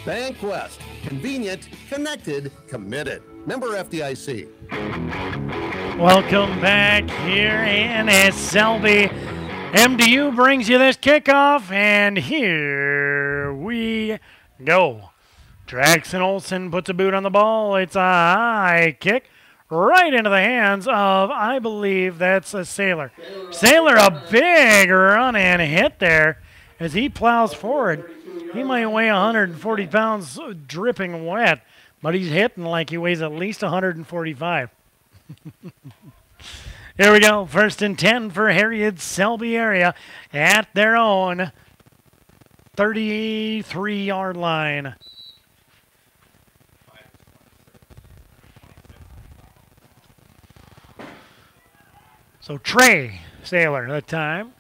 Bank West. Convenient, connected, committed. Member FDIC. Welcome back here in Selby. MDU brings you this kickoff, and here we go. Jackson Olsen puts a boot on the ball. It's a high kick right into the hands of, I believe that's a Sailor. Sailor, a big run and hit there as he plows forward. He might weigh 140 pounds dripping wet, but he's hitting like he weighs at least 145. Here we go. 1st and 10 for Harriet Selby area at their own 33-yard line. So Trey Sailor that time.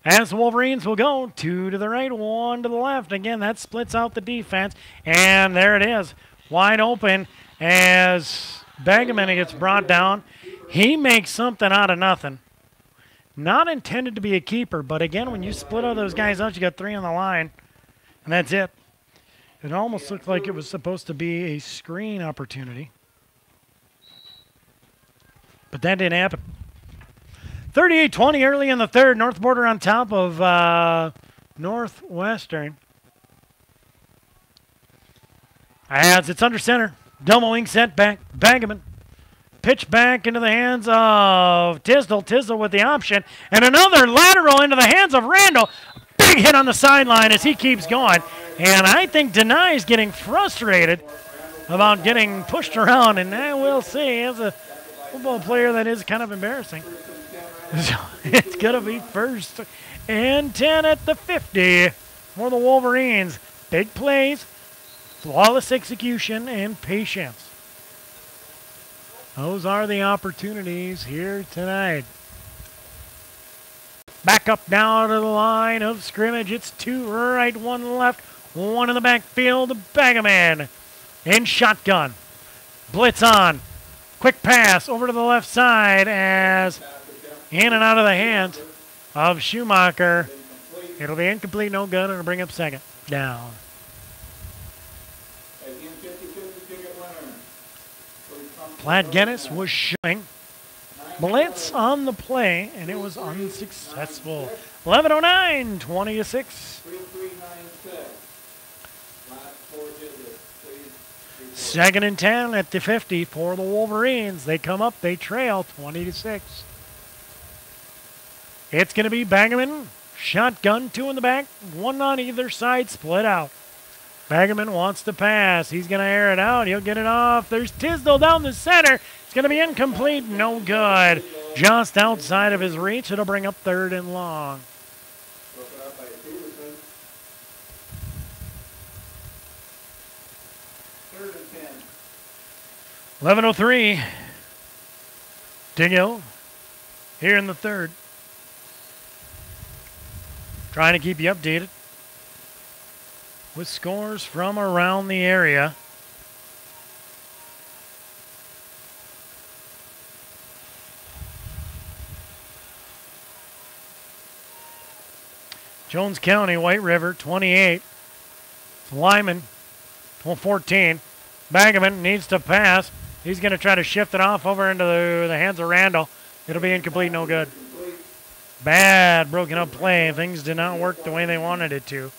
As the Wolverines will go 2 to the right, 1 to the left. Again, that splits out the defense. And there it is. Wide open as Bagaman gets brought down. He makes something out of nothing. Not intended to be a keeper, but again, when you split all those guys out, you got 3 on the line. And that's it. It almost looked like it was supposed to be a screen opportunity. But that didn't happen. 38-20 early in the third. North Border on top of Northwestern. As it's under center. Double wing set back. Bagaman. Pitch back into the hands of Tisdall. Tisdall with the option. And another lateral into the hands of Randall. Big hit on the sideline as he keeps going. And I think Denai's getting frustrated about getting pushed around. And I will say, as a football player, that is kind of embarrassing. So it's going to be 1st and 10 at the 50 for the Wolverines. Big plays, flawless execution, and patience. Those are the opportunities here tonight. Back up now to the line of scrimmage. It's 2 right, 1 left, 1 in the backfield. Bagaman in shotgun. Blitz on. Quick pass over to the left side as in and out of the hands of Schumacher. It'll be incomplete, no good, and it'll bring up 2nd down. Platte Geddes was showing. Blitz on the play, and it was unsuccessful. 11:09, 20-6. 2nd and 10 at the 50 for the Wolverines. They come up, they trail 20-6. It's going to be Bagaman, shotgun, 2 in the back, 1 on either side, split out. Bagaman wants to pass. He's going to air it out. He'll get it off. There's Tisdall down the center. It's going to be incomplete. No good. Just outside of his reach. It'll bring up 3rd and long. 11:03 to go here in the 3rd. Trying to keep you updated with scores from around the area. Jones County, White River, 28. Lyman, 14. Bagaman needs to pass. He's going to try to shift it off over into the hands of Randall. It'll be incomplete, no good. Bad broken up play. Things did not work the way they wanted it to.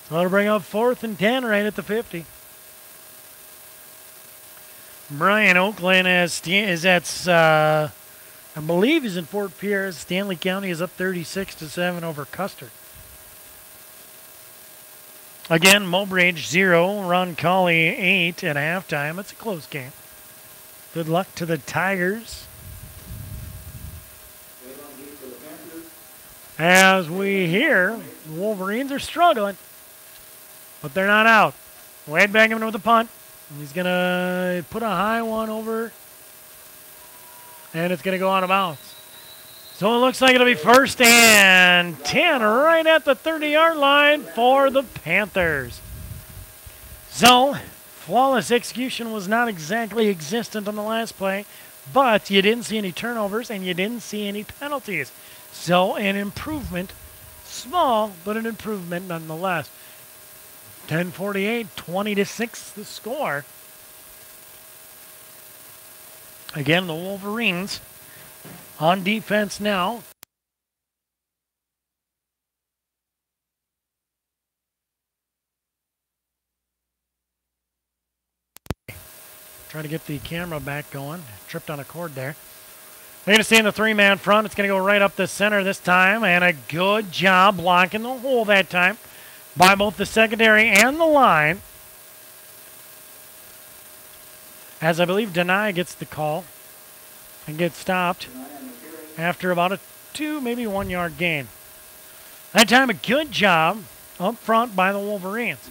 So it'll bring up 4th and 10 right at the 50. Brian Oakland is at, I believe he's in Fort Pierce. Stanley County is up 36-7 over Custer. Again, Mobridge 0, Ron Colley 8 at halftime. It's a close game. Good luck to the Tigers. As we hear, the Wolverines are struggling, but they're not out. Wade Bagaman with a punt. He's going to put a high one over and it's going to go out of bounds. So it looks like it'll be 1st and 10 right at the 30-yard line for the Panthers. So flawless execution was not exactly existent on the last play, but you didn't see any turnovers and you didn't see any penalties. So an improvement, small, but an improvement nonetheless. 10:48, 20-6 the score. Again, the Wolverines on defense now. Trying to get the camera back going. Tripped on a cord there. They're going to stay in the 3-man front. It's going to go right up the center this time. And a good job blocking the hole that time by both the secondary and the line. As I believe Denai gets the call and gets stopped after about a 2, maybe 1 yard gain. That time a good job up front by the Wolverines.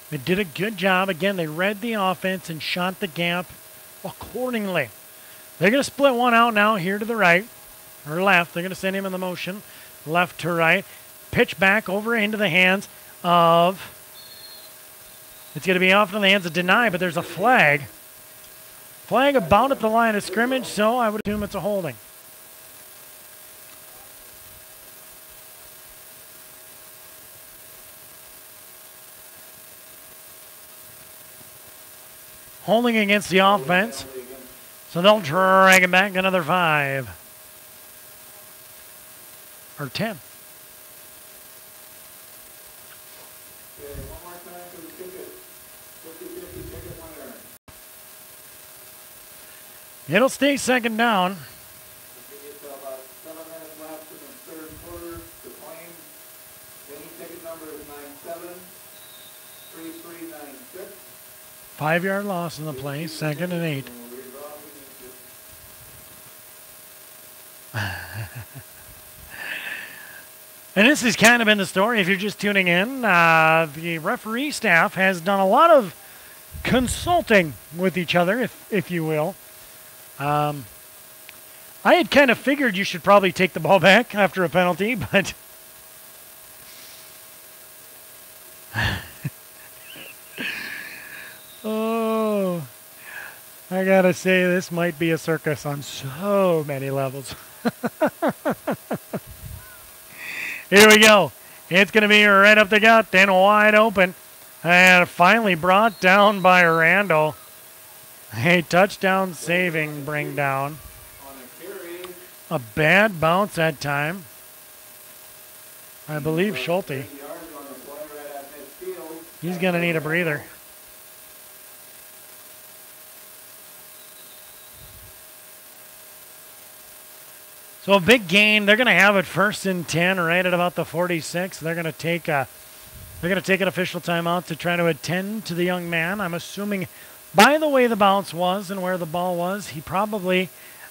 They did a good job. Again, they read the offense and shot the gap accordingly. They're going to split one out now here to the right or left. They're going to send him in the motion left to right. Pitch back over into the hands of, it's going to be off in the hands of Denai, but there's a flag. Flag about at the line of scrimmage, so I would assume it's a holding. Holding against the offense. So they'll drag it back another 5. Or 10. It'll stay 2nd down. About 7 minutes left in the 3rd quarter. The Flames, winning ticket number is 97-3396. 5-yard loss in the play, 2nd and 8. And this has kind of been the story. If you're just tuning in, the referee staff has done a lot of consulting with each other, if you will. I had kind of figured you should probably take the ball back after a penalty, but oh, I gotta say, this might be a circus on so many levels. Here we go. It's going to be right up the gut, then wide open. And finally brought down by Randall. A touchdown saving bring down. A bad bounce that time. I believe Schulte. He's going to need a breather. So a big gain. They're going to have it 1st and 10 right at about the 46. They're going to take an official timeout to try to attend to the young man. I'm assuming by the way the bounce was and where the ball was, he probably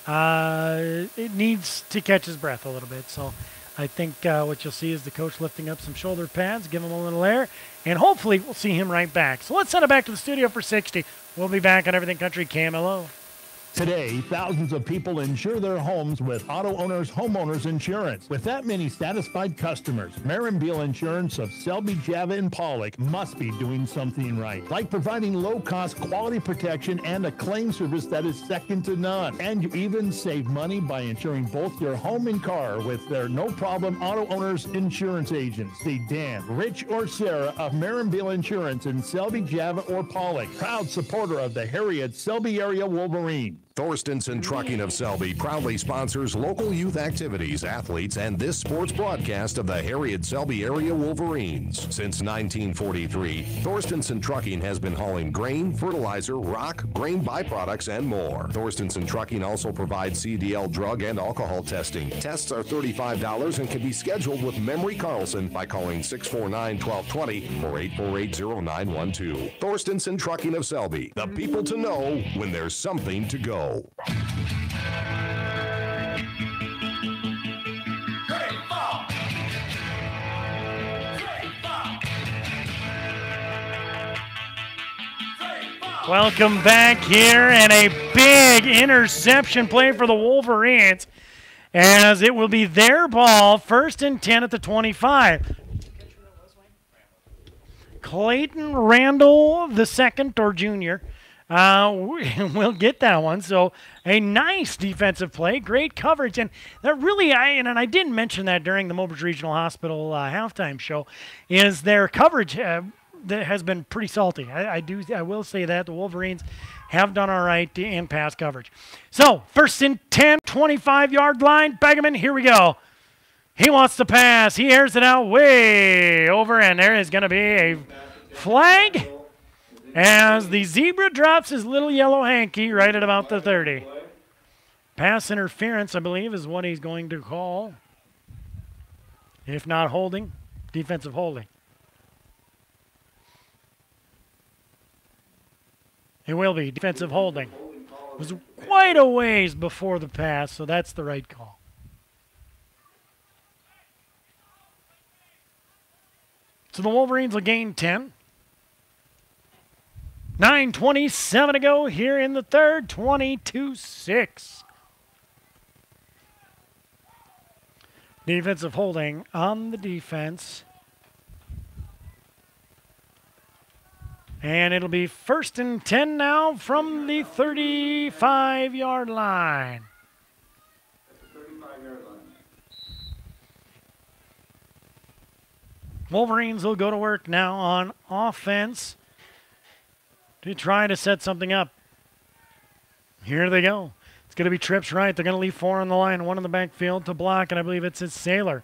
it needs to catch his breath a little bit. So I think what you'll see is the coach lifting up some shoulder pads, give him a little air, and hopefully we'll see him right back. So let's send it back to the studio for 60. We'll be back on Everything Country KMLO. Today, thousands of people insure their homes with Auto Owners Homeowners Insurance. With that many satisfied customers, Beal Insurance of Selby, Java, and Pollock must be doing something right. Like providing low-cost quality protection and a claim service that is second to none. And you even save money by insuring both your home and car with their no-problem Auto Owners Insurance agents. See Dan, Rich, or Sarah of Beal Insurance in Selby, Java, or Pollock. Proud supporter of the Harriet Selby area Wolverine. Thorstenson Trucking of Selby proudly sponsors local youth activities, athletes, and this sports broadcast of the Harriet Selby area Wolverines. Since 1943, Thorstenson Trucking has been hauling grain, fertilizer, rock, grain byproducts, and more. Thorstenson Trucking also provides CDL drug and alcohol testing. Tests are $35 and can be scheduled with Memory Carlson by calling 649-1220 or 848-0912. Thorstenson Trucking of Selby, the people to know when there's something to go. Welcome back here, and a big interception play for the Wolverines as it will be their ball, 1st and 10 at the 25. Clayton Randall II, or junior, will get that one. So a nice defensive play, great coverage, and that really, I didn't mention that during the Mobridge Regional Hospital halftime show, is their coverage that has been pretty salty. I will say that the Wolverines have done all right in pass coverage. So 1st and 10, 25-yard line. Begeman, here we go. He wants to pass. He airs it out way over, and there is going to be a flag as the zebra drops his little yellow hanky right at about the 30. Pass interference, I believe, is what he's going to call. If not holding, defensive holding. It will be defensive holding. It was quite a ways before the pass, so that's the right call. So the Wolverines will gain 10. 9:27 to go here in the third, 22-6. Defensive holding on the defense. And it'll be 1st and 10 now from the 35-yard line. Wolverines will go to work now on offense to try to set something up. Here they go. It's going to be trips right. They're going to leave 4 on the line, 1 in the backfield to block, and I believe it's his Sailor.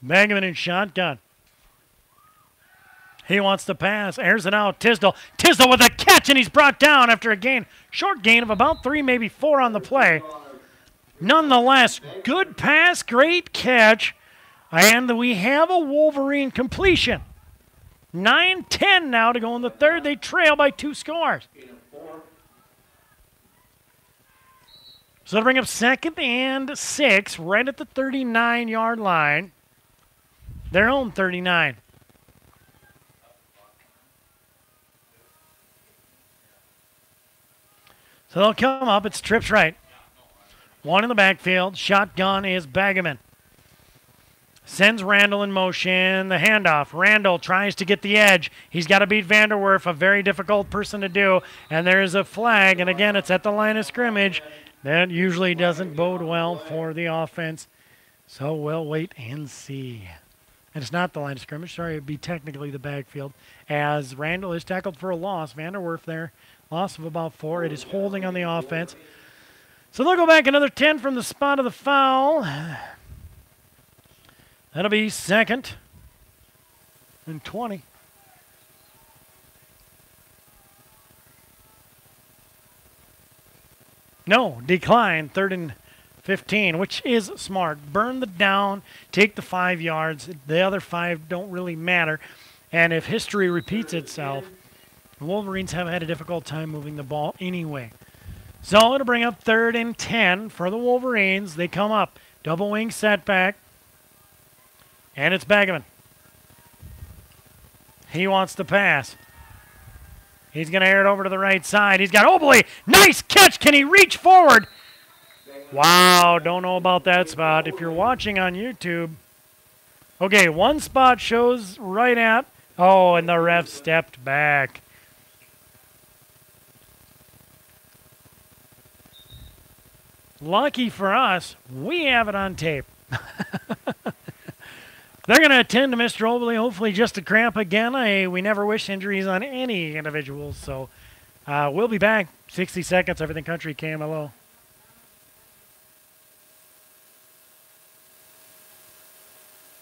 Begeman in shotgun. He wants to pass, airs it out, Tisdall. Tisdall with a catch, and he's brought down after a short gain of about 3, maybe 4 on the play. Nonetheless, good pass, great catch, and we have a Wolverine completion. 9-10 now to go in the third. They trail by 2 scores. So to bring up 2nd and 6, right at the 39-yard line. Their own 39. So they'll come up. It's trips right. 1 in the backfield. Shotgun is Begeman. Sends Randall in motion. The handoff. Randall tries to get the edge. He's got to beat Vanderwerf, a very difficult person to do. And there's a flag. And again, it's at the line of scrimmage. That usually doesn't bode well for the offense. So we'll wait and see. And it's not the line of scrimmage. Sorry, it would be technically the backfield. As Randall is tackled for a loss. Vanderwerf there. Loss of about 4. It is holding on the offense. So they'll go back another 10 from the spot of the foul. That'll be 2nd and 20. No, decline, 3rd and 15, which is smart. Burn the down, take the 5 yards. The other 5 don't really matter. And if history repeats itself, the Wolverines have had a difficult time moving the ball anyway. So it'll bring up 3rd and 10 for the Wolverines. They come up. Double wing setback. And it's Begeman. He wants to pass. He's going to air it over to the right side. He's got Obley. Nice catch. Can he reach forward? Wow, don't know about that spot. If you're watching on YouTube. Okay, one spot shows right at. Oh, and the ref stepped back. Lucky for us, we have it on tape. They're going to attend to Mr. Obley, hopefully just a cramp again. We never wish injuries on any individuals. So we'll be back. 60 seconds, Everything Country, KMLO.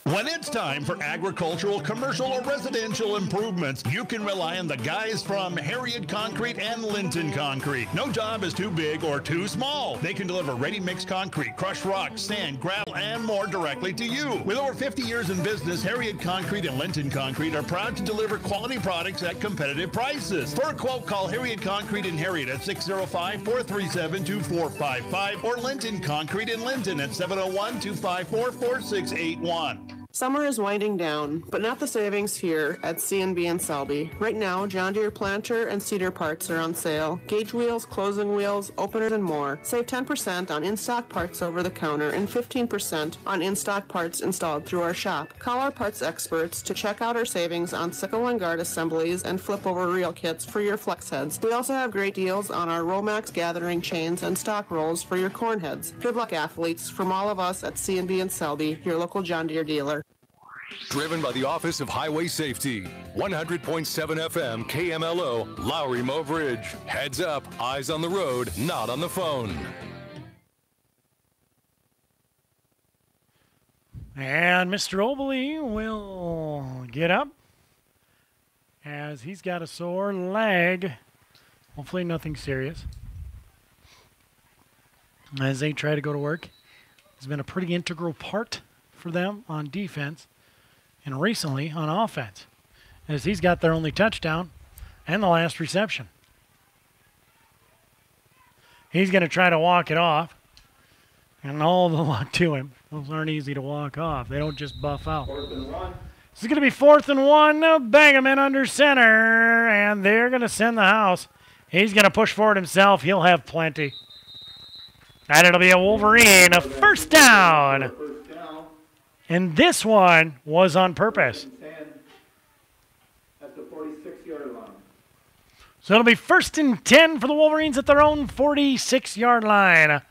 When it's time for agricultural, commercial, or residential improvements, you can rely on the guys from Harriet Concrete and Linton Concrete. No job is too big or too small. They can deliver ready-mix concrete, crushed rock, sand, gravel, and more directly to you. With over 50 years in business, Harriet Concrete and Linton Concrete are proud to deliver quality products at competitive prices. For a quote, call Harriet Concrete in Harriet at 605-437-2455 or Linton Concrete in Linton at 701-254-4681. Summer is winding down, but not the savings here at C&B in Selby. Right now, John Deere planter and seeder parts are on sale. Gauge wheels, closing wheels, openers, and more. Save 10% on in-stock parts over the counter and 15% on in-stock parts installed through our shop. Call our parts experts to check out our savings on sickle and guard assemblies and flip-over reel kits for your flex heads. We also have great deals on our Romax gathering chains and stock rolls for your corn heads. Good luck, athletes, from all of us at C&B in Selby, your local John Deere dealer. Driven by the Office of Highway Safety. 100.7 FM KMLO, Lowry Mo Bridge. Heads up, eyes on the road, not on the phone. And Mr. Obley will get up as he's got a sore leg. Hopefully nothing serious. As they try to go to work. He's been a pretty integral part for them on defense. And recently on offense, as he's got their only touchdown and the last reception. He's going to try to walk it off, and all the luck to him. Those aren't easy to walk off. They don't just buff out. 4th and 1. This is going to be 4th and 1. Begeman under center, and they're going to send the house. He's going to push forward himself. He'll have plenty. And it'll be a Wolverine, a first down. And this one was on purpose. At the 46-yard line. So it'll be 1st and 10 for the Wolverines at their own 46-yard line.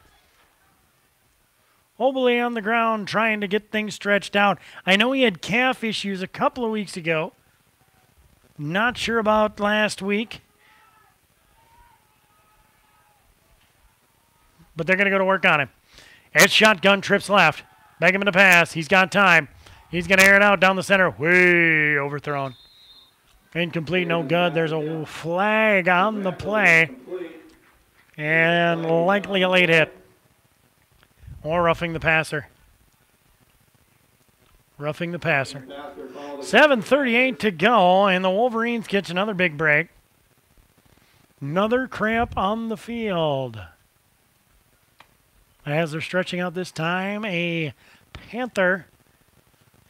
Obley on the ground trying to get things stretched out. I know he had calf issues a couple of weeks ago. Not sure about last week. But they're going to go to work on him. It's shotgun, trips left. Begeman to pass. He's got time. He's going to air it out down the center. Way overthrown. Incomplete, no good. There's a flag on the play. And likely a late hit. Or roughing the passer. Roughing the passer. 7:38 to go, and the Wolverines gets another big break. Another cramp on the field. As they're stretching out this time, a Panther,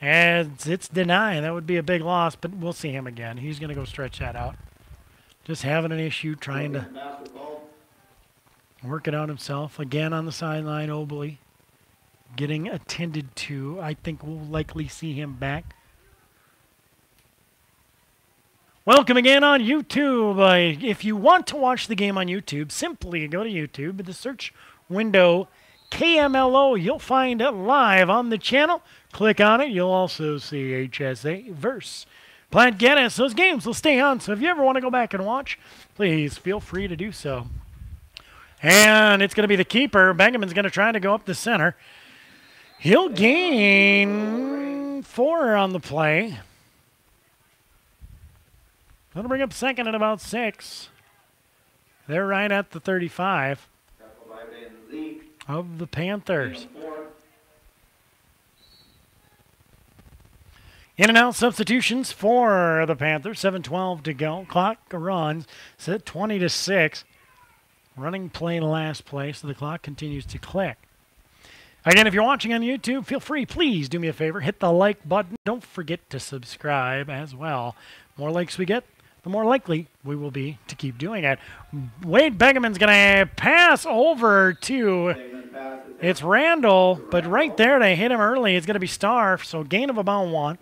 as it's denied. That would be a big loss, but we'll see him again. He's going to go stretch that out. Just having an issue trying to work it out himself. Again on the sideline, Obley getting attended to. I think we'll likely see him back. Welcome again on YouTube. If you want to watch the game on YouTube, simply go to YouTube, the search window KMLO, you'll find it live on the channel. Click on it. You'll also see HSA versus Platte Geddes. Those games will stay on, so if you ever want to go back and watch, please feel free to do so. And it's going to be the keeper. Begeman's going to try to go up the center. He'll gain 4 on the play. That'll bring up 2nd at about 6. They're right at the 35. Of the Panthers. In and out substitutions for the Panthers. 7:12 to go. Clock runs. Set 20-6. Running play last play, so the clock continues to click. Again, if you're watching on YouTube, feel free, please do me a favor. Hit the like button. Don't forget to subscribe as well. The more likes we get, the more likely we will be to keep doing it. Wade Begeman's going to pass over to, it's Randall, but right there they hit him early. It's going to be Starr, so gain of about 1.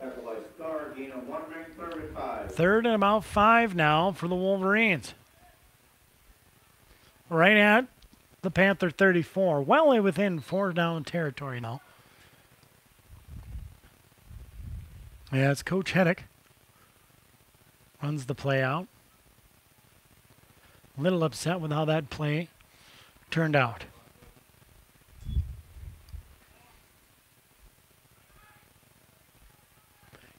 3rd and about 5 now for the Wolverines. Right at the Panther 34. Well within 4 down territory now. Yeah, it's Coach Heddick. Runs the play out. A little upset with how that play turned out.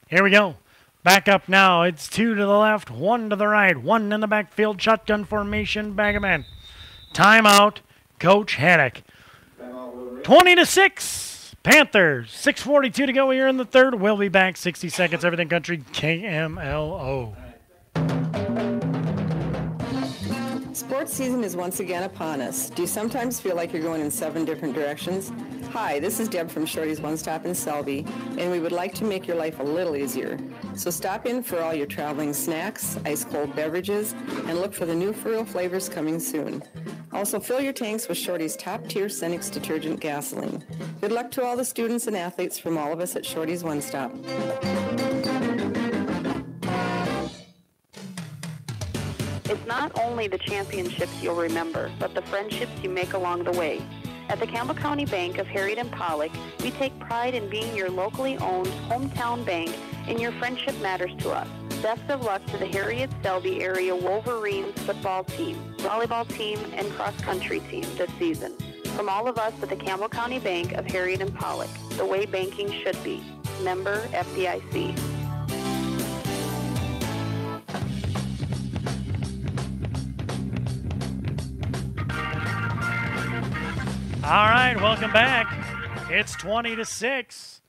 Here we go. Back up now. It's 2 to the left, 1 to the right. 1 in the backfield. Shotgun formation. Begeman. Timeout. Coach Heddick. 20-6. Panthers. 6:42 to go here in the 3rd. We'll be back. 60 seconds. Everything Country. KMLO. Sports season is once again upon us. Do you sometimes feel like you're going in 7 different directions? Hi, this is Deb from Shorty's One Stop in Selby, and we would like to make your life a little easier. So stop in for all your traveling snacks, ice-cold beverages, and look for the new Furrow flavors coming soon. Also, fill your tanks with Shorty's top-tier Cenex detergent gasoline. Good luck to all the students and athletes from all of us at Shorty's One Stop. It's not only the championships you'll remember, but the friendships you make along the way. At the Campbell County Bank of Harriet and Pollock, we take pride in being your locally owned hometown bank, and your friendship matters to us. Best of luck to the Harriet Selby area Wolverines football team, volleyball team, and cross-country team this season. From all of us at the Campbell County Bank of Harriet and Pollock, the way banking should be. Member FDIC. All right, welcome back. It's 20-6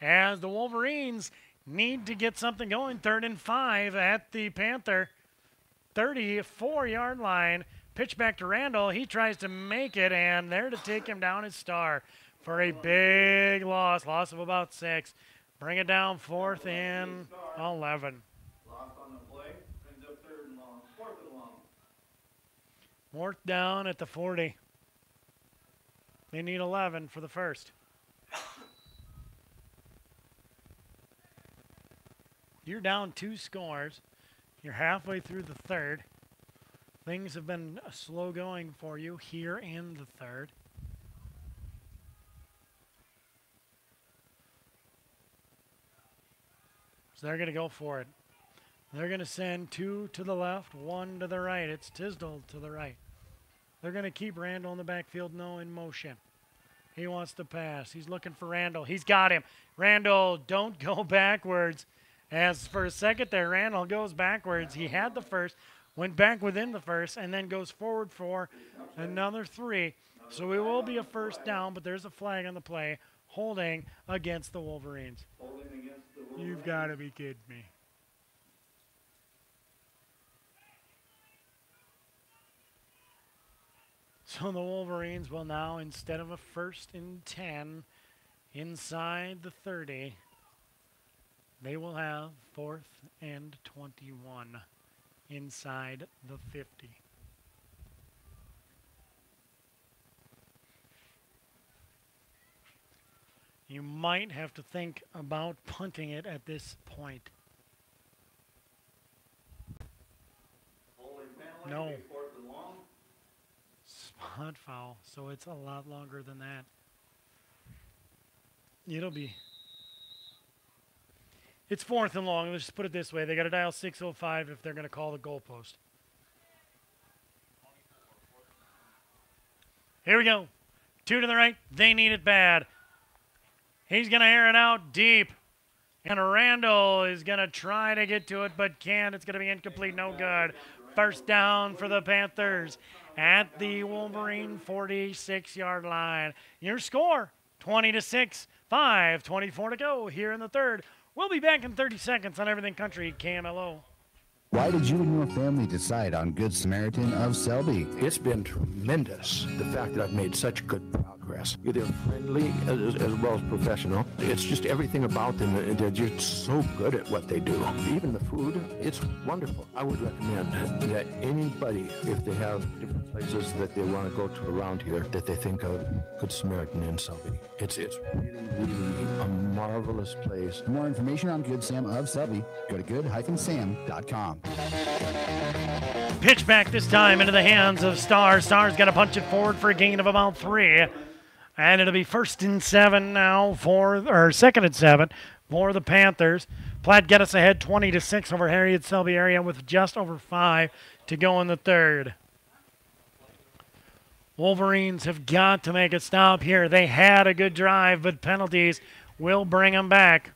as the Wolverines need to get something going. 3rd and 5 at the Panther 34-yard line. Pitch back to Randall. He tries to make it, and there to take him down is Starr for a big loss of about 6. Bring it down 4th and 11. Loss on the play, ends up 3rd and long, 4th and long. 4th down at the 40. They need 11 for the first. You're down 2 scores. You're halfway through the 3rd. Things have been slow going for you here in the 3rd. So they're going to go for it. They're going to send 2 to the left, 1 to the right. It's Tisdall to the right. They're going to keep Randall in the backfield, no in motion. He wants to pass. He's looking for Randall. He's got him. Randall, don't go backwards. As for a second there, Randall goes backwards. He had the first, went back within the first, and then goes forward for another 3. So it will be a first down, but there's a flag on the play, holding against the Wolverines. You've got to be kidding me. So the Wolverines will now, instead of a 1st and 10 inside the 30, they will have 4th and 21 inside the 50. You might have to think about punting it at this point. No. Spot foul, so it's a lot longer than that. It's 4th and long. Let's just put it this way. They got to dial 605 if they're going to call the goalpost. Here we go. 2 to the right. They need it bad. He's going to air it out deep. And Randall is going to try to get to it, but can't. It's going to be incomplete. No good. First down for the Panthers at the Wolverine 46-yard line. Your score, 20-6, 5:24 to go here in the 3rd. We'll be back in 30 seconds on Everything Country KMLO. Why did you and your family decide on Good Samaritan of Selby? It's been tremendous, the fact that I've made such good progress. They're friendly as well as professional. It's just everything about them. They're just so good at what they do. Even the food, it's wonderful. I would recommend that anybody, if they have different places that they want to go to around here, that they think of Good Samaritan in Selby. It's really a marvelous place. For more information on Good Sam of Selby, go to good-sam.com. Pitch back this time into the hands of Starr. Starr's got to punch it forward for a gain of about 3. And it'll be 1st and 7 now or 2nd and 7 for the Panthers. Platte Geddes ahead 20-6 over Harriet Selby area with just over 5 to go in the 3rd. Wolverines have got to make a stop here. They had a good drive, but penalties will bring them back.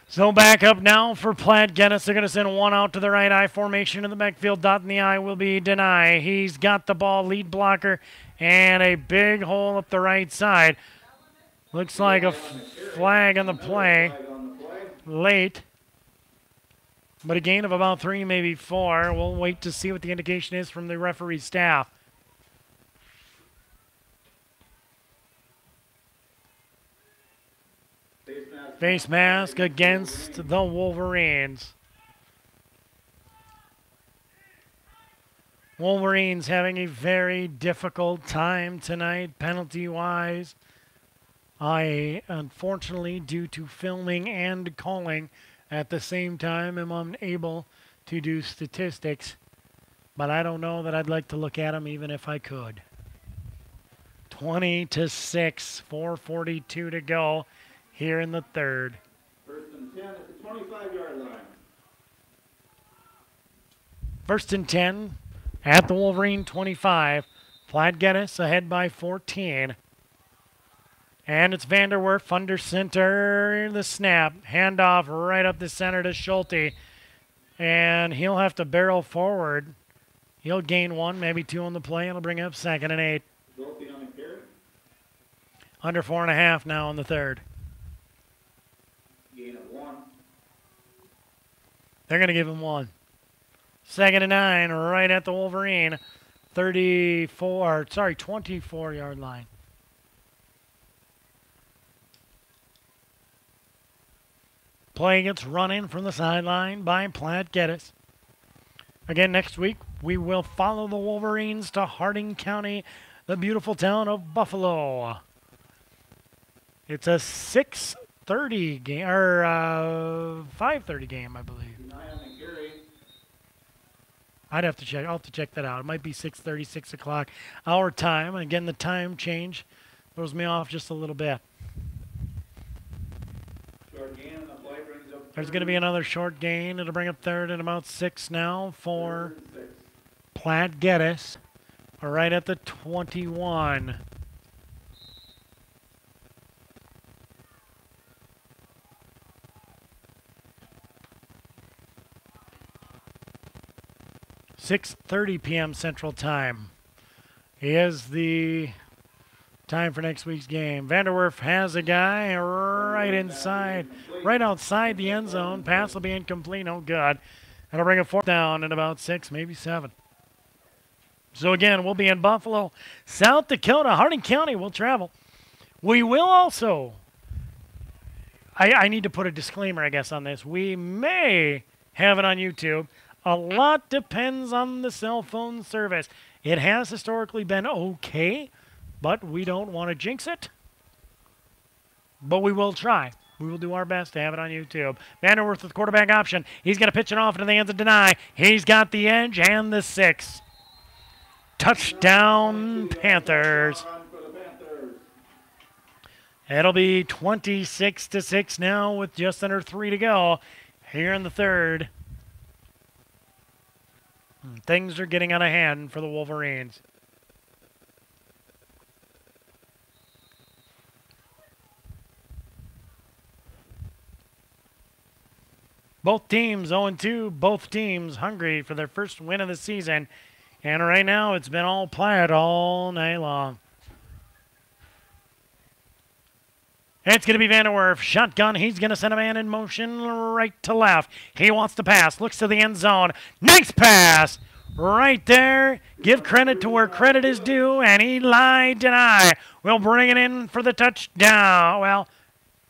So back up now for Platte Geddes. They're going to send 1 out to the right eye formation in the backfield. Dot in the eye will be Deny. He's got the ball, lead blocker, and a big hole up the right side. Looks like a flag on the play. Late. But a gain of about 3, maybe 4. We'll wait to see what the indication is from the referee staff. face mask against the Wolverines. Wolverines having a very difficult time tonight, penalty-wise. I, unfortunately, due to filming and calling at the same time, am unable to do statistics. But I don't know that I'd like to look at them even if I could. 20-6, 4:42 to go here in the third. First and 10 at the 25-yard line. First and 10 at the Wolverine 25. Platte Geddes ahead by 14. And it's Vanderwerf under center. The snap. Handoff right up the center to Schulte. And he'll have to barrel forward. He'll gain 1, maybe 2 on the play. It'll bring up 2nd and 8. Schulte on the carry. Under 4.5 now in the third. Gain of 1. They're going to give him 1. 2nd and 9 right at the Wolverine. 24-yard line. Play gets run in from the sideline by Platte Geddes. Again, next week, we will follow the Wolverines to Harding County, the beautiful town of Buffalo. It's a 6:30 game, or 5:30 game, I believe. 9 on the carry. I'll have to check that out. It might be 6:30, 6 o'clock our time. And again, the time change throws me off just a little bit. Short gain on the play brings up. There's going to be another short gain. It'll bring up 3rd and about 6 now for Platte Geddes. Right at the 21. (6:30 p.m. Central Time) is the time for next week's game. Vanderwerf has a guy right inside, right outside the end zone. Pass will be incomplete. No good. That'll bring a 4th down in about 6, maybe 7. So again, we'll be in Buffalo, South Dakota. Harding County will travel. We will also, I need to put a disclaimer, I guess, on this. We may have it on YouTube. A lot depends on the cell phone service. It has historically been okay, but we don't want to jinx it. But we will try. We will do our best to have it on YouTube. Vanderwerf with quarterback option. He's going to pitch it off into the hands of Deny. He's got the edge and the 6. Touchdown, Panthers. It'll be 26-6 now with just under 3 to go here in the third. Things are getting out of hand for the Wolverines. Both teams 0-2, both teams hungry for their first win of the season. And right now it's been all Platte all night long. It's going to be Vanderwerf. Shotgun. He's going to send a man in motion right to left. He wants to pass. Looks to the end zone. Nice pass. Right there. Give credit to where credit is due. And Eli Deny will bring it in for the touchdown. Well,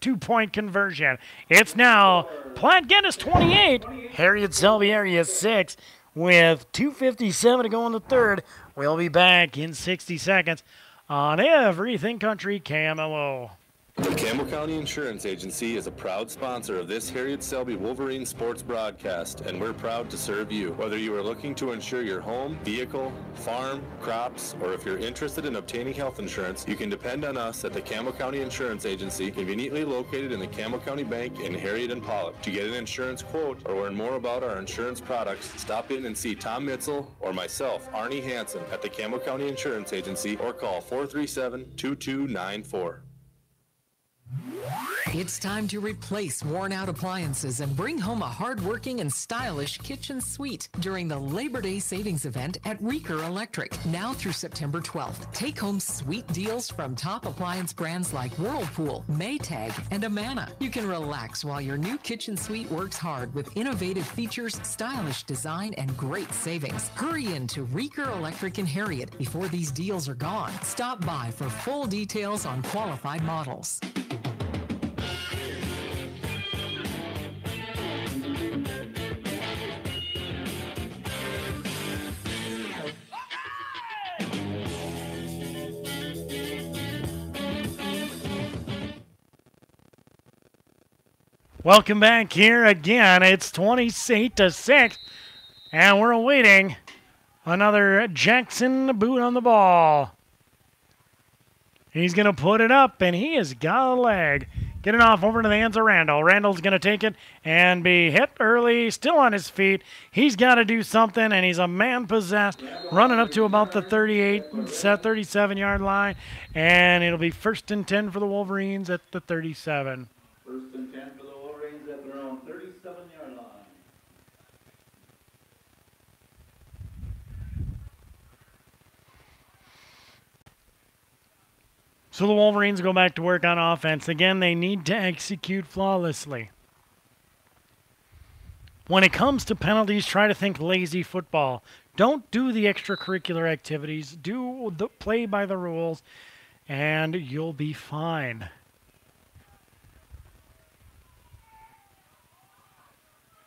2-point conversion. It's now Platte Geddes 28. Harriet Selby area 6 with 2:57 to go in the third. We'll be back in 60 seconds on Everything Country KMLO. The Campbell County Insurance Agency is a proud sponsor of this Harriet Selby Wolverine sports broadcast, and we're proud to serve you. Whether you are looking to insure your home, vehicle, farm, crops, or if you're interested in obtaining health insurance, you can depend on us at the Campbell County Insurance Agency, conveniently located in the Campbell County Bank in Harriet and Pollock. To get an insurance quote or learn more about our insurance products, stop in and see Tom Mitzel or myself, Arnie Hansen, at the Campbell County Insurance Agency, or call 437-2294. It's time to replace worn-out appliances and bring home a hard-working and stylish kitchen suite during the Labor Day Savings Event at Reeker Electric. Now through September 12th, take home sweet deals from top appliance brands like Whirlpool, Maytag, and Amana. You can relax while your new kitchen suite works hard with innovative features, stylish design, and great savings. Hurry in to Reeker Electric in Harriet before these deals are gone. Stop by for full details on qualified models. Welcome back here again. It's 28-6, and we're awaiting another Jackson boot on the ball. He's going to put it up, and he has got a leg. Get it off over to the hands of Randall. Randall's going to take it and be hit early, still on his feet. He's got to do something, and he's a man possessed, running up to about the 37-yard line, and it'll be 1st and 10 for the Wolverines at the 37. 1st and 10 for the Wolverines at their own 37-yard line. So the Wolverines go back to work on offense. Again, they need to execute flawlessly. When it comes to penalties, try to think lazy football. Don't do the extracurricular activities. Play by the rules, and you'll be fine.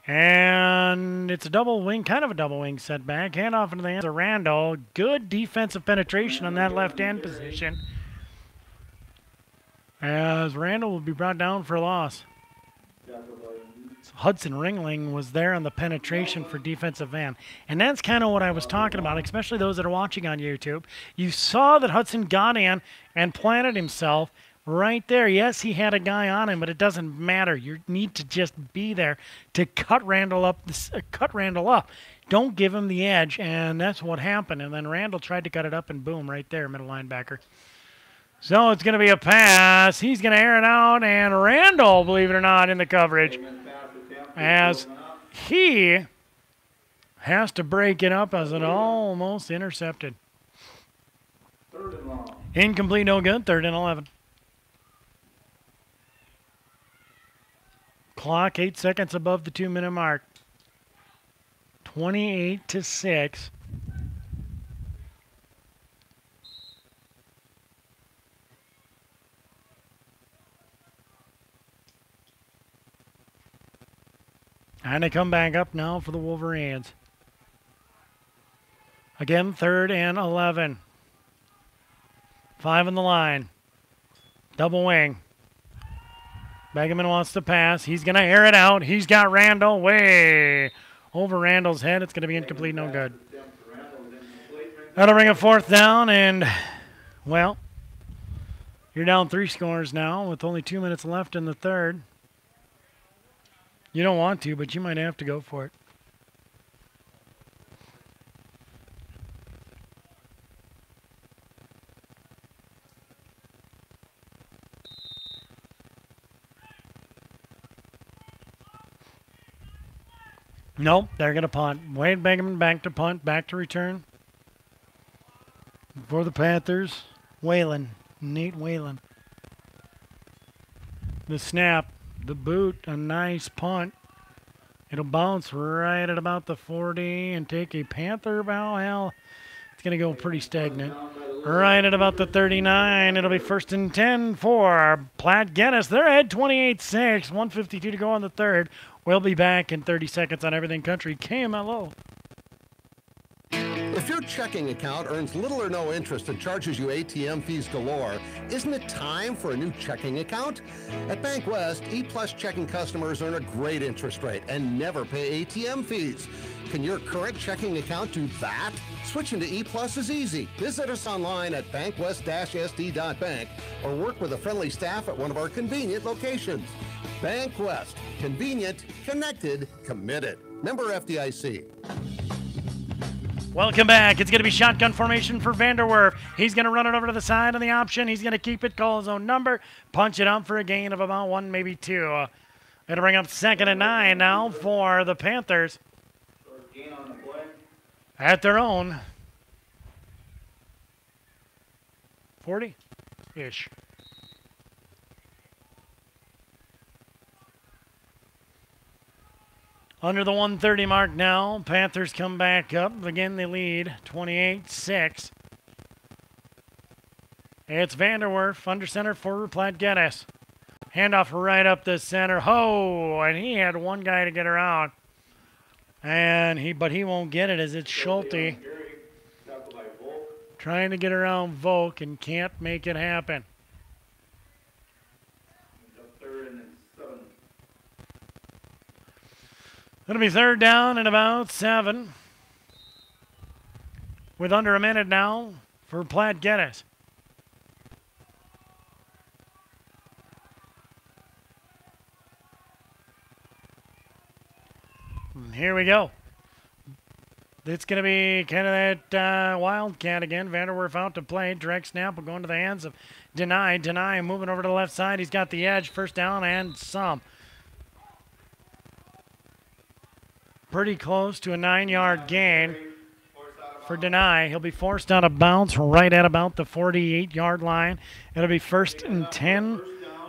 And it's a double wing, kind of a double wing setback. Handoff into the hands of Randall. Good defensive penetration on that left end position, as Randall will be brought down for a loss. Hudson Ringling was there on the penetration for defensive end. And that's kind of what I was talking about, especially those that are watching on YouTube. You saw that Hudson got in and planted himself right there. Yes, he had a guy on him, but it doesn't matter. You need to just be there to cut Randall up. Don't give him the edge, and that's what happened. And then Randall tried to cut it up, and boom, right there, middle linebacker. So it's going to be a pass. He's going to air it out, and Randall, believe it or not, in the coverage, as he has to break it up as it almost intercepted. 3rd and long. Incomplete, no good. 3rd and 11. Clock 8 seconds above the 2-minute mark. 28-6. And they come back up now for the Wolverines. Again, 3rd and 11. 5 on the line. Double wing. Begeman wants to pass. He's going to air it out. He's got Randall way over Randall's head. It's going to be incomplete, no good. That'll bring a 4th down, and, well, you're down 3 scores now with only 2 minutes left in the 3rd. You don't want to, but you might have to go for it. Nope, they're going to punt. Wade Begeman back to punt, back to return. For the Panthers, Nate Whalen. The snap. The boot, a nice punt. It'll bounce right at about the 40 and take a Panther bow. Well, it's going to go pretty stagnant. Right at about the 39. It'll be 1st and 10 for Platte Geddes. They're ahead 28-6. 1:52 to go on the 3rd. We'll be back in 30 seconds on Everything Country KMLO. If your checking account earns little or no interest and charges you ATM fees galore, isn't it time for a new checking account? At Bank West, E-Plus checking customers earn a great interest rate and never pay ATM fees. Can your current checking account do that? Switching to E-Plus is easy. Visit us online at bankwest-sd.bank or work with a friendly staff at one of our convenient locations. Bank West. Convenient, connected, committed. Member FDIC. Welcome back. It's going to be shotgun formation for Vanderwerf. He's going to run it over to the side of the option. He's going to keep it, call his own number, punch it up for a gain of about 1, maybe 2. It'll bring up 2nd and 9 now for the Panthers. Gain on the play. At their own 40-ish. Under the 1:30 mark now. Panthers come back up. Again, they lead 28-6. It's Vanderwerf under center for Platte Geddes. Handoff right up the center. Ho! And he had one guy to get around. But he won't get it as it's Schulte trying to get around Volk and can't make it happen. It'll be third down and about 7. With under a minute now for Platte Geddes. Here we go. It's going to be kind of that wildcat again. Vanderwerf out to play. Direct snap will go into the hands of Deny. Deny moving over to the left side. He's got the edge. First down and some. Pretty close to a 9-yard gain for Deny. He'll be forced out of bounds right at about the 48-yard line. It'll be first and 10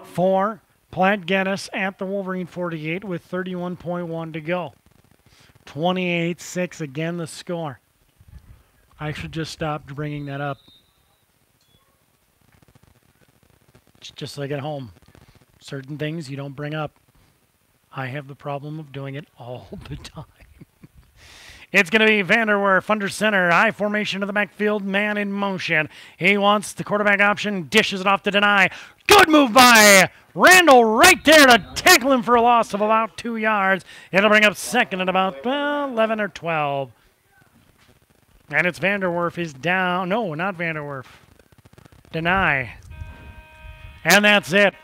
for Platte Geddes at the Wolverine 48 with 31.1 to go. 28-6 again the score. I should just stop bringing that up. It's just like at home. Certain things you don't bring up. I have the problem of doing it all the time. It's going to be Vanderwerf under center. High formation to the backfield. Man in motion. He wants the quarterback option. Dishes it off to Deny. Good move by Randall right there to tackle him for a loss of about 2 yards. It'll bring up second at about 11 or 12. And it's Vanderwerf is down. No, not Vanderwerf. Deny. And that's it.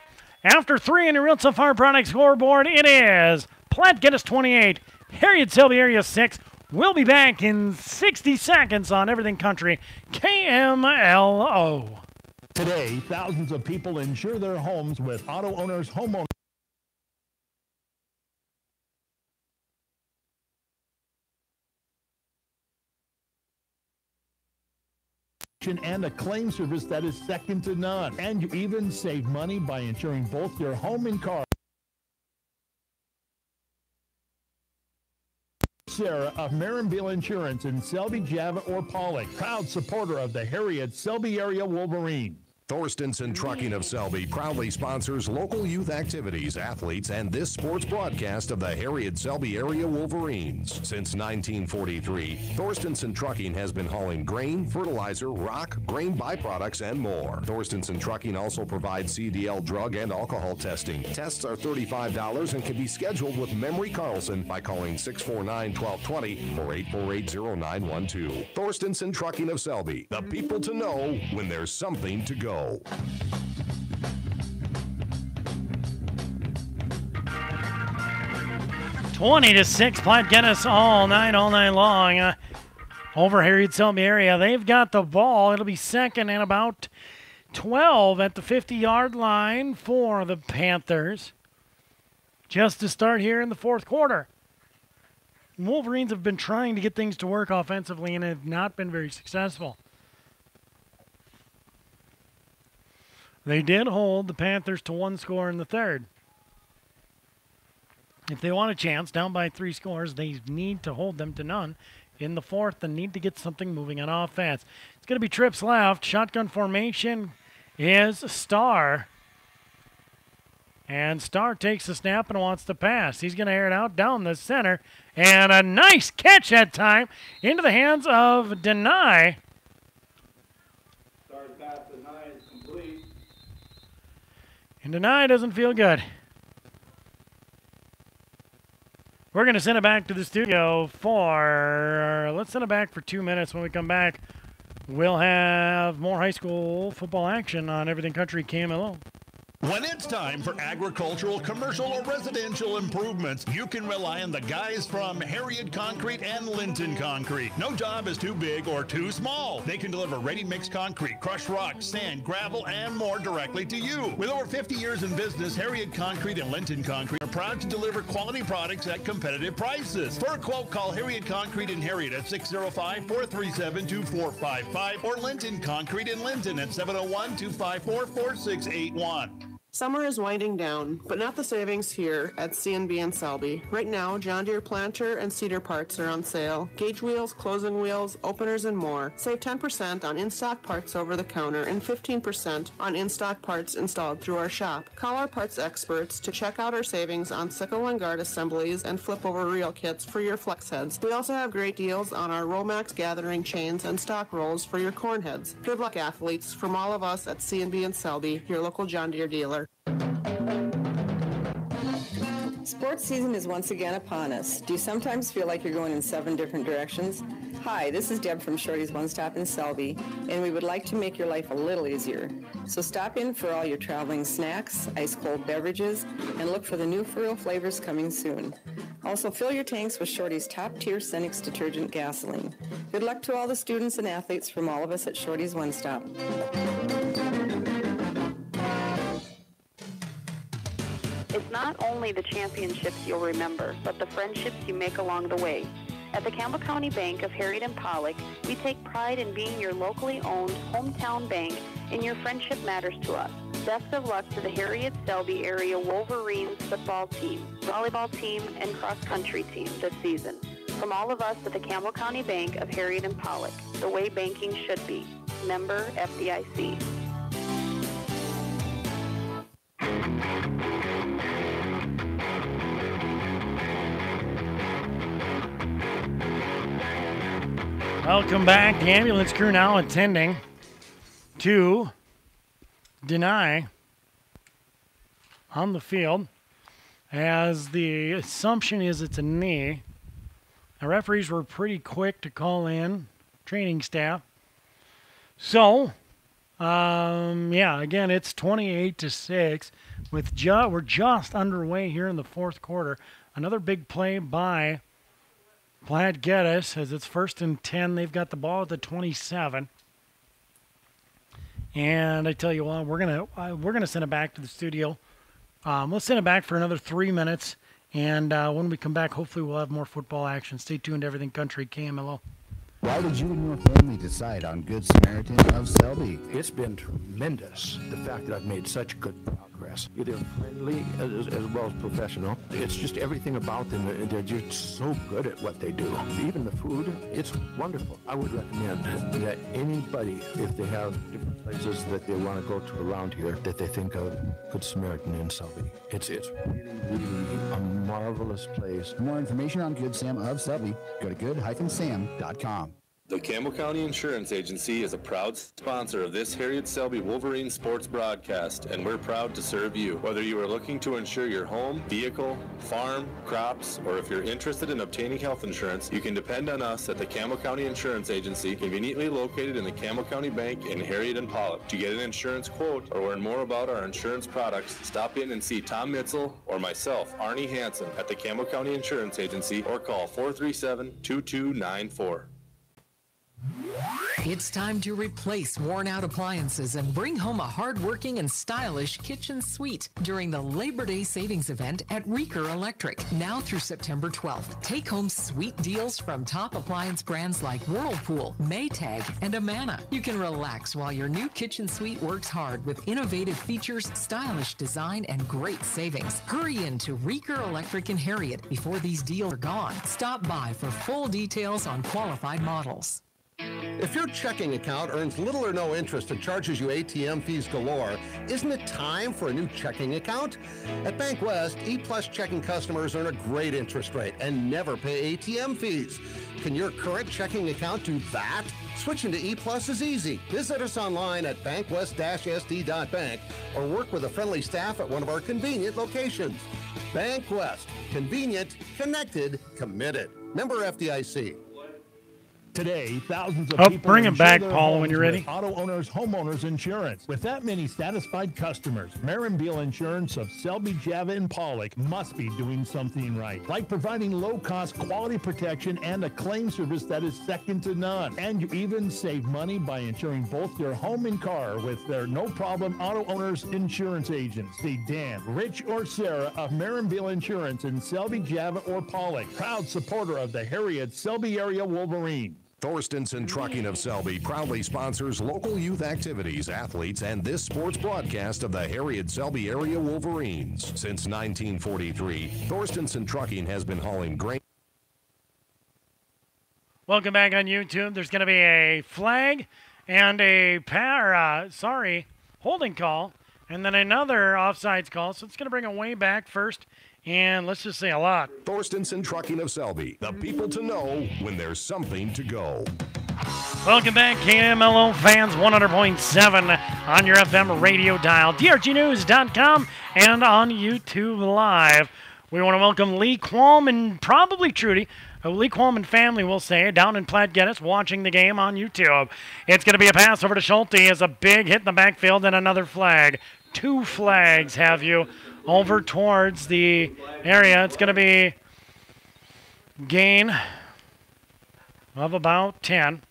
After 3 in the Real Tough Hard Product scoreboard, it is Platte Geddes 28, Harriet Selby Area 6. We'll be back in 60 seconds on Everything Country, KMLO. Today, thousands of people insure their homes with Auto Owners Homeowners and a claim service that is second to none. And you even save money by insuring both your home and car. Sarah of Marinville Insurance in Selby, Java, or Pollock, proud supporter of the Harriet Selby Area Wolverine. Thorstenson Trucking of Selby proudly sponsors local youth activities, athletes, and this sports broadcast of the Harriet Selby Area Wolverines. Since 1943, Thorstenson Trucking has been hauling grain, fertilizer, rock, grain byproducts, and more. Thorstenson Trucking also provides CDL drug and alcohol testing. Tests are $35 and can be scheduled with Memory Carlson by calling 649-1220 or 848-0912. Thorstenson Trucking of Selby, the people to know when there's something to go. 20-6, Platte Geddes all night long. Over Harriet Selby Area. They've got the ball. It'll be second and about 12 at the 50-yard line for the Panthers. Just to start here in the fourth quarter. Wolverines have been trying to get things to work offensively and have not been very successful. They did hold the Panthers to 1 score in the third. If they want a chance, down by 3 scores, they need to hold them to none in the fourth and need to get something moving on offense. It's going to be trips left. Shotgun formation is Starr. And Starr takes the snap and wants to pass. He's going to air it out down the center. And a nice catch that time into the hands of Deny. Star's pass to Deny is complete. And Deny doesn't feel good. We're going to send it back to the studio let's send it back for 2 minutes. When we come back, we'll have more high school football action on Everything Country KMLO. When it's time for agricultural, commercial, or residential improvements, you can rely on the guys from Harriet Concrete and Linton Concrete. No job is too big or too small. They can deliver ready-mix concrete, crushed rock, sand, gravel, and more directly to you. With over 50 years in business, Harriet Concrete and Linton Concrete are proud to deliver quality products at competitive prices. For a quote, call Harriet Concrete in Harriet at 605-437-2455 or Linton Concrete in Linton at 701-254-4681. Summer is winding down, but not the savings here at C&B and Selby. Right now, John Deere planter and seeder parts are on sale. Gauge wheels, closing wheels, openers, and more. Save 10% on in-stock parts over the counter and 15% on in-stock parts installed through our shop. Call our parts experts to check out our savings on sickle and guard assemblies and flip-over reel kits for your flex heads. We also have great deals on our Romax gathering chains and stock rolls for your corn heads. Good luck, athletes, from all of us at C&B and Selby, your local John Deere dealer. Sports season is once again upon us. Do you sometimes feel like you're going in 7 different directions? Hi, this is Deb from Shorty's One Stop in Selby, and we would like to make your life a little easier. So stop in for all your traveling snacks, ice-cold beverages, and look for the new Furrow flavors coming soon. Also, fill your tanks with Shorty's top-tier Cenex detergent gasoline. Good luck to all the students and athletes from all of us at Shorty's One Stop. It's not only the championships you'll remember, but the friendships you make along the way. At the Campbell County Bank of Harriet and Pollock, we take pride in being your locally owned hometown bank, and your friendship matters to us. Best of luck to the Harriet Selby area Wolverines football team, volleyball team, and cross-country team this season. From all of us at the Campbell County Bank of Harriet and Pollock, the way banking should be. Member FDIC. Welcome back. The ambulance crew now attending to deny on the field, as the assumption is it's a knee. The referees were pretty quick to call in training staff. So, yeah, again, it's 28-6. We're just underway here in the fourth quarter. Another big play by Platte Geddes as it's 1st and 10. They've got the ball at the 27. And I tell you what, we're gonna send it back to the studio. Let's send it back for another 3 minutes, and when we come back, hopefully we'll have more football action. Stay tuned to Everything Country KMLO. Why did you and your family decide on Good Samaritan of Selby? It's been tremendous, the fact that I've made such good progress. They're friendly as well as professional. It's just everything about them. They're just so good at what they do. Even the food, it's wonderful. I would recommend that anybody, if they have different places that they want to go to around here, that they think of Good Samaritan in Selby. It's really a marvelous place. For more information on Good Sam of Selby, go to good-sam.com. The Campbell County Insurance Agency is a proud sponsor of this Harriet Selby Wolverine sports broadcast, and we're proud to serve you. Whether you are looking to insure your home, vehicle, farm, crops, or if you're interested in obtaining health insurance, you can depend on us at the Campbell County Insurance Agency, conveniently located in the Campbell County Bank in Harriet and Pollock. To get an insurance quote or learn more about our insurance products, stop in and see Tom Mitzel or myself, Arnie Hansen, at the Campbell County Insurance Agency, or call 437-2294. It's time to replace worn-out appliances and bring home a hard-working and stylish kitchen suite during the Labor Day savings event at Reeker Electric. Now through September 12th, take home sweet deals from top appliance brands like Whirlpool, Maytag, and Amana. You can relax while your new kitchen suite works hard with innovative features, stylish design, and great savings. Hurry in to Reeker Electric in Harriet before these deals are gone. Stop by for full details on qualified models. If your checking account earns little or no interest and charges you ATM fees galore, isn't it time for a new checking account? At Bank West, E-Plus checking customers earn a great interest rate and never pay ATM fees. Can your current checking account do that? Switching to E-Plus is easy. Visit us online at bankwest-sd.bank or work with a friendly staff at one of our convenient locations. Bank West. Convenient, connected, committed. Member FDIC. Today, thousands of people bring him back, insure their Paul, when homes you're ready. with auto owners, homeowners insurance. With that many satisfied customers, Beal Insurance of Selby, Java, and Pollock must be doing something right, like providing low-cost quality protection and a claim service that is second to none. And you even save money by insuring both your home and car with their no-problem auto owners insurance agents. See Dan, Rich, or Sarah of Beal Insurance in Selby, Java, or Pollock. Proud supporter of the Harriet Selby area Wolverine. Thorstenson Trucking of Selby proudly sponsors local youth activities, athletes, and this sports broadcast of the Harriet Selby area Wolverines. Since 1943, Thorstenson Trucking has been hauling grain. Welcome back on YouTube. There's going to be a flag and a holding call, and then another offsides call. So it's going to bring it way back first. And let's just say a lot. Thorstenson Trucking of Selby, the people to know when there's something to go. Welcome back, KMLO fans, 100.7 on your FM radio dial, drgnews.com, and on YouTube Live. We want to welcome Lee Qualm and probably Trudy, Lee Qualm and family, we'll say, down in Platte Geddes, watching the game on YouTube. It's going to be a pass over to Schulte as a big hit in the backfield and another flag. 2 flags have you over towards the area. It's going to be gain of about 10.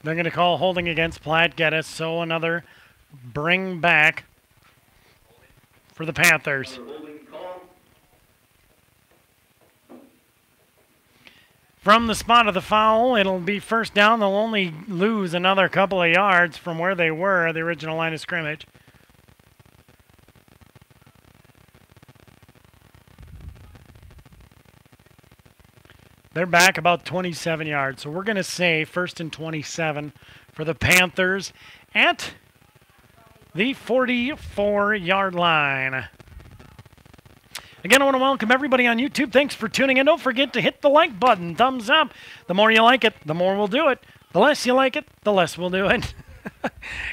They're going to call holding against Platte Geddes, so another bring back for the Panthers. From the spot of the foul, it'll be first down. They'll only lose another couple of yards from where they were, the original line of scrimmage. They're back about 27 yards. So we're going to say 1st and 27 for the Panthers at the 44-yard line. Again, I want to welcome everybody on YouTube. Thanks for tuning in. Don't forget to hit the like button. Thumbs up. The more you like it, the more we'll do it. The less you like it, the less we'll do it.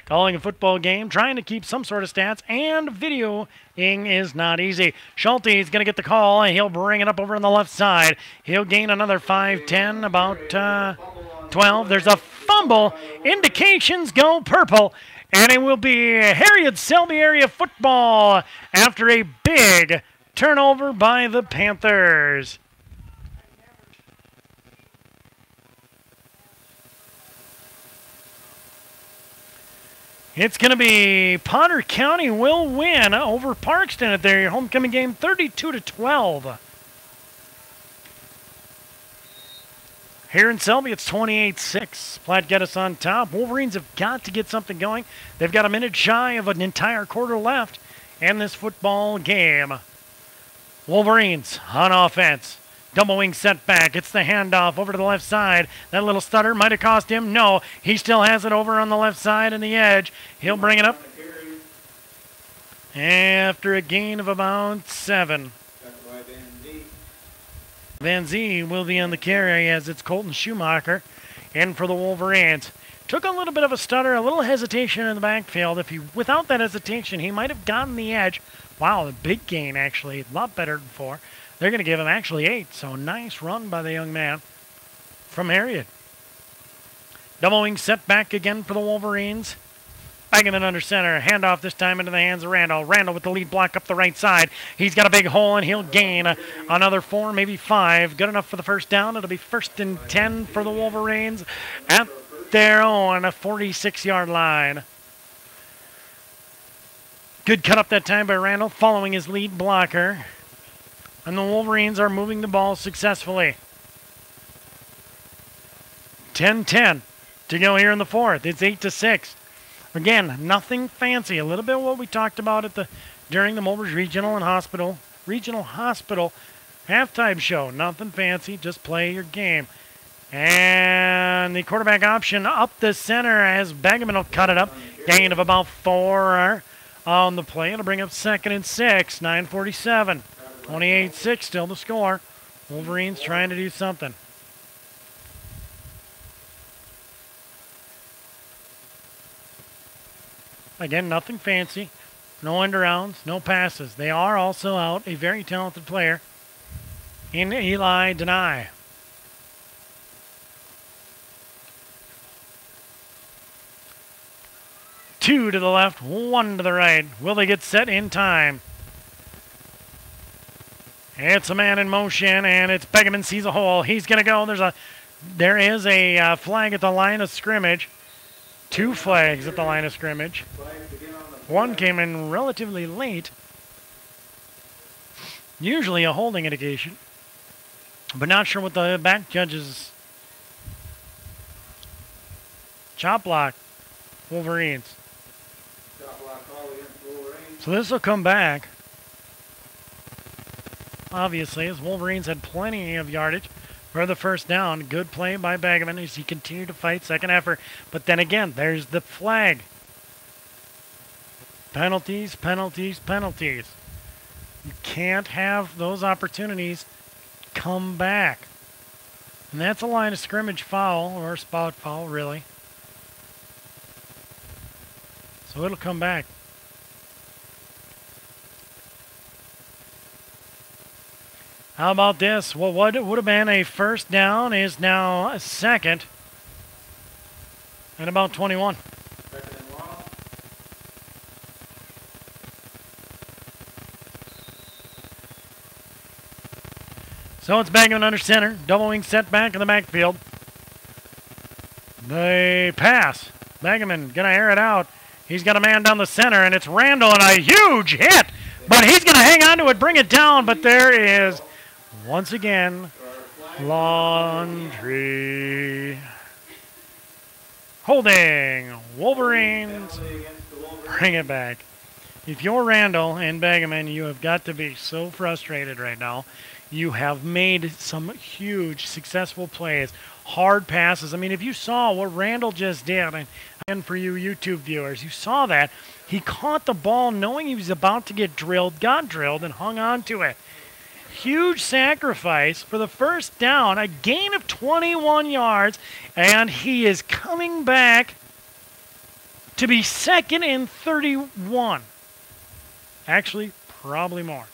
Calling a football game, trying to keep some sort of stats, and videoing is not easy. Schulte is going to get the call, and he'll bring it up over on the left side. He'll gain another 5, 10, about 12. There's a fumble. Indications go purple, and it will be Harriet Selby area football after a big turnover by the Panthers. It's going to be Potter County will win over Parkston at their homecoming game 32-12. Here in Selby, it's 28-6. Platte Geddes on top. Wolverines have got to get something going. They've got a minute shy of an entire quarter left in this football game. Wolverines on offense. Double wing setback. It's the handoff over to the left side. That little stutter might have cost him. No, he still has it over on the left side and the edge. He'll bring it up after a gain of about 7. Van Zee will be on the carry as it's Colton Schumacher in for the Wolverines. Took a little bit of a stutter, a little hesitation in the backfield. Without that hesitation, he might have gotten the edge. Wow, a big gain, actually. A lot better than 4. They're going to give him actually 8, so nice run by the young man from Harriet. Double wing set back again for the Wolverines. Baggerman under center. Handoff this time into the hands of Randall. Randall with the lead block up the right side. He's got a big hole, and he'll gain another 4, maybe 5. Good enough for the first down. It'll be 1st and 10 for the Wolverines at their own 46-yard line. Good cut up that time by Randall, following his lead blocker. And the Wolverines are moving the ball successfully. 10-10 to go here in the 4th. It's 8-6. Again, nothing fancy. A little bit of what we talked about during the Mulbridge Regional Hospital halftime show. Nothing fancy. Just play your game. And the quarterback option up the center as Baggerman will cut it up. Gain of about 4 on the play. It'll bring up 2nd and 6. 9:47. 28-6 still the score. Wolverines trying to do something. Again, nothing fancy. No end-arounds, no passes. They are also out a very talented player in Eli Denai. Two to the left, 1 to the right. Will they get set in time? It's a man in motion, and it's Beggerman sees a hole. He's going to go. There is a flag at the line of scrimmage. 2 flags at the line of scrimmage. One came in relatively late. Usually a holding indication, but not sure what the back judge's chop block. Wolverines. So this will come back. Obviously, as Wolverines had plenty of yardage for the first down. Good play by Baggerman as he continued to fight, second effort. But then again, there's the flag. Penalties, penalties, penalties. You can't have those opportunities come back. And that's a line of scrimmage foul, or a spot foul, really. So it'll come back. How about this? Well, what would have been a first down is now a second. And about 21. Second and long. So it's Bagman under center. Double wing set back in the backfield. The pass. Bagman going to air it out. He's got a man down the center, and it's Randall, and a huge hit. But he's going to hang on to it, bring it down. But there is, once again, Laundry. Holding. Wolverines. Bring it back. If you're Randall and Bagman, you have got to be so frustrated right now. You have made some huge, successful plays, hard passes. I mean, if you saw what Randall just did, and for you YouTube viewers, you saw that. He caught the ball knowing he was about to get drilled, got drilled, and hung on to it. Huge sacrifice for the first down, a gain of 21 yards, and he is coming back to be second and 31. Actually, probably more.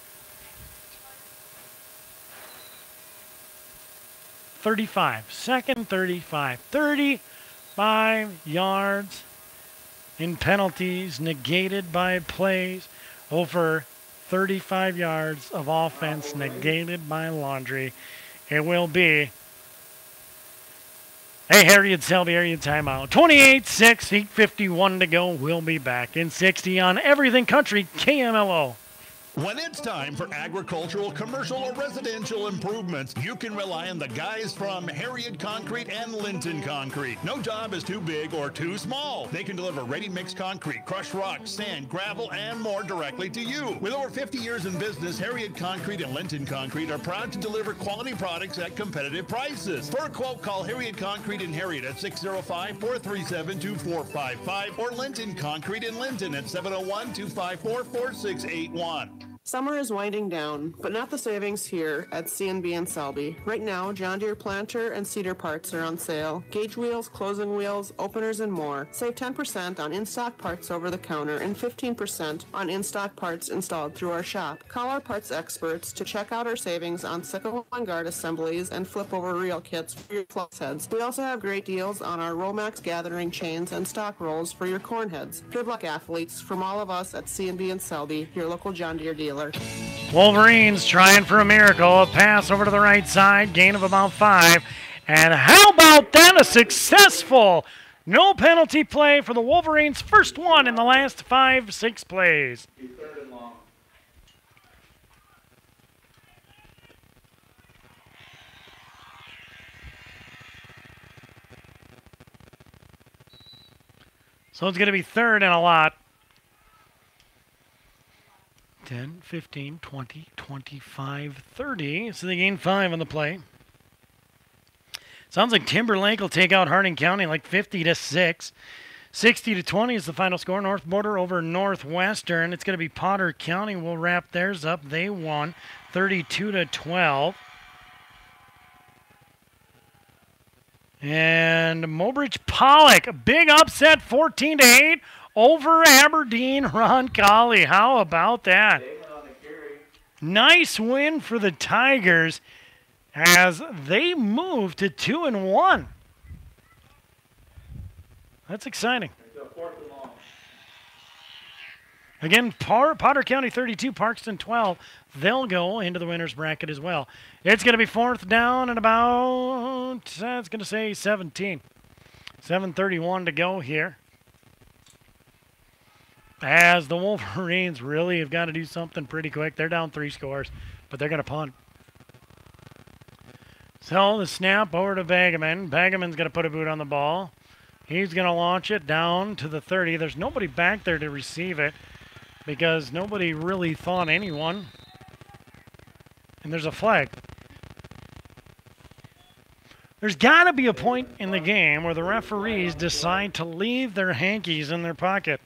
35. Second 35. 35 yards in penalties negated by plays. Over 35 yards of offense negated by Laundry. It will be a Harriet Selby area timeout. 28-6, 8:51 to go. We'll be back in 60 on Everything Country KMLO. When it's time for agricultural, commercial, or residential improvements, you can rely on the guys from Harriet Concrete and Linton Concrete. No job is too big or too small. They can deliver ready-mix concrete, crushed rock, sand, gravel, and more directly to you. With over 50 years in business, Harriet Concrete and Linton Concrete are proud to deliver quality products at competitive prices. For a quote, call Harriet Concrete in Harriet at 605-437-2455 or Linton Concrete in Linton at 701-254-4681. Summer is winding down, but not the savings here at C&B and Selby. Right now, John Deere planter and seeder parts are on sale. Gauge wheels, closing wheels, openers, and more. Save 10% on in-stock parts over the counter and 15% on in-stock parts installed through our shop. Call our parts experts to check out our savings on sickle and guard assemblies and flip-over reel kits for your flex heads. We also have great deals on our Romax gathering chains and stock rolls for your corn heads. Good luck, athletes, from all of us at C&B and Selby, your local John Deere dealer. Wolverines trying for a miracle. A pass over to the right side, gain of about 5. And how about that? A successful no penalty play for the Wolverines. First one in the last 5-6 plays. Third and long. So it's going to be third and a lot. 10, 15, 20, 25, 30. So they gain 5 on the play. Sounds like Timberlake will take out Harding County like 50-6. 60-20 is the final score. North Border over Northwestern. It's going to be Potter County will wrap theirs up. They won 32-12. And Mobridge Pollock, a big upset, 14-8 over Aberdeen Roncalli. How about that? Nice win for the Tigers as they move to 2-1. That's exciting. Again, Potter County 32, Parkston 12. They'll go into the winner's bracket as well. It's going to be fourth down and about, it's going to say 17. 7:31 to go here. As the Wolverines really have got to do something pretty quick. They're down 3 scores, but they're going to punt. So the snap over to Bagaman. Bagaman's going to put a boot on the ball. He's going to launch it down to the 30. There's nobody back there to receive it because nobody really thought anyone. And there's a flag. There's got to be a point in the game where the referees decide to leave their hankies in their pocket.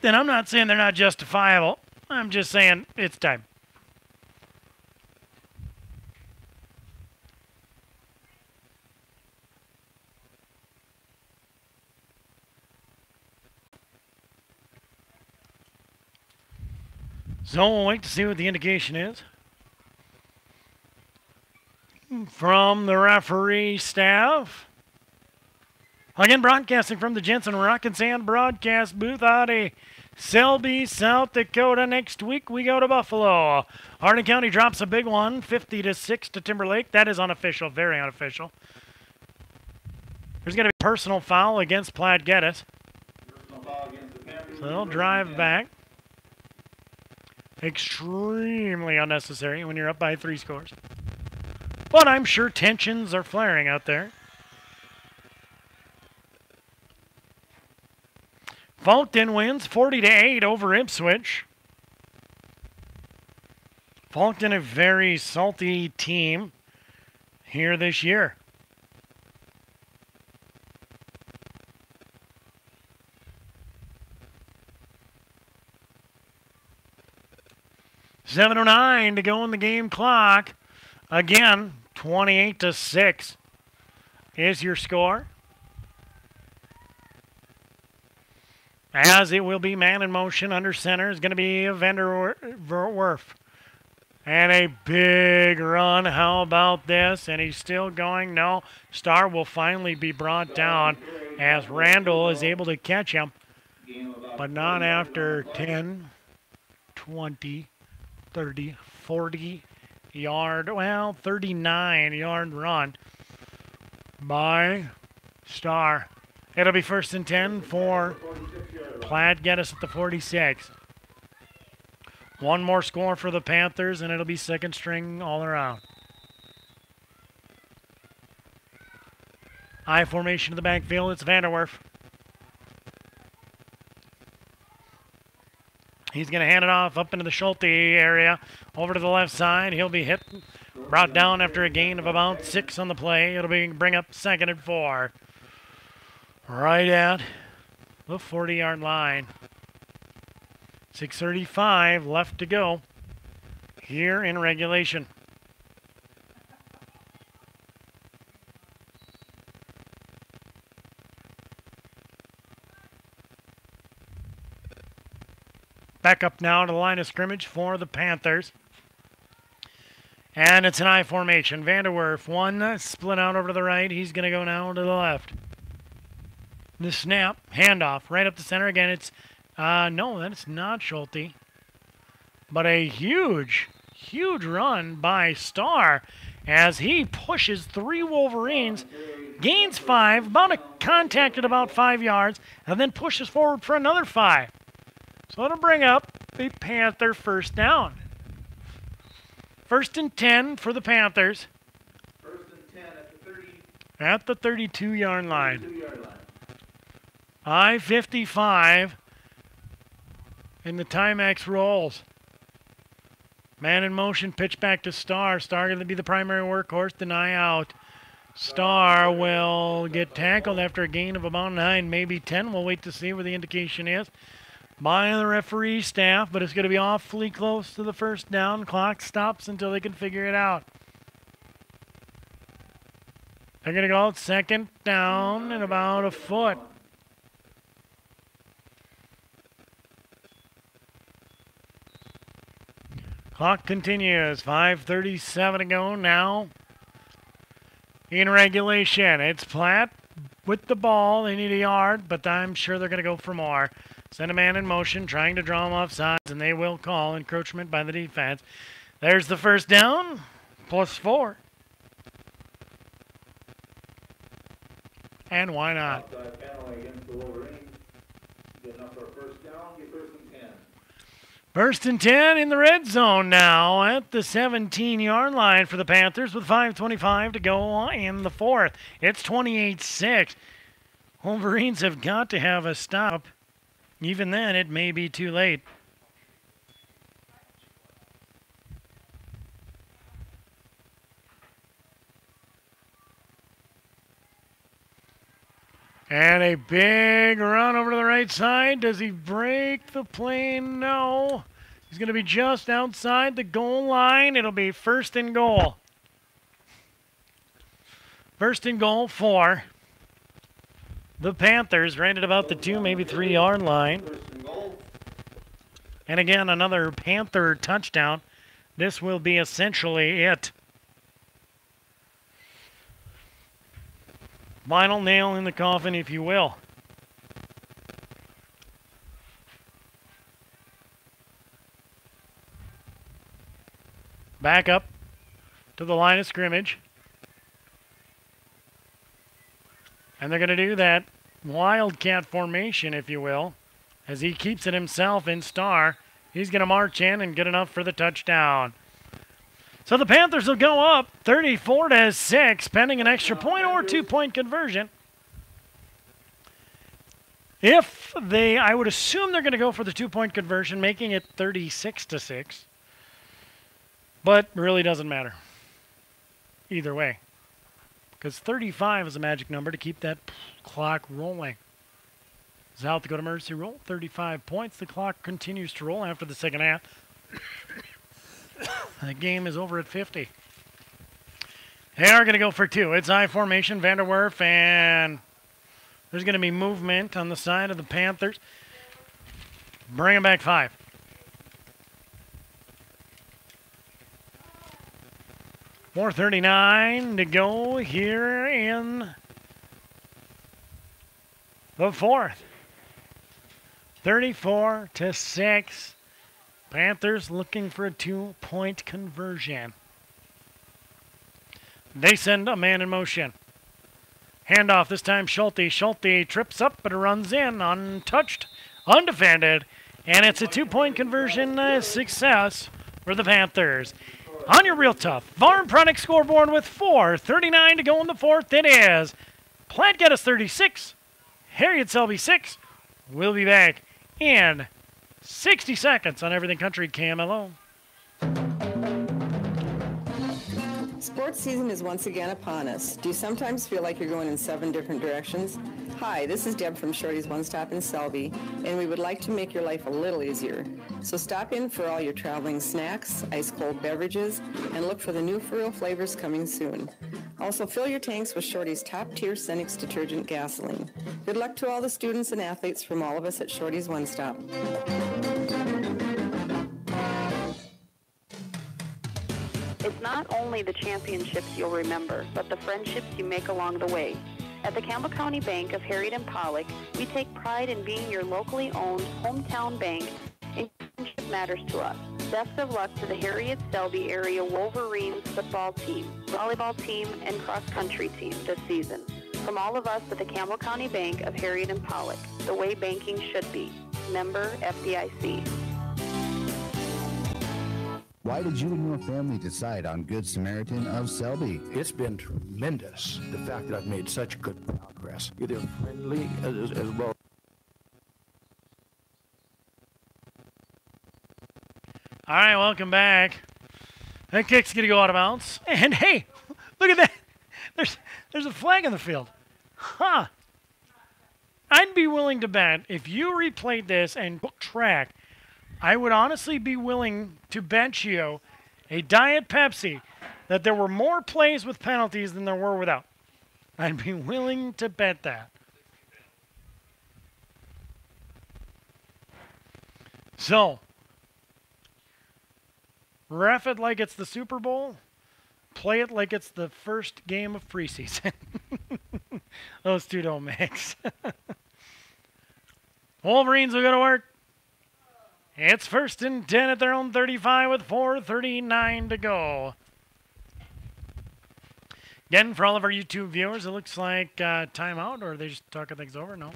And I'm not saying they're not justifiable. I'm just saying it's time. So we'll wait to see what the indication is. from the referee staff. Again, broadcasting from the Jensen Rock and Sand broadcast booth out of Selby, South Dakota. Next week we go to Buffalo. Hardin County drops a big one, 50-6 to Timberlake. That is unofficial, very unofficial. There's going to be a personal foul against Platte Geddes. So they'll drive back. Extremely unnecessary when you're up by 3 scores. But I'm sure tensions are flaring out there. Fulton wins 40-8 over Ipswich. Fulton, a very salty team here this year. $7:09 to go in the game clock. Again, 28-6 is your score. As it will be man in motion under center is going to be Vanderwerf. And a big run. How about this? And he's still going. No. Starr will finally be brought down as Randall is able to catch him. But not after 10, 20, 30, 40 yard, well, 39-yard run by Starr. It'll be 1st and 10 for Platte Geddes at the 46. One more score for the Panthers, and it'll be second string all around. I formation to the backfield. It's Vanderwerf. He's going to hand it off up into the Schulte area, over to the left side. He'll be hit, brought down after a gain of about 6 on the play. It'll be bring up 2nd and 4. Right at the 40-yard line. 6:35 left to go here in regulation. Back up now to the line of scrimmage for the Panthers. And it's an I formation. Vanderwerf, one split out over to the right. He's going to go now to the left. The snap, handoff, right up the center again. It's, no, that's not Schulte. But a huge, huge run by Starr as he pushes 3 Wolverines, gains 5, about a contact at about 5 yards, and then pushes forward for another 5. So it'll bring up the Panther 1st down. 1st and 10 for the Panthers. 1st and 10 at the 30. At the 32-yard line. I-55. And the Timex rolls. Man in motion, pitch back to Starr. Starr going to be the primary workhorse, deny out. Starr will get tackled after a gain of about 9, maybe 10. We'll wait to see where the indication is by the referee staff, but it's going to be awfully close to the 1st down. Clock stops until they can figure it out. They're going to go 2nd down and about a foot. Clock continues. 5:37 to go now in regulation. It's Platte with the ball. They need a yard, but I'm sure they're going to go for more. Send a man in motion, trying to draw him off sides, and they will call encroachment by the defense. There's the 1st down, +4. And why not? Against the Wolverines. Good enough for a 1st down, get 1st and 10. 1st and 10 in the red zone now at the 17-yard line for the Panthers with 5:25 to go in the 4th. It's 28-6. Wolverines have got to have a stop. Even then, it may be too late. And a big run over to the right side. Does he break the play? No. He's going to be just outside the goal line. It'll be 1st and goal. 1st and goal for the Panthers, right at about the 2, maybe 3-yard line. And again, another Panther touchdown. This will be essentially it. Final nail in the coffin, if you will. Back up to the line of scrimmage. And they're going to do that wildcat formation, if you will, as he keeps it himself in star. He's going to march in and get enough for the touchdown. So the Panthers will go up 34-6, pending an extra point or 2-point conversion. If they, I would assume they're going to go for the 2-point conversion, making it 36-6. But really doesn't matter either way, because 35 is a magic number to keep that clock rolling. South Dakota emergency roll, 35 points. The clock continues to roll after the second half. The game is over at 50. They are going to go for 2. It's I formation, Vanderwerf, and there's going to be movement on the side of the Panthers. Bring them back 5. .439 to go here in the fourth. 34-6. Panthers looking for a 2-point conversion. They send a man in motion. Handoff, this time Schulte. Schulte trips up but runs in, untouched, undefended, and it's a 2-point conversion success for the Panthers. On your Real Tough Farm Product scoreboard with 4:39 to go in the fourth, it is Platte Geddes 36, Harriet Selby 6. We'll be back in 60 seconds on Everything Country KMLO. Sports season is once again upon us. Do you sometimes feel like you're going in 7 different directions? Hi, this is Deb from Shorty's One Stop in Selby, and we would like to make your life a little easier. So stop in for all your traveling snacks, ice-cold beverages, and look for the new For Real flavors coming soon. Also, fill your tanks with Shorty's top-tier Cenex detergent gasoline. Good luck to all the students and athletes from all of us at Shorty's One Stop. It's not only the championships you'll remember, but the friendships you make along the way. At the Campbell County Bank of Harriet and Pollock, we take pride in being your locally owned hometown bank, and friendship matters to us. Best of luck to the Harriet Selby area Wolverines football team, volleyball team, and cross-country team this season. From all of us at the Campbell County Bank of Harriet and Pollock, the way banking should be. Member FDIC. Why did you and your family decide on Good Samaritan of Selby? It's been tremendous, the fact that I've made such good progress. They're friendly as well. All right, welcome back. That kick's going to go out of bounds. And hey, look at that. There's a flag in the field. Huh. I'd be willing to bet if you replayed this and book track, I would honestly be willing to bet you a Diet Pepsi that there were more plays with penalties than there were without. I'd be willing to bet that. So, ref it like it's the Super Bowl. Play it like it's the first game of preseason. Those two don't mix. Wolverines will go to work. It's 1st and 10 at their own 35 with 4:39 to go. Again, for all of our YouTube viewers, it looks like timeout, or are they just talking things over? No.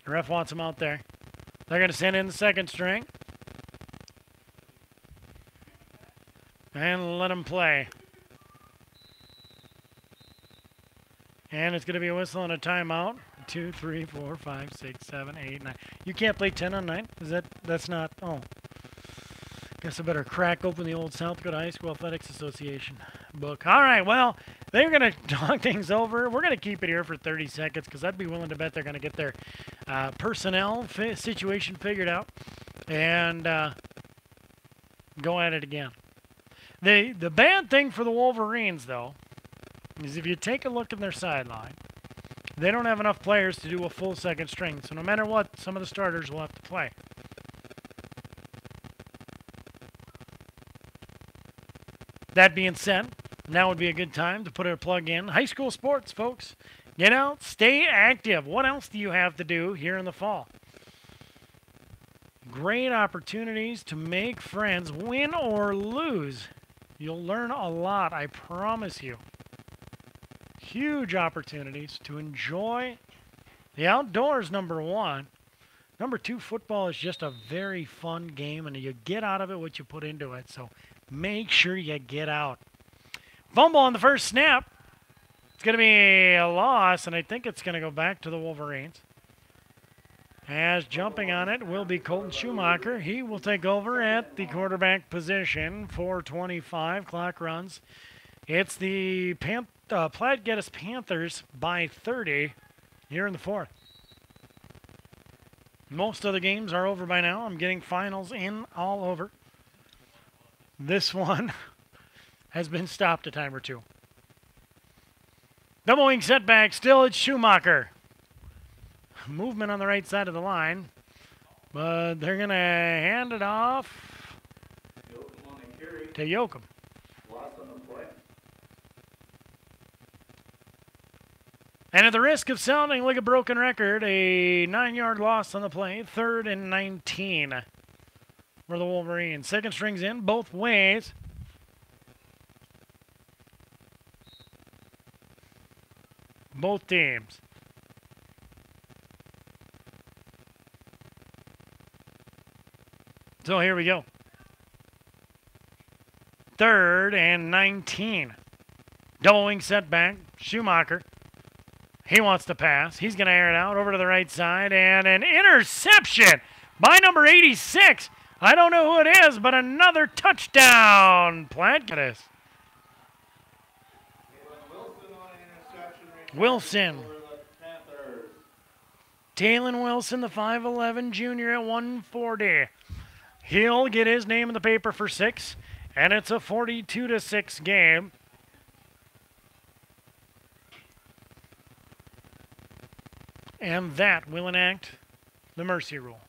The ref wants them out there. They're going to send in the second string. And let them play. And it's going to be a whistle and a timeout. 2, 3, 4, 5, 6, 7, 8, 9. You can't play 10 on 9? That's not, oh. Guess I better crack open the old South Dakota High School Athletics Association book. All right, well, they're going to talk things over. We're going to keep it here for 30 seconds because I'd be willing to bet they're going to get their personnel situation figured out and go at it again. The bad thing for the Wolverines, though, is if you take a look at their sideline, they don't have enough players to do a full second string. So no matter what, some of the starters will have to play. That being said, now would be a good time to put a plug in. High school sports, folks. Get out, stay active. What else do you have to do here in the fall? Great opportunities to make friends, win or lose. You'll learn a lot, I promise you. Huge opportunities to enjoy the outdoors, number one. Number two, football is just a very fun game, and you get out of it what you put into it, so make sure you get out. Fumble on the first snap. It's going to be a loss, and I think it's going to go back to the Wolverines. As jumping on it will be Colton Schumacher. He will take over at the quarterback position. 4:25, clock runs. It's the Platte Geddes Panthers by 30 here in the fourth. Most of the games are over by now. I'm getting finals in all over. This one has been stopped a time or two. Double wing setback, still it's Schumacher. Movement on the right side of the line, but they're going to hand it off to Yoakum. And at the risk of sounding like a broken record, a 9-yard loss on the play, 3rd and 19 for the Wolverines. Second string's in both ways. Both teams. So here we go. 3rd and 19. Double wing setback. Schumacher. He wants to pass. He's going to air it out over to the right side. And an interception by number 86. I don't know who it is, but another touchdown. Platte Geddes. Wilson. Taylon Wilson, the 5'11 junior at 140. He'll get his name in the paper for 6, and it's a 42-6 game. And that will enact the mercy rule.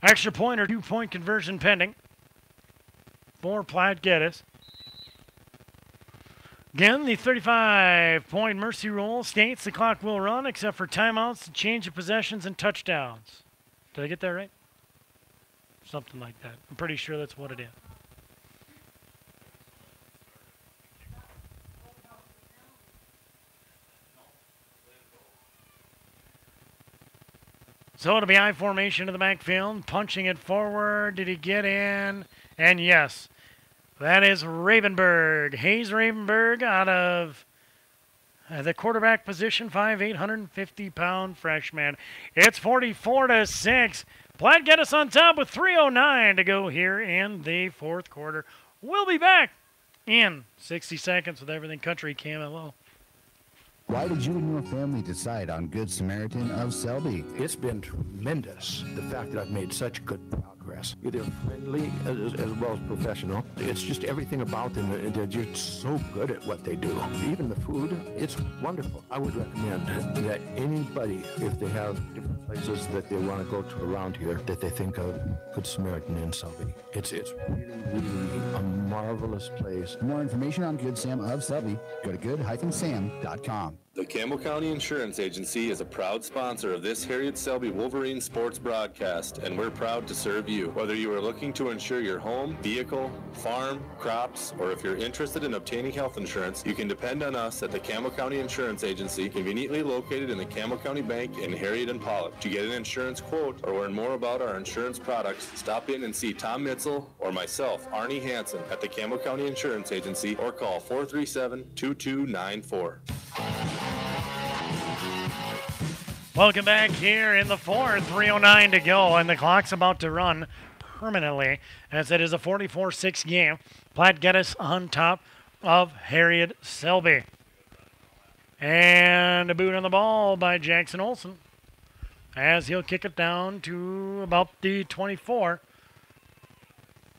Extra point or 2-point conversion pending for Platte Geddes. Again, the 35-point mercy rule states the clock will run except for timeouts, change of possessions, and touchdowns. Did I get that right? Something like that. I'm pretty sure that's what it is. So it'll be I formation to the backfield, punching it forward. Did he get in? And yes, that is Ravenberg. Hayes Ravenberg out of the quarterback position, 5'8", 150-pound freshman. It's 44-6. Platte Geddes on top with 3:09 to go here in the fourth quarter. We'll be back in 60 seconds with Everything Country KMLO. Why did you and your family decide on Good Samaritan of Selby? It's been tremendous, the fact that I've made such good progress. They're friendly as well as professional. It's just everything about them. They're just so good at what they do. Even the food, it's wonderful. I would recommend that anybody, if they have different places that they want to go to around here, that they think of Good Samaritan in Selby. It's really a marvelous place. For more information on Good Sam of Selby, go to good-sam.com. The Campbell County Insurance Agency is a proud sponsor of this Harriet Selby Wolverine sports broadcast, and we're proud to serve you. Whether you are looking to insure your home, vehicle, farm, crops, or if you're interested in obtaining health insurance, you can depend on us at the Campbell County Insurance Agency, conveniently located in the Campbell County Bank in Harriet and Pollock. To get an insurance quote or learn more about our insurance products, stop in and see Tom Mitzel or myself, Arnie Hansen, at the Campbell County Insurance Agency, or call 437-2294. Welcome back here in the fourth, 3:09 to go, and the clock's about to run permanently as it is a 44-6 game. Platte Geddes on top of Harriet Selby. And a boot on the ball by Jackson Olson as he'll kick it down to about the 24.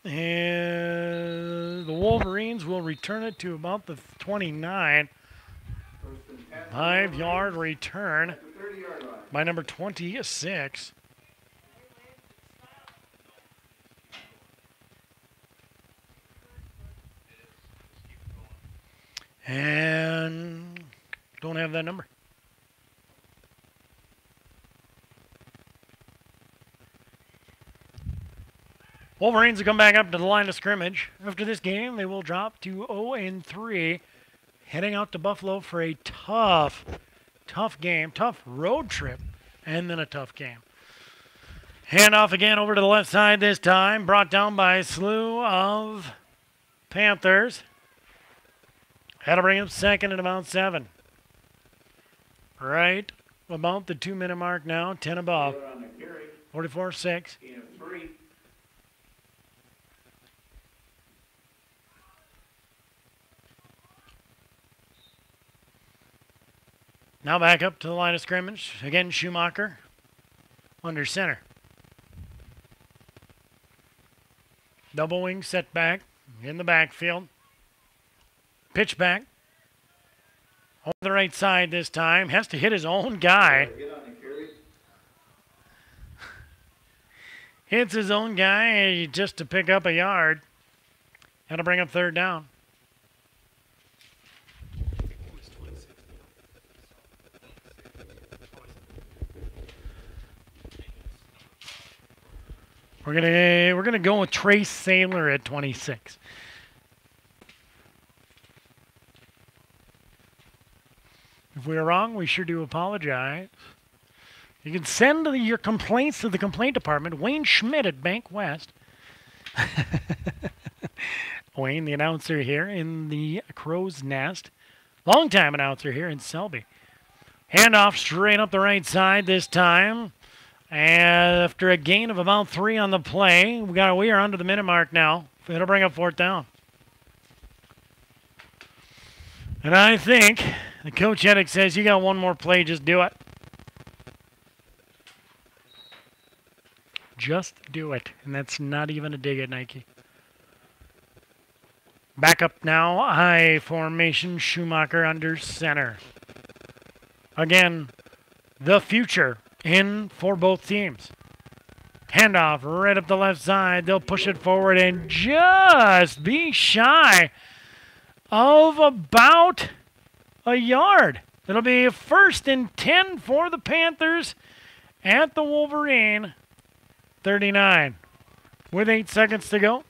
And the Wolverines will return it to about the 29. 5-yard return by number 26. And Don't have that number. Wolverines will come back up to the line of scrimmage. After this game, they will drop to 0-3, heading out to Buffalo for a tough game, tough road trip, and then a tough game. Handoff again over to the left side this time, brought down by a slew of Panthers. Had to bring him second at about 7. Right about the 2-minute mark now, 10 above. 44-6. Now back up to the line of scrimmage. Again, Schumacher under center. Double wing set back in the backfield. Pitch back. On the right side this time. Has to hit his own guy. Hits his own guy just to pick up a yard. Had to bring up third down. We're gonna go with Trace Saylor at 26. If we are wrong, we sure do apologize. You can send your complaints to the complaint department. Wayne Schmidt at Bank West. Wayne, the announcer here in the Crow's Nest. Longtime announcer here in Selby. Handoff straight up the right side this time. After a gain of about 3 on the play, we are under the minute mark now. It'll bring up fourth down. And I think the coach Edick says, you got one more play, just do it. Just do it. And that's not even a dig at Nike. Back up now, high formation, Schumacher under center. Again, the future in for both teams. Handoff right up the left side. They'll push it forward and just be shy of about a yard. It'll be a 1st and 10 for the Panthers at the Wolverine 39. With 8 seconds to go.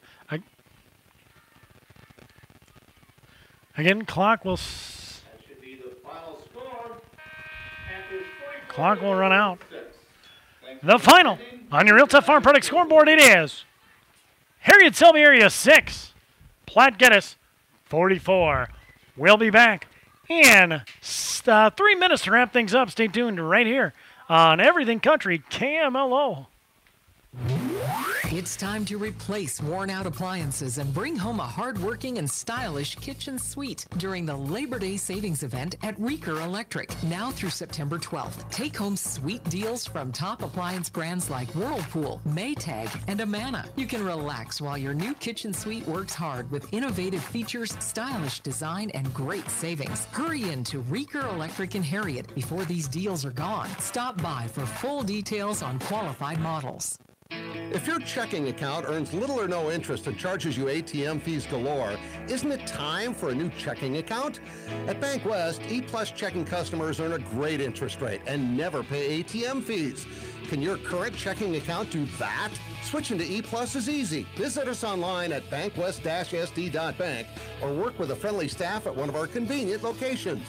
Again, clock will... Clock will run out. The final on your Real Tough Farm Product scoreboard, it is Harriet Selby Area 6, Platte Geddes 44. We'll be back in 3 minutes to wrap things up. Stay tuned right here on Everything Country KMLO. It's time to replace worn-out appliances and bring home a hard-working and stylish kitchen suite during the Labor Day Savings Event at Reeker Electric. Now through September 12th, take home sweet deals from top appliance brands like Whirlpool, Maytag, and Amana. You can relax while your new kitchen suite works hard with innovative features, stylish design, and great savings. Hurry in to Reeker Electric in Harriet before these deals are gone. Stop by for full details on qualified models. If your checking account earns little or no interest and charges you ATM fees galore, isn't it time for a new checking account? At Bank West, E-Plus checking customers earn a great interest rate and never pay ATM fees. Can your current checking account do that? Switching to E-Plus is easy. Visit us online at bankwest-sd.bank or work with a friendly staff at one of our convenient locations.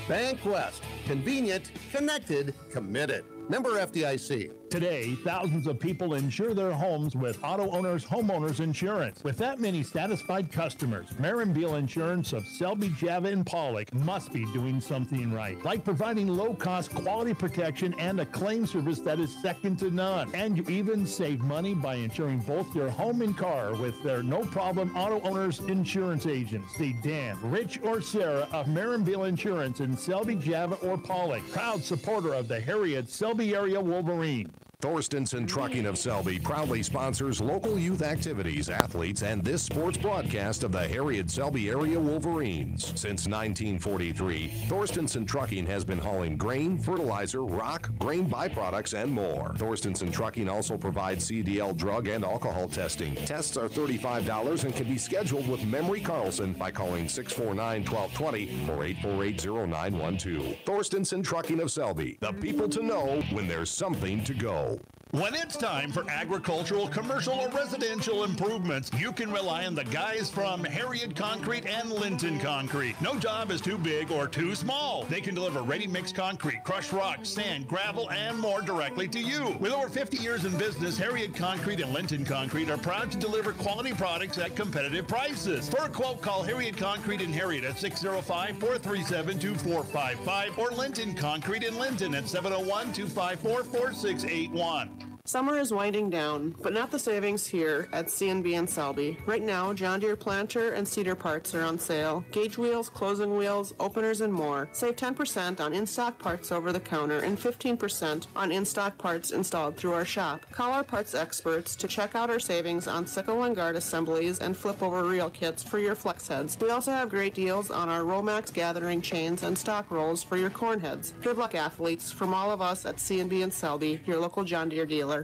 Bank West. Convenient, connected, committed. Member FDIC. Today, thousands of people insure their homes with Auto Owners Homeowners Insurance. With that many satisfied customers, Beal Insurance of Selby, Java, and Pollock must be doing something right. Like providing low-cost quality protection and a claim service that is second to none. And you even save money by insuring both your home and car with their no-problem Auto Owners Insurance agents. See Dan, Rich, or Sarah of Beal Insurance in Selby, Java, or Pollock. Proud supporter of the Harriet Selby Area Wolverine. Thorstenson Trucking of Selby proudly sponsors local youth activities, athletes, and this sports broadcast of the Harriet Selby area Wolverines. Since 1943, Thorstenson Trucking has been hauling grain, fertilizer, rock, grain byproducts, and more. Thorstenson Trucking also provides CDL drug and alcohol testing. Tests are $35 and can be scheduled with Memory Carlson by calling 649-1220 or 848-0912. Thorstenson Trucking of Selby, the people to know when there's something to go. When it's time for agricultural, commercial, or residential improvements, you can rely on the guys from Harriet Concrete and Linton Concrete. No job is too big or too small. They can deliver ready-mix concrete, crushed rock, sand, gravel, and more directly to you. With over 50 years in business, Harriet Concrete and Linton Concrete are proud to deliver quality products at competitive prices. For a quote, call Harriet Concrete in Harriet at 605-437-2455 or Linton Concrete in Linton at 701-254-4681. Summer is winding down, but not the savings here at C&B and Selby. Right now, John Deere planter and seeder parts are on sale. Gauge wheels, closing wheels, openers, and more. Save 10% on in-stock parts over the counter and 15% on in-stock parts installed through our shop. Call our parts experts to check out our savings on sickle and guard assemblies and flip-over reel kits for your flex heads. We also have great deals on our Romax gathering chains and stock rolls for your corn heads. Good luck, athletes, from all of us at C&B and Selby, your local John Deere dealer.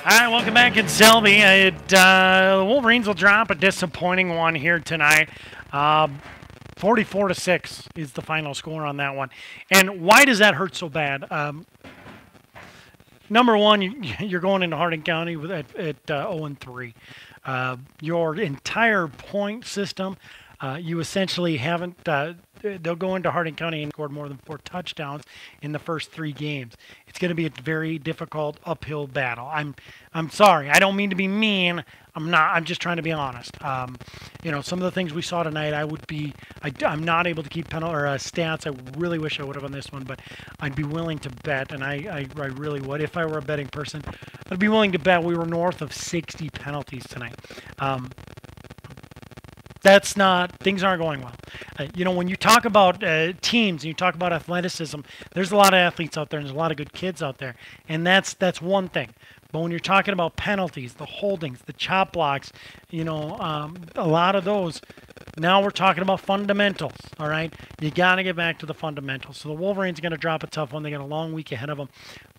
All right, welcome back in Selby. The Wolverines will drop a disappointing one here tonight. 44-6 is the final score on that one. And why does that hurt so bad? Number one, you're going into Hardin County at 0-3. Your entire point system, you essentially haven't. They'll go into Hardin County and scored more than 4 touchdowns in the first 3 games. It's going to be a very difficult uphill battle. I'm sorry. I don't mean to be mean. I'm not. I'm just trying to be honest. Some of the things we saw tonight, I'm not able to keep stats. I really wish I would have on this one, but I'd be willing to bet, and I really would. If I were a betting person, I'd be willing to bet we were north of 60 penalties tonight. Things aren't going well. When you talk about teams and you talk about athleticism, there's a lot of athletes out there and there's a lot of good kids out there. And that's one thing. But when you're talking about penalties, the holdings, the chop blocks, a lot of those, now we're talking about fundamentals, all right? You got to get back to the fundamentals. So the Wolverines are going to drop a tough one. They got a long week ahead of them,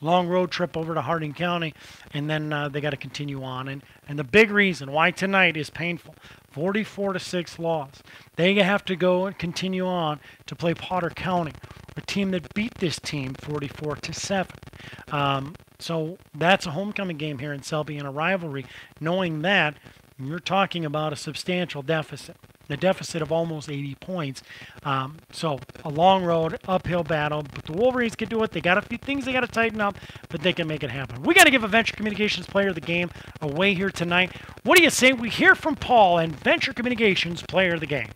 long road trip over to Hardin County, and then they got to continue on. And the big reason why tonight is painful, 44-6 loss. They have to go and continue on to play Potter County, a team that beat this team 44-7. So that's a homecoming game here in Selby and a rivalry. Knowing that, you're talking about a substantial deficit, the deficit of almost 80 points. So a long road, uphill battle, but the Wolverines can do it. They got a few things they got to tighten up, but they can make it happen. We got to give a Venture Communications Player of the Game away here tonight. What do you say we hear from Paul and Venture Communications Player of the Game?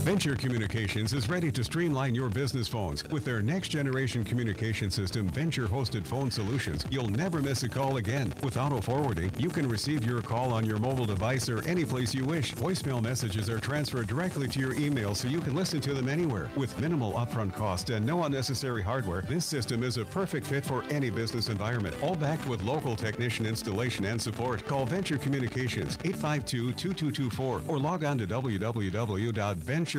Venture Communications is ready to streamline your business phones. With their next-generation communication system, Venture Hosted Phone Solutions, you'll never miss a call again. With auto-forwarding, you can receive your call on your mobile device or any place you wish. Voicemail messages are transferred directly to your email so you can listen to them anywhere. With minimal upfront cost and no unnecessary hardware, this system is a perfect fit for any business environment, all backed with local technician installation and support. Call Venture Communications, 852-2224, or log on to www.venturecom.net.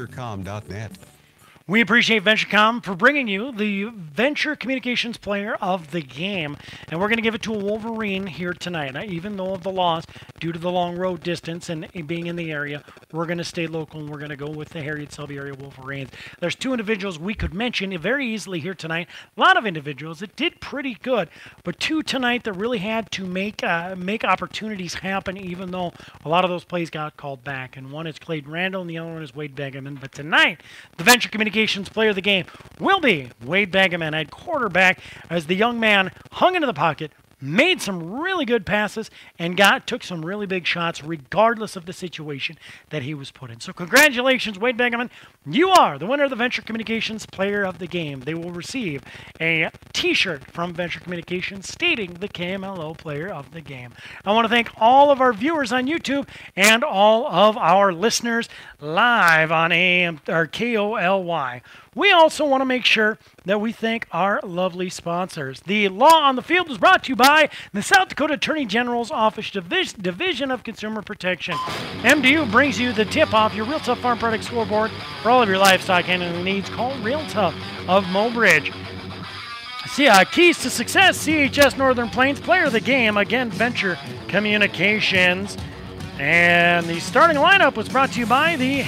We appreciate VentureCom for bringing you the Venture Communications Player of the Game. And we're going to give it to a Wolverine here tonight. Even though of the loss, due to the long road distance and being in the area, we're going to stay local and we're going to go with the Harriet Selby area Wolverines. There's 2 individuals we could mention very easily here tonight. A lot of individuals that did pretty good, but 2 tonight that really had to make opportunities happen, even though a lot of those plays got called back. And one is Clayton Randall and the other one is Wade Begeman. But tonight, the Venture Communications Player of the Game will be Wade Begeman at quarterback, as the young man hung into the pocket, made some really good passes, and took some really big shots regardless of the situation that he was put in. So congratulations, Wade Begeman. You are the winner of the Venture Communications Player of the Game. They will receive a t-shirt from Venture Communications stating the KMLO Player of the Game. I want to thank all of our viewers on YouTube and all of our listeners live on AM or KOLY We also want to make sure that we thank our lovely sponsors. The Law on the Field is brought to you by the South Dakota Attorney General's Office Division of Consumer Protection. MDU brings you the tip-off, your Real Tough Farm Product scoreboard for all of your livestock handling needs. Call Real Tough of Mobridge. See, keys to success, CHS Northern Plains, player of the game, again, Venture Communications. And the starting lineup was brought to you by the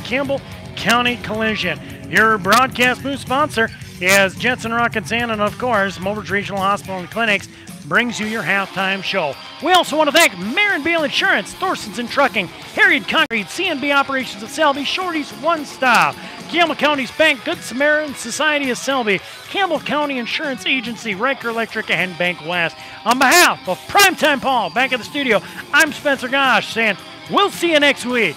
Campbell County Collision. Your broadcast booth sponsor is Jensen Rock and Sand, and of course, Mobridge Regional Hospital and Clinics brings you your halftime show. We also want to thank Marin Beal Insurance, Thorstenson Trucking, Harriet Concrete, CNB Operations of Selby, Shorty's One Stop, Campbell County's Bank, Good Samaritan Society of Selby, Campbell County Insurance Agency, Riker Electric, and Bank West. On behalf of Primetime Paul, back at the studio, I'm Spencer Gosh saying we'll see you next week.